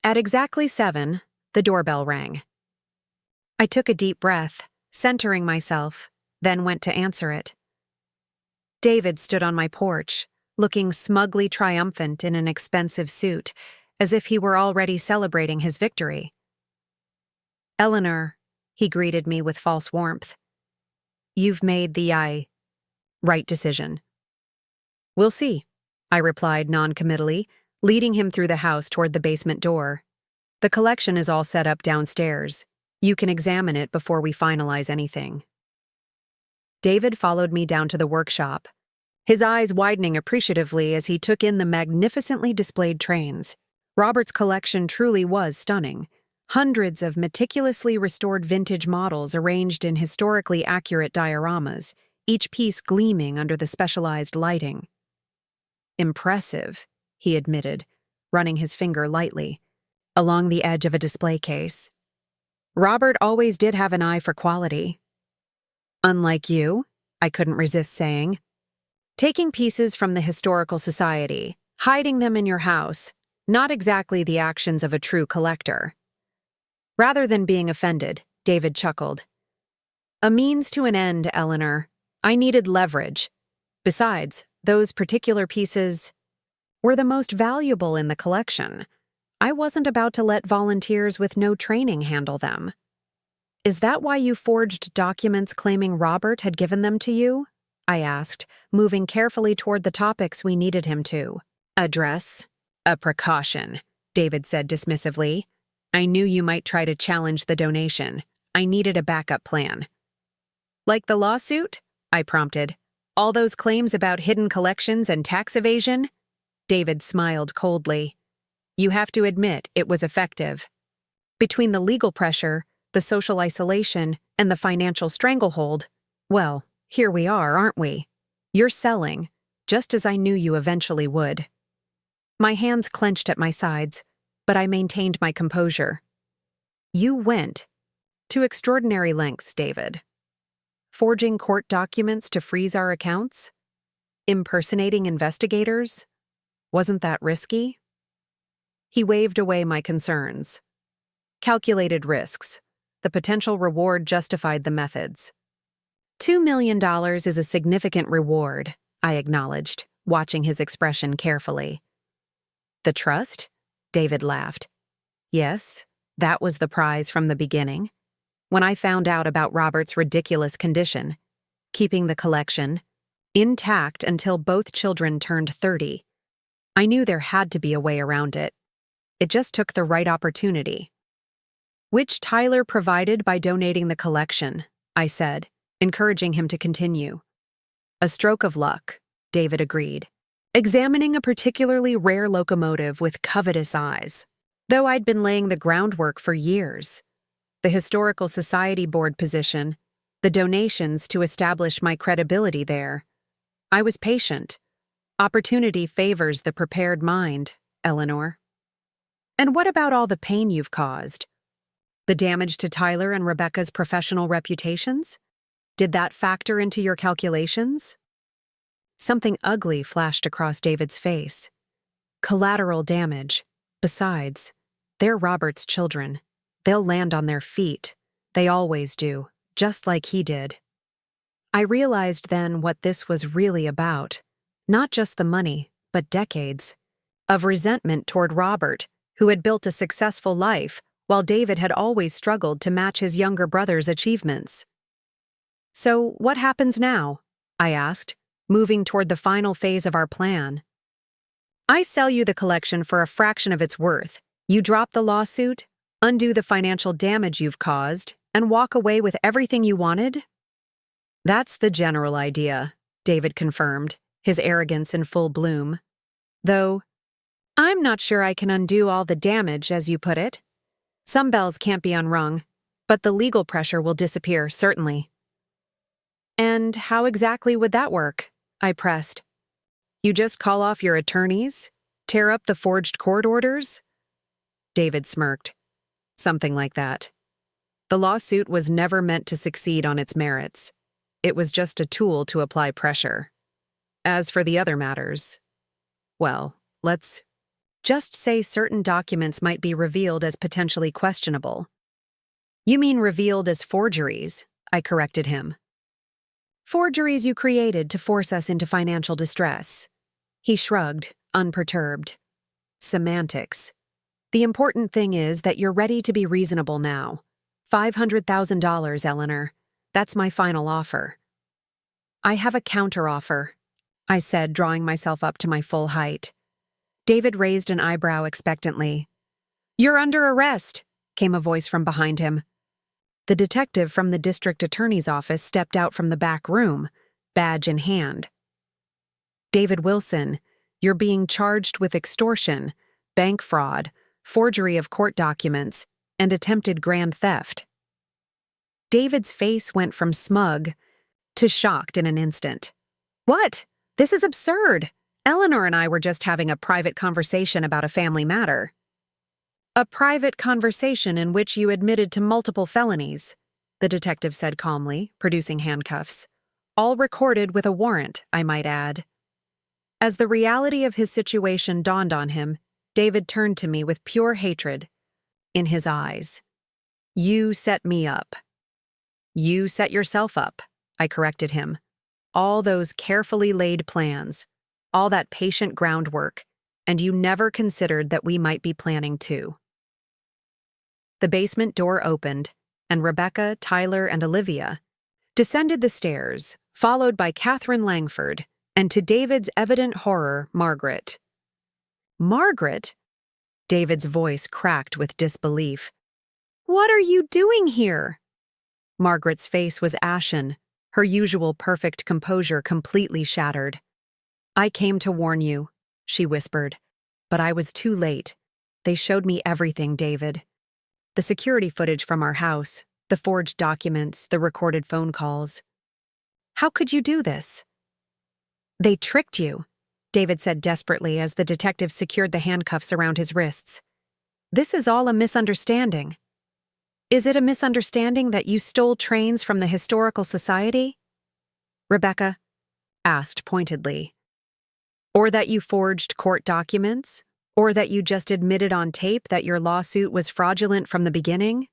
At exactly 7, the doorbell rang. I took a deep breath, centering myself, then went to answer it. David stood on my porch, looking smugly triumphant in an expensive suit, as if he were already celebrating his victory. Eleanor, he greeted me with false warmth. You've made the right decision. We'll see, I replied non-committally, leading him through the house toward the basement door. The collection is all set up downstairs. You can examine it before we finalize anything. David followed me down to the workshop, his eyes widening appreciatively as he took in the magnificently displayed trains. Robert's collection truly was stunning. Hundreds of meticulously restored vintage models arranged in historically accurate dioramas, each piece gleaming under the specialized lighting. Impressive, he admitted, running his finger lightly along the edge of a display case. Robert always did have an eye for quality. Unlike you, I couldn't resist saying. Taking pieces from the Historical Society, hiding them in your house, not exactly the actions of a true collector. Rather than being offended, David chuckled. A means to an end, Eleanor. I needed leverage. Besides, those particular pieces were the most valuable in the collection. I wasn't about to let volunteers with no training handle them. Is that why you forged documents claiming Robert had given them to you? I asked, moving carefully toward the topics we needed him to address. A precaution, David said dismissively. I knew you might try to challenge the donation. I needed a backup plan. Like the lawsuit? I prompted. All those claims about hidden collections and tax evasion? David smiled coldly. You have to admit it was effective. Between the legal pressure, the social isolation, and the financial stranglehold, well, here we are, aren't we? You're selling, just as I knew you eventually would. My hands clenched at my sides, but I maintained my composure. You went to extraordinary lengths, David. Forging court documents to freeze our accounts? Impersonating investigators? Wasn't that risky? He waved away my concerns. Calculated risks. The potential reward justified the methods. $2 million is a significant reward, I acknowledged, watching his expression carefully. The trust? David laughed. Yes, that was the prize from the beginning. When I found out about Robert's ridiculous condition, keeping the collection intact until both children turned 30, I knew there had to be a way around it. It just took the right opportunity. Which Tyler provided by donating the collection, I said, encouraging him to continue. A stroke of luck, David agreed, examining a particularly rare locomotive with covetous eyes. Though I'd been laying the groundwork for years. The Historical Society board position, the donations to establish my credibility there. I was patient. Opportunity favors the prepared mind, Eleanor. And what about all the pain you've caused? The damage to Tyler and Rebecca's professional reputations? Did that factor into your calculations? Something ugly flashed across David's face. Collateral damage. Besides, they're Robert's children. They'll land on their feet. They always do, just like he did. I realized then what this was really about. Not just the money, but decades of resentment toward Robert, who had built a successful life, while David had always struggled to match his younger brother's achievements. So, what happens now? I asked, moving toward the final phase of our plan. I sell you the collection for a fraction of its worth. You drop the lawsuit, undo the financial damage you've caused, and walk away with everything you wanted? That's the general idea, David confirmed, his arrogance in full bloom. Though, I'm not sure I can undo all the damage, as you put it. Some bells can't be unrung, but the legal pressure will disappear, certainly. And how exactly would that work? I pressed. You just call off your attorneys? Tear up the forged court orders? David smirked. Something like that. The lawsuit was never meant to succeed on its merits. It was just a tool to apply pressure. As for the other matters, well, let's just say certain documents might be revealed as potentially questionable. You mean revealed as forgeries, I corrected him. Forgeries you created to force us into financial distress. He shrugged, unperturbed. Semantics. The important thing is that you're ready to be reasonable now. $500,000, Eleanor. That's my final offer. I have a counteroffer, I said, drawing myself up to my full height. David raised an eyebrow expectantly. You're under arrest, came a voice from behind him. The detective from the district attorney's office stepped out from the back room, badge in hand. David Wilson, you're being charged with extortion, bank fraud, forgery of court documents, and attempted grand theft. David's face went from smug to shocked in an instant. What? This is absurd. Eleanor and I were just having a private conversation about a family matter. A private conversation in which you admitted to multiple felonies, the detective said calmly, producing handcuffs. All recorded with a warrant, I might add. As the reality of his situation dawned on him, David turned to me with pure hatred in his eyes. You set me up. You set yourself up, I corrected him. All those carefully laid plans, all that patient groundwork, and you never considered that we might be planning too. The basement door opened, and Rebecca, Tyler, and Olivia descended the stairs, followed by Catherine Langford, and to David's evident horror, Margaret. Margaret? David's voice cracked with disbelief. What are you doing here? Margaret's face was ashen, her usual perfect composure completely shattered. I came to warn you, she whispered, but I was too late. They showed me everything, David. The security footage from our house, the forged documents, the recorded phone calls. How could you do this? They tricked you, David said desperately as the detective secured the handcuffs around his wrists. This is all a misunderstanding. Is it a misunderstanding that you stole trains from the Historical Society? Rebecca asked pointedly. Or that you forged court documents? Or that you just admitted on tape that your lawsuit was fraudulent from the beginning?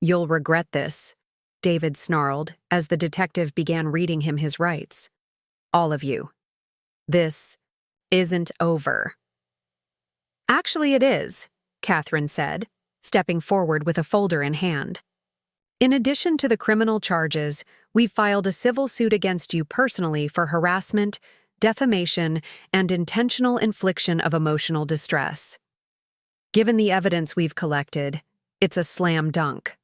You'll regret this, David snarled as the detective began reading him his rights. All of you. This isn't over. Actually, it is, Catherine said, stepping forward with a folder in hand. In addition to the criminal charges, we filed a civil suit against you personally for harassment, defamation, and intentional infliction of emotional distress. Given the evidence we've collected, it's a slam dunk.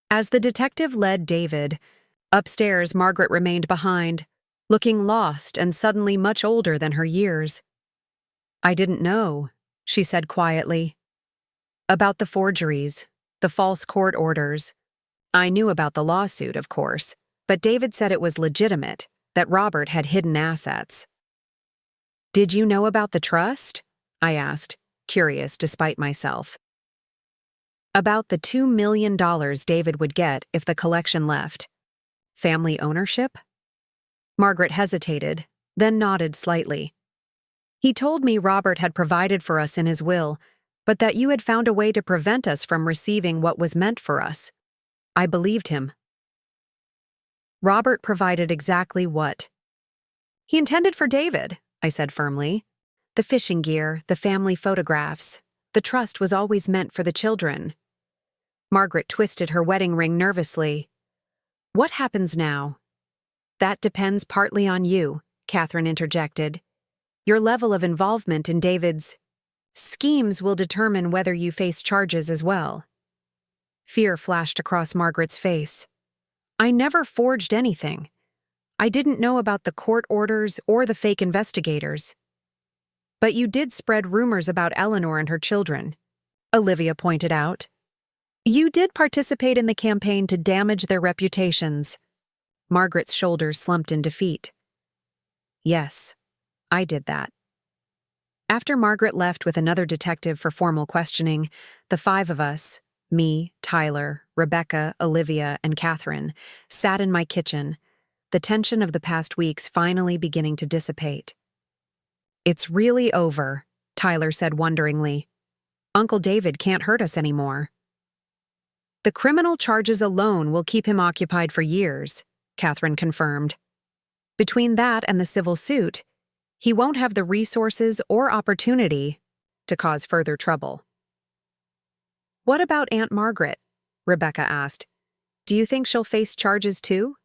As the detective led David, upstairs Margaret remained behind, looking lost and suddenly much older than her years. I didn't know, she said quietly. About the forgeries, the false court orders. I knew about the lawsuit, of course, but David said it was legitimate, that Robert had hidden assets. Did you know about the trust? I asked, curious despite myself. About the $2 million David would get if the collection left. Family ownership? Margaret hesitated, then nodded slightly. He told me Robert had provided for us in his will, but that you had found a way to prevent us from receiving what was meant for us. I believed him. Robert provided exactly what? He intended for David, I said firmly. The fishing gear, the family photographs. The trust was always meant for the children. Margaret twisted her wedding ring nervously. What happens now? That depends partly on you, Catherine interjected. Your level of involvement in David's schemes will determine whether you face charges as well. Fear flashed across Margaret's face. I never forged anything. I didn't know about the court orders or the fake investigators. But you did spread rumors about Eleanor and her children, Olivia pointed out. You did participate in the campaign to damage their reputations. Margaret's shoulders slumped in defeat. Yes, I did that. After Margaret left with another detective for formal questioning, the five of us, me, Tyler, Rebecca, Olivia, and Catherine, sat in my kitchen, the tension of the past weeks finally beginning to dissipate. "It's really over," Tyler said wonderingly. "Uncle David can't hurt us anymore." "The criminal charges alone will keep him occupied for years," Catherine confirmed. "Between that and the civil suit, he won't have the resources or opportunity to cause further trouble." "What about Aunt Margaret?" Rebecca asked. "Do you think she'll face charges too?"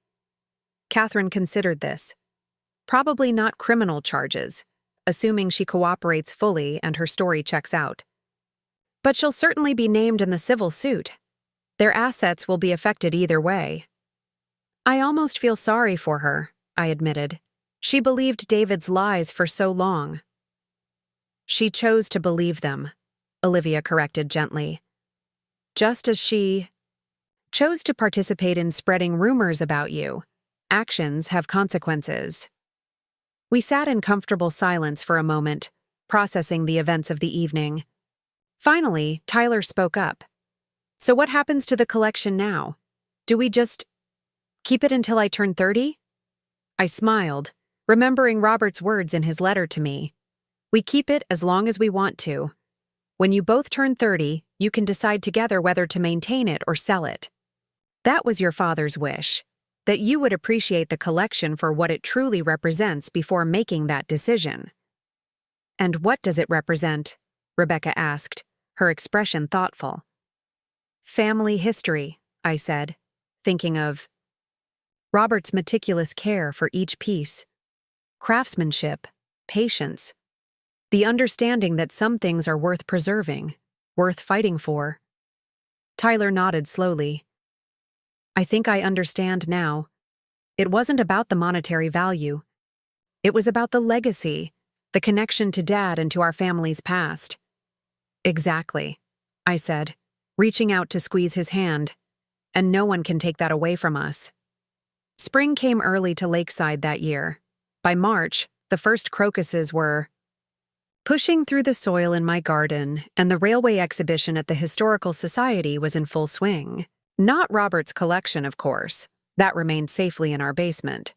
Catherine considered this. Probably not criminal charges, assuming she cooperates fully and her story checks out. But she'll certainly be named in the civil suit. Their assets will be affected either way. "I almost feel sorry for her," I admitted. "She believed David's lies for so long." "She chose to believe them," Olivia corrected gently. "Just as she chose to participate in spreading rumors about you. Actions have consequences." We sat in comfortable silence for a moment, processing the events of the evening. Finally, Tyler spoke up. "So what happens to the collection now? Do we just keep it until I turn 30? I smiled, remembering Robert's words in his letter to me. "We keep it as long as we want to. When you both turn 30, you can decide together whether to maintain it or sell it." That was your father's wish, that you would appreciate the collection for what it truly represents before making that decision. "And what does it represent?" Rebecca asked, her expression thoughtful. "Family history," I said, thinking of Robert's meticulous care for each piece, craftsmanship, patience, the understanding that some things are worth preserving, worth fighting for. Tyler nodded slowly. "I think I understand now. It wasn't about the monetary value. It was about the legacy, the connection to Dad and to our family's past." "Exactly," I said, reaching out to squeeze his hand. "And no one can take that away from us." Spring came early to Lakeside that year. By March, the first crocuses were pushing through the soil in my garden, and the railway exhibition at the Historical Society was in full swing. Not Robert's collection, of course. That remained safely in our basement.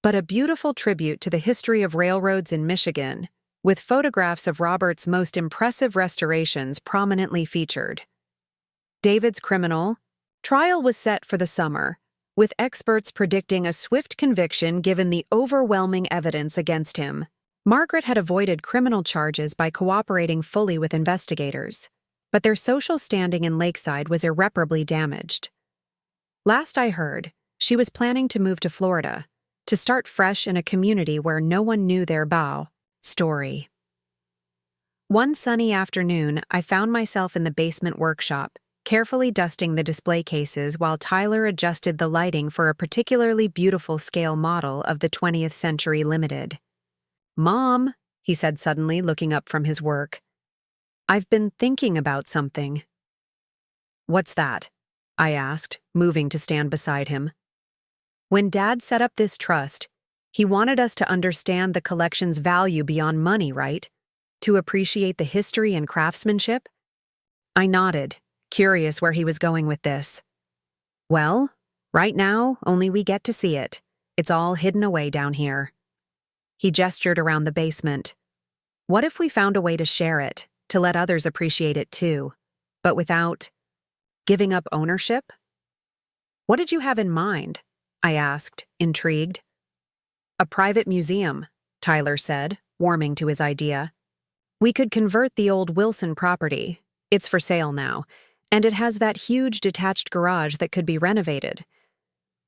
But a beautiful tribute to the history of railroads in Michigan, with photographs of Robert's most impressive restorations prominently featured. David's criminal trial was set for the summer, with experts predicting a swift conviction given the overwhelming evidence against him. Margaret had avoided criminal charges by cooperating fully with investigators, but their social standing in Lakeside was irreparably damaged. Last I heard, she was planning to move to Florida, to start fresh in a community where no one knew their story. One sunny afternoon, I found myself in the basement workshop, carefully dusting the display cases while Tyler adjusted the lighting for a particularly beautiful scale model of the 20th Century Limited. "Mom," he said suddenly, looking up from his work, "I've been thinking about something." "What's that?" I asked, moving to stand beside him. "When Dad set up this trust, he wanted us to understand the collection's value beyond money, right? To appreciate the history and craftsmanship?" I nodded, curious where he was going with this. "Well, right now, only we get to see it. It's all hidden away down here." He gestured around the basement. "What if we found a way to share it, to let others appreciate it too, but without giving up ownership?" "What did you have in mind?" I asked, intrigued. "A private museum," Tyler said, warming to his idea. "We could convert the old Wilson property. It's for sale now, and it has that huge detached garage that could be renovated.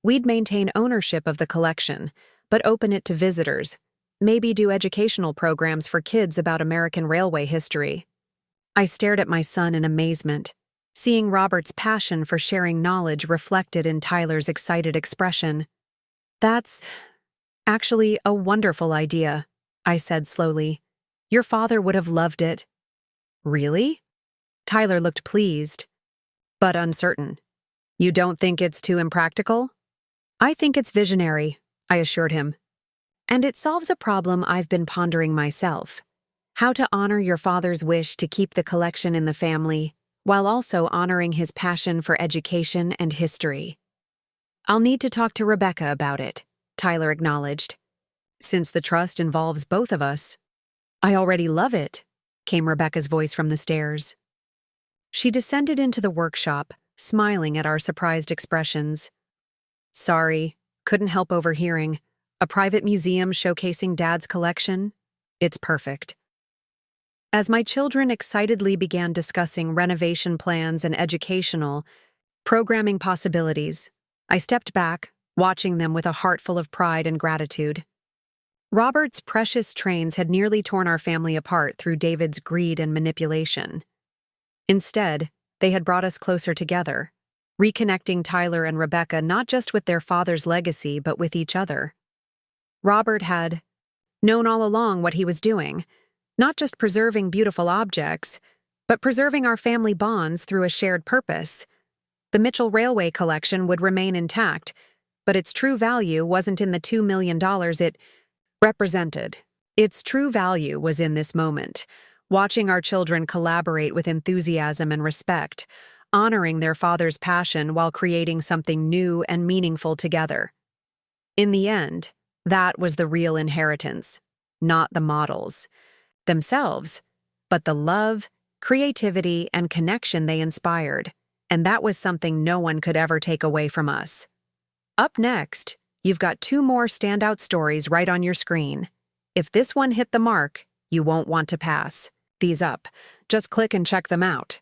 We'd maintain ownership of the collection, but open it to visitors, maybe do educational programs for kids about American railway history." I stared at my son in amazement, seeing Robert's passion for sharing knowledge reflected in Tyler's excited expression. "That's actually a wonderful idea," I said slowly. "Your father would have loved it." "Really?" Tyler looked pleased, but uncertain. "You don't think it's too impractical?" "I think it's visionary," I assured him. And it solves a problem I've been pondering myself: how to honor your father's wish to keep the collection in the family, while also honoring his passion for education and history. "I'll need to talk to Rebecca about it," Tyler acknowledged. "Since the trust involves both of us." "I already love it," came Rebecca's voice from the stairs. She descended into the workshop, smiling at our surprised expressions. "Sorry, couldn't help overhearing. A private museum showcasing Dad's collection? It's perfect." As my children excitedly began discussing renovation plans and educational, programming possibilities, I stepped back, watching them with a heart full of pride and gratitude. Robert's precious trains had nearly torn our family apart through David's greed and manipulation. Instead, they had brought us closer together, reconnecting Tyler and Rebecca not just with their father's legacy but with each other. Robert had known all along what he was doing, not just preserving beautiful objects, but preserving our family bonds through a shared purpose. The Mitchell Railway collection would remain intact, but its true value wasn't in the $2 million it represented. Its true value was in this moment, watching our children collaborate with enthusiasm and respect, honoring their father's passion while creating something new and meaningful together. In the end, that was the real inheritance, not the models themselves, but the love, creativity, and connection they inspired, and that was something no one could ever take away from us. Up next, you've got 2 more standout stories right on your screen. If this one hit the mark, you won't want to pass these up. Just click and check them out.